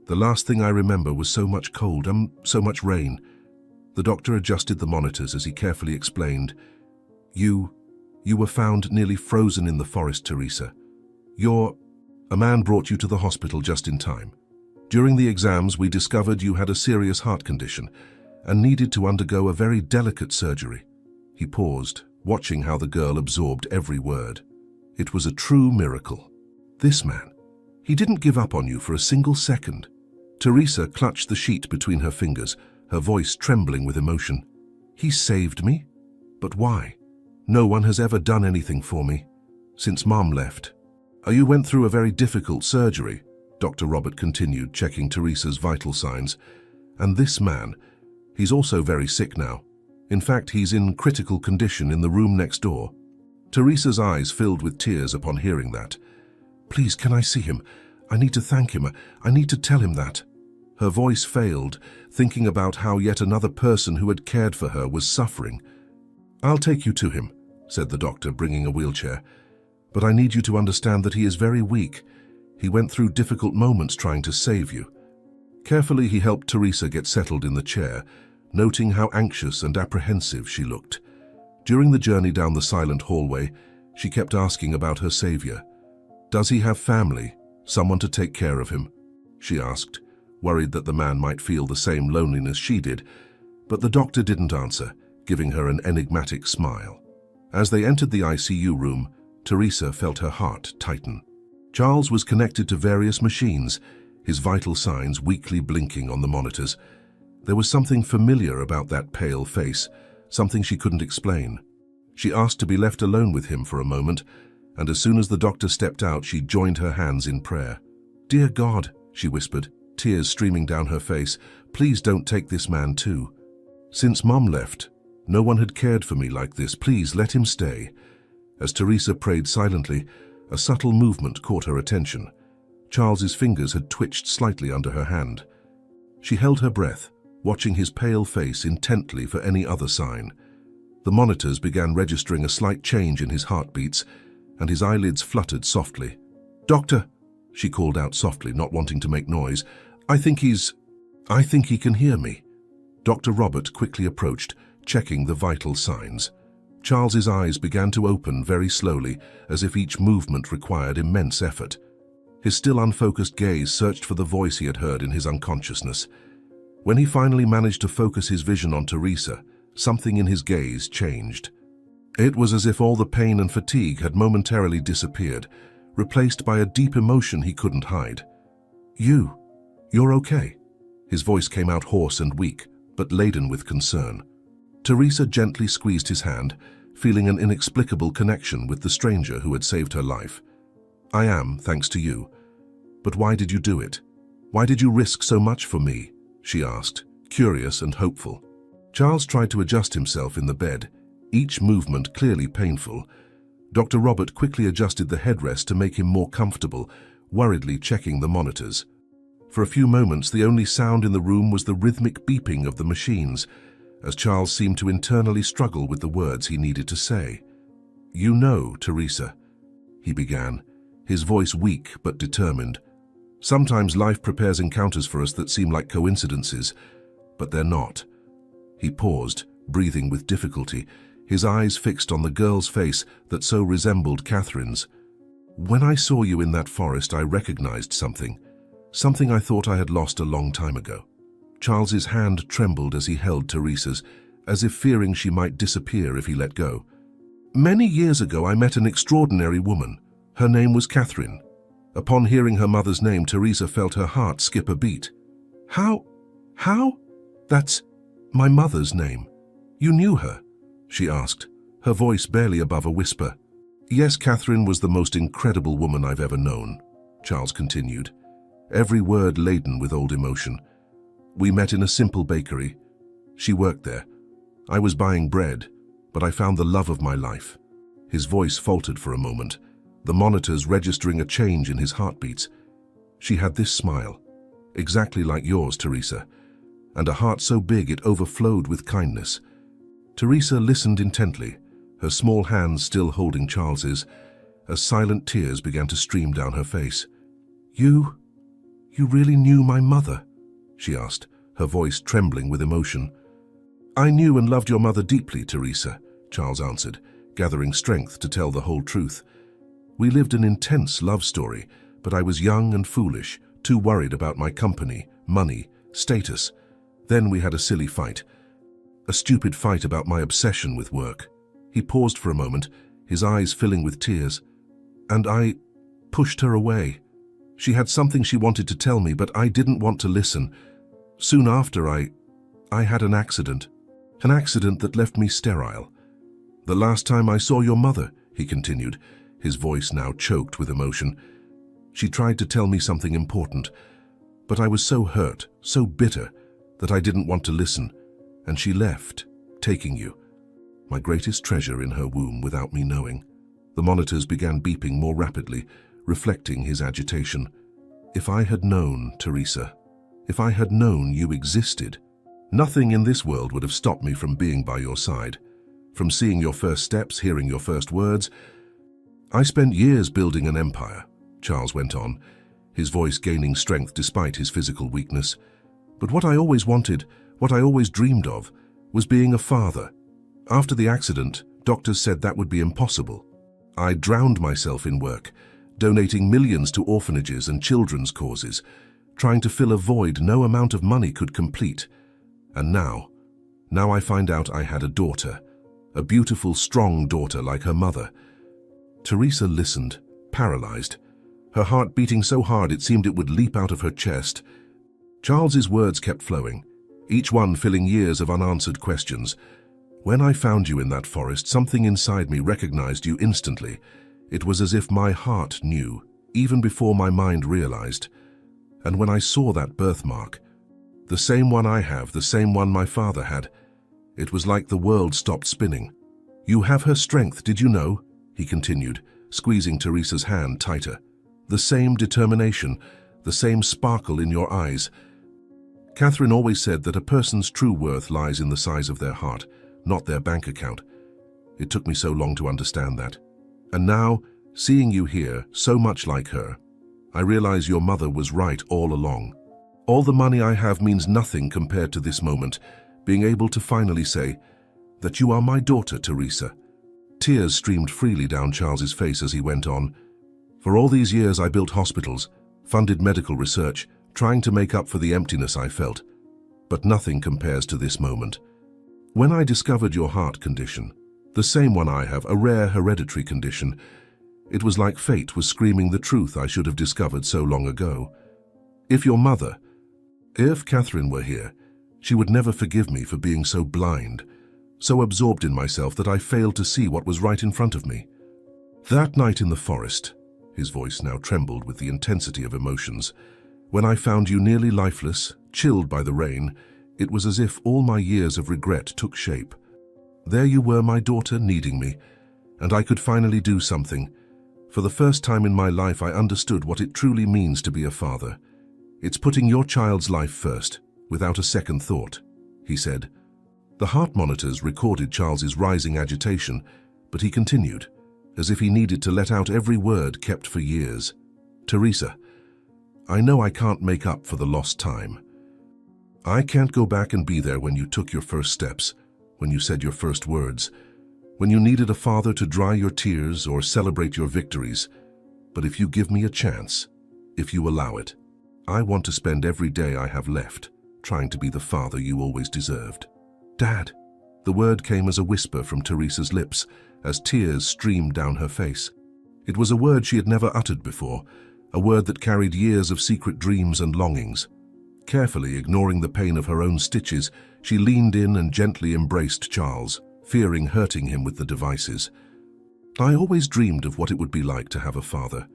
"The last thing I remember was so much cold and so much rain." The doctor adjusted the monitors as he carefully explained. You were found nearly frozen in the forest, Teresa. A man brought you to the hospital just in time. During the exams, we discovered you had a serious heart condition and needed to undergo a very delicate surgery." He paused, watching how the girl absorbed every word. It was a true miracle. This man, He didn't give up on you for a single second. Teresa clutched the sheet between her fingers, her voice trembling with emotion. He saved me? But why? No one has ever done anything for me. Since Mom left. You went through a very difficult surgery, Dr. Robert continued, checking Teresa's vital signs. And this man, he's also very sick now. In fact, he's in critical condition in the room next door. Teresa's eyes filled with tears upon hearing that. Please, can I see him? I need to thank him. I need to tell him that. Her voice failed, thinking about how yet another person who had cared for her was suffering. I'll take you to him, said the doctor, bringing a wheelchair. But I need you to understand that he is very weak. He went through difficult moments trying to save you. Carefully, he helped Teresa get settled in the chair, noting how anxious and apprehensive she looked. During the journey down the silent hallway, she kept asking about her savior. Does he have family? Someone to take care of him? She asked, worried that the man might feel the same loneliness she did, but the doctor didn't answer, giving her an enigmatic smile. As they entered the ICU room, Teresa felt her heart tighten. Charles was connected to various machines, his vital signs weakly blinking on the monitors. There was something familiar about that pale face, something she couldn't explain. She asked to be left alone with him for a moment, and as soon as the doctor stepped out, she joined her hands in prayer. Dear God, she whispered, tears streaming down her face, please don't take this man too. Since Mom left, no one had cared for me like this. Please let him stay. As Teresa prayed silently, a subtle movement caught her attention. Charles's fingers had twitched slightly under her hand. She held her breath, watching his pale face intently for any other sign. The monitors began registering a slight change in his heartbeats, and his eyelids fluttered softly. Doctor, she called out softly, not wanting to make noise. I think he can hear me. Dr. Robert quickly approached, checking the vital signs. Charles's eyes began to open very slowly, as if each movement required immense effort. His still unfocused gaze searched for the voice he had heard in his unconsciousness. When he finally managed to focus his vision on Teresa, something in his gaze changed. It was as if all the pain and fatigue had momentarily disappeared, replaced by a deep emotion he couldn't hide. You're okay. His voice came out hoarse and weak, but laden with concern. Teresa gently squeezed his hand, feeling an inexplicable connection with the stranger who had saved her life. I am, thanks to you. But why did you do it? Why did you risk so much for me? She asked, curious and hopeful. Charles tried to adjust himself in the bed, each movement clearly painful. Dr. Robert quickly adjusted the headrest to make him more comfortable, worriedly checking the monitors. For a few moments, the only sound in the room was the rhythmic beeping of the machines, as Charles seemed to internally struggle with the words he needed to say. You know, Teresa, he began, his voice weak but determined. Sometimes life prepares encounters for us that seem like coincidences, but they're not. He paused, breathing with difficulty, his eyes fixed on the girl's face that so resembled Catherine's. When I saw you in that forest, I recognized something I thought I had lost a long time ago. Charles's hand trembled as he held Teresa's, as if fearing she might disappear if he let go. Many years ago, I met an extraordinary woman. Her name was Catherine. Upon hearing her mother's name, Teresa felt her heart skip a beat. How? That's my mother's name. You knew her? She asked, her voice barely above a whisper. Yes, Catherine was the most incredible woman I've ever known, Charles continued, every word laden with old emotion. We met in a simple bakery. She worked there. I was buying bread, but I found the love of my life. His voice faltered for a moment, the monitors registering a change in his heartbeats. She had this smile, exactly like yours, Teresa, and a heart so big it overflowed with kindness. Teresa listened intently, her small hands still holding Charles's, as silent tears began to stream down her face. You really knew my mother? She asked, her voice trembling with emotion. I knew and loved your mother deeply, Teresa, Charles answered, gathering strength to tell the whole truth. We lived an intense love story, but I was young and foolish, too worried about my company, money, status. Then we had a silly fight. A stupid fight about my obsession with work. He paused for a moment, his eyes filling with tears. And I pushed her away. She had something she wanted to tell me, but I didn't want to listen. Soon after, I had an accident. An accident that left me sterile. The last time I saw your mother," he continued, his voice now choked with emotion. "She tried to tell me something important, but I was so hurt, so bitter, that I didn't want to listen, and she left, taking you. My greatest treasure in her womb without me knowing." The monitors began beeping more rapidly, reflecting his agitation. "If I had known, Teresa, if I had known you existed, nothing in this world would have stopped me from being by your side, from seeing your first steps, hearing your first words. I spent years building an empire," Charles went on, his voice gaining strength despite his physical weakness. "But what I always wanted, what I always dreamed of, was being a father. After the accident, doctors said that would be impossible. I drowned myself in work, donating millions to orphanages and children's causes, trying to fill a void no amount of money could complete. And now I find out I had a daughter, a beautiful, strong daughter like her mother." Teresa listened, paralyzed, her heart beating so hard it seemed it would leap out of her chest. Charles's words kept flowing, each one filling years of unanswered questions. "When I found you in that forest, something inside me recognized you instantly. It was as if my heart knew, even before my mind realized. And when I saw that birthmark, the same one I have, the same one my father had, it was like the world stopped spinning. You have her strength, did you know?" he continued, squeezing Teresa's hand tighter. "The same determination, the same sparkle in your eyes. Catherine always said that a person's true worth lies in the size of their heart, not their bank account. It took me so long to understand that. And now, seeing you here, so much like her, I realize your mother was right all along. All the money I have means nothing compared to this moment, being able to finally say that you are my daughter, Teresa." Tears streamed freely down Charles's face as he went on. "For all these years I built hospitals, funded medical research, trying to make up for the emptiness I felt. But nothing compares to this moment. When I discovered your heart condition, the same one I have, a rare hereditary condition, it was like fate was screaming the truth I should have discovered so long ago. If Catherine were here, she would never forgive me for being so blind, so absorbed in myself that I failed to see what was right in front of me. That night in the forest," his voice now trembled with the intensity of emotions, "when I found you nearly lifeless, chilled by the rain, it was as if all my years of regret took shape. There you were, my daughter, needing me, and I could finally do something. For the first time in my life I understood what it truly means to be a father. It's putting your child's life first, without a second thought," he said. The heart monitors recorded Charles's rising agitation, but he continued, as if he needed to let out every word kept for years. "Teresa, I know I can't make up for the lost time. I can't go back and be there when you took your first steps, when you said your first words, when you needed a father to dry your tears or celebrate your victories. But if you give me a chance, if you allow it, I want to spend every day I have left trying to be the father you always deserved." "Dad!" The word came as a whisper from Teresa's lips as tears streamed down her face. It was a word she had never uttered before, a word that carried years of secret dreams and longings. Carefully ignoring the pain of her own stitches, she leaned in and gently embraced Charles, fearing hurting him with the devices. "I always dreamed of what it would be like to have a father.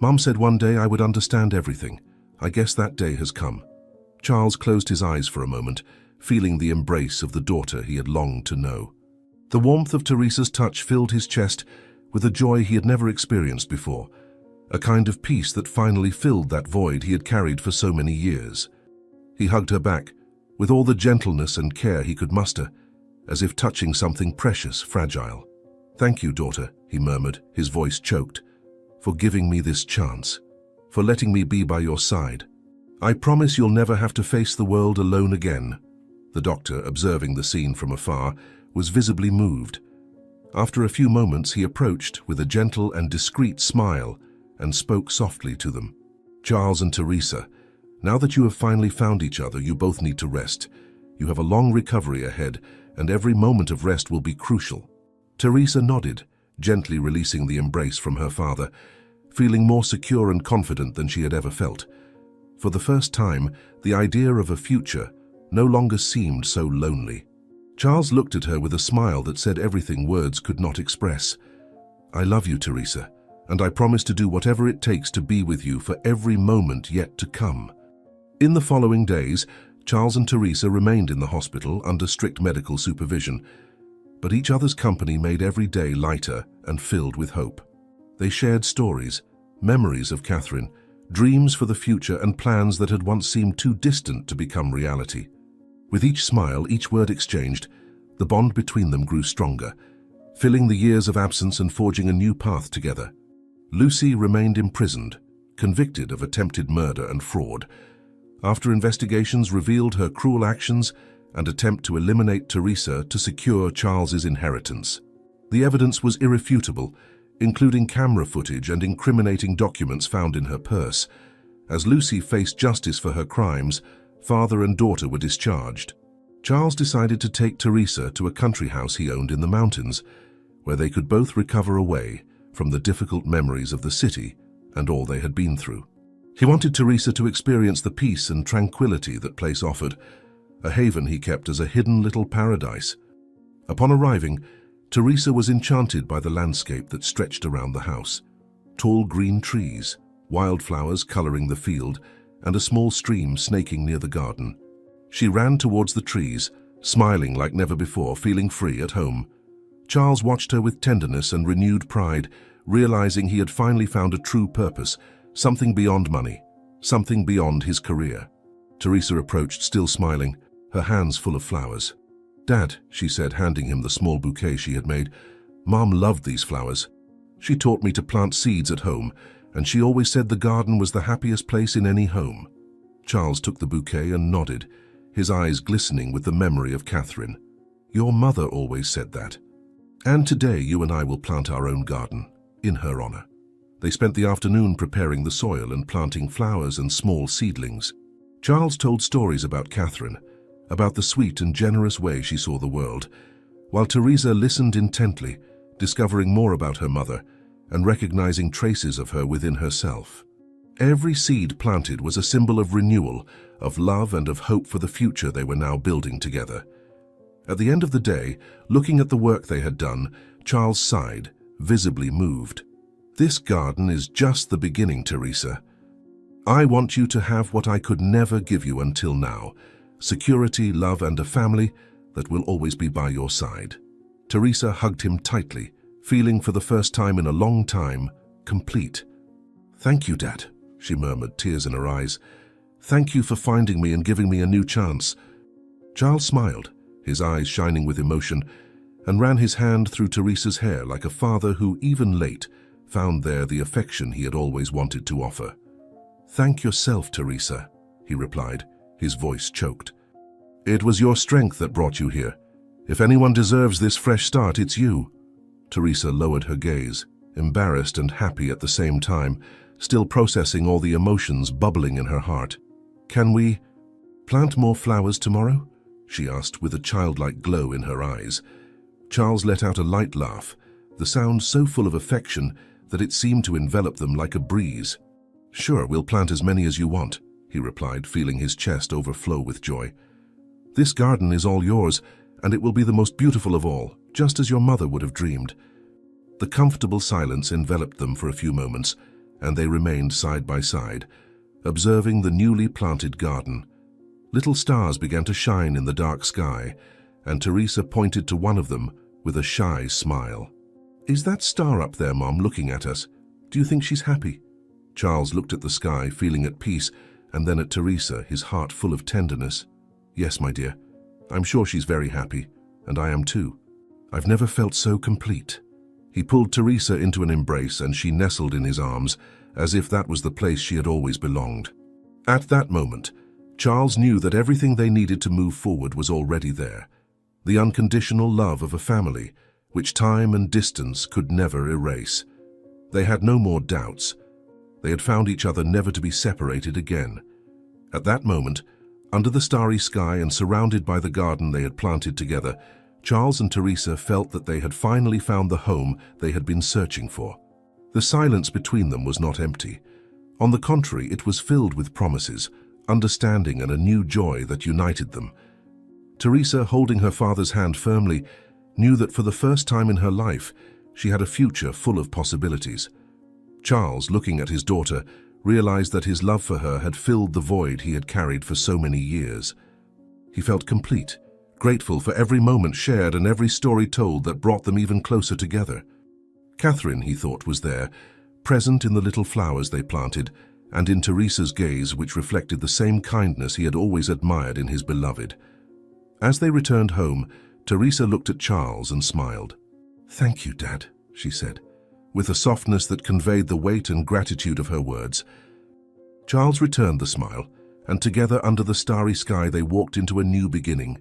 Mom said one day I would understand everything. I guess that day has come." Charles closed his eyes for a moment, feeling the embrace of the daughter he had longed to know. The warmth of Teresa's touch filled his chest with a joy he had never experienced before, a kind of peace that finally filled that void he had carried for so many years. He hugged her back, with all the gentleness and care he could muster, as if touching something precious, fragile. "Thank you, daughter," he murmured, his voice choked, "for giving me this chance, for letting me be by your side. I promise you'll never have to face the world alone again." The doctor, observing the scene from afar, was visibly moved. After a few moments, he approached with a gentle and discreet smile and spoke softly to them. "Charles and Teresa, now that you have finally found each other, you both need to rest. You have a long recovery ahead, and every moment of rest will be crucial." Teresa nodded, gently releasing the embrace from her father, feeling more secure and confident than she had ever felt. For the first time, the idea of a future no longer seemed so lonely. Charles looked at her with a smile that said everything words could not express. "I love you, Teresa, and I promise to do whatever it takes to be with you for every moment yet to come." In the following days, Charles and Teresa remained in the hospital under strict medical supervision, but each other's company made every day lighter and filled with hope. They shared stories, memories of Catherine, dreams for the future and plans that had once seemed too distant to become reality. With each smile, each word exchanged, the bond between them grew stronger, filling the years of absence and forging a new path together. Lucy remained imprisoned, convicted of attempted murder and fraud. After investigations revealed her cruel actions and attempt to eliminate Teresa to secure Charles's inheritance. The evidence was irrefutable, including camera footage and incriminating documents found in her purse. As Lucy faced justice for her crimes, father and daughter were discharged. Charles decided to take Teresa to a country house he owned in the mountains, where they could both recover away from the difficult memories of the city and all they had been through. He wanted Teresa to experience the peace and tranquility that place offered, a haven he kept as a hidden little paradise. Upon arriving, Teresa was enchanted by the landscape that stretched around the house. Tall green trees, wildflowers coloring the field, and a small stream snaking near the garden. She ran towards the trees, smiling like never before, feeling free at home. Charles watched her with tenderness and renewed pride, realizing he had finally found a true purpose, something beyond money, something beyond his career. Teresa approached, still smiling, her hands full of flowers. "Dad," she said, handing him the small bouquet she had made, "Mom loved these flowers. She taught me to plant seeds at home, and she always said the garden was the happiest place in any home." Charles took the bouquet and nodded, his eyes glistening with the memory of Catherine. "Your mother always said that. And today you and I will plant our own garden, in her honor." They spent the afternoon preparing the soil and planting flowers and small seedlings. Charles told stories about Catherine, about the sweet and generous way she saw the world, while Teresa listened intently, discovering more about her mother and recognizing traces of her within herself. Every seed planted was a symbol of renewal, of love and of hope for the future they were now building together. At the end of the day, looking at the work they had done, Charles sighed, visibly moved. "This garden is just the beginning, Teresa. I want you to have what I could never give you until now, security, love, and a family that will always be by your side." Teresa hugged him tightly, feeling for the first time in a long time, complete. "Thank you, Dad," she murmured, tears in her eyes. "Thank you for finding me and giving me a new chance." Charles smiled, his eyes shining with emotion, and ran his hand through Teresa's hair like a father who, even late, found there the affection he had always wanted to offer. "Thank yourself, Teresa," he replied, his voice choked. "It was your strength that brought you here. If anyone deserves this fresh start, it's you." Teresa lowered her gaze, embarrassed and happy at the same time, still processing all the emotions bubbling in her heart. "Can we plant more flowers tomorrow?" she asked with a childlike glow in her eyes. Charles let out a light laugh, the sound so full of affection that it seemed to envelop them like a breeze. "Sure, we'll plant as many as you want," he replied, feeling his chest overflow with joy. "This garden is all yours, and it will be the most beautiful of all, just as your mother would have dreamed." The comfortable silence enveloped them for a few moments, and they remained side by side, observing the newly planted garden. Little stars began to shine in the dark sky, and Teresa pointed to one of them with a shy smile. "Is that star up there, Mom, looking at us? Do you think she's happy?" Charles looked at the sky, feeling at peace, and then at Teresa, his heart full of tenderness. "Yes, my dear. I'm sure she's very happy, and I am too. I've never felt so complete." He pulled Teresa into an embrace, and she nestled in his arms, as if that was the place she had always belonged. At that moment, Charles knew that everything they needed to move forward was already there. The unconditional love of a family, which time and distance could never erase. They had no more doubts. They had found each other never to be separated again. At that moment, under the starry sky and surrounded by the garden they had planted together, Charles and Teresa felt that they had finally found the home they had been searching for. The silence between them was not empty. On the contrary, it was filled with promises, understanding and a new joy that united them. Teresa, holding her father's hand firmly, knew that for the first time in her life, she had a future full of possibilities. Charles, looking at his daughter, realized that his love for her had filled the void he had carried for so many years. He felt complete, grateful for every moment shared and every story told that brought them even closer together. Catherine, he thought, was there, present in the little flowers they planted, and in Teresa's gaze, which reflected the same kindness he had always admired in his beloved. As they returned home, Teresa looked at Charles and smiled. "Thank you, Dad," she said, with a softness that conveyed the weight and gratitude of her words. Charles returned the smile, and together under the starry sky they walked into a new beginning,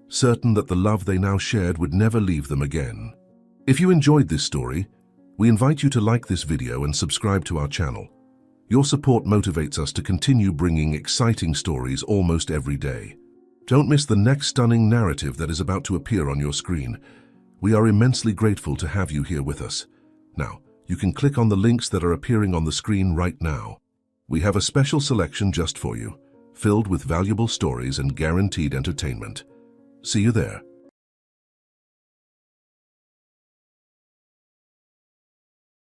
certain that the love they now shared would never leave them again. If you enjoyed this story, we invite you to like this video and subscribe to our channel. Your support motivates us to continue bringing exciting stories almost every day. Don't miss the next stunning narrative that is about to appear on your screen. We are immensely grateful to have you here with us. Now, you can click on the links that are appearing on the screen right now. We have a special selection just for you, filled with valuable stories and guaranteed entertainment. See you there.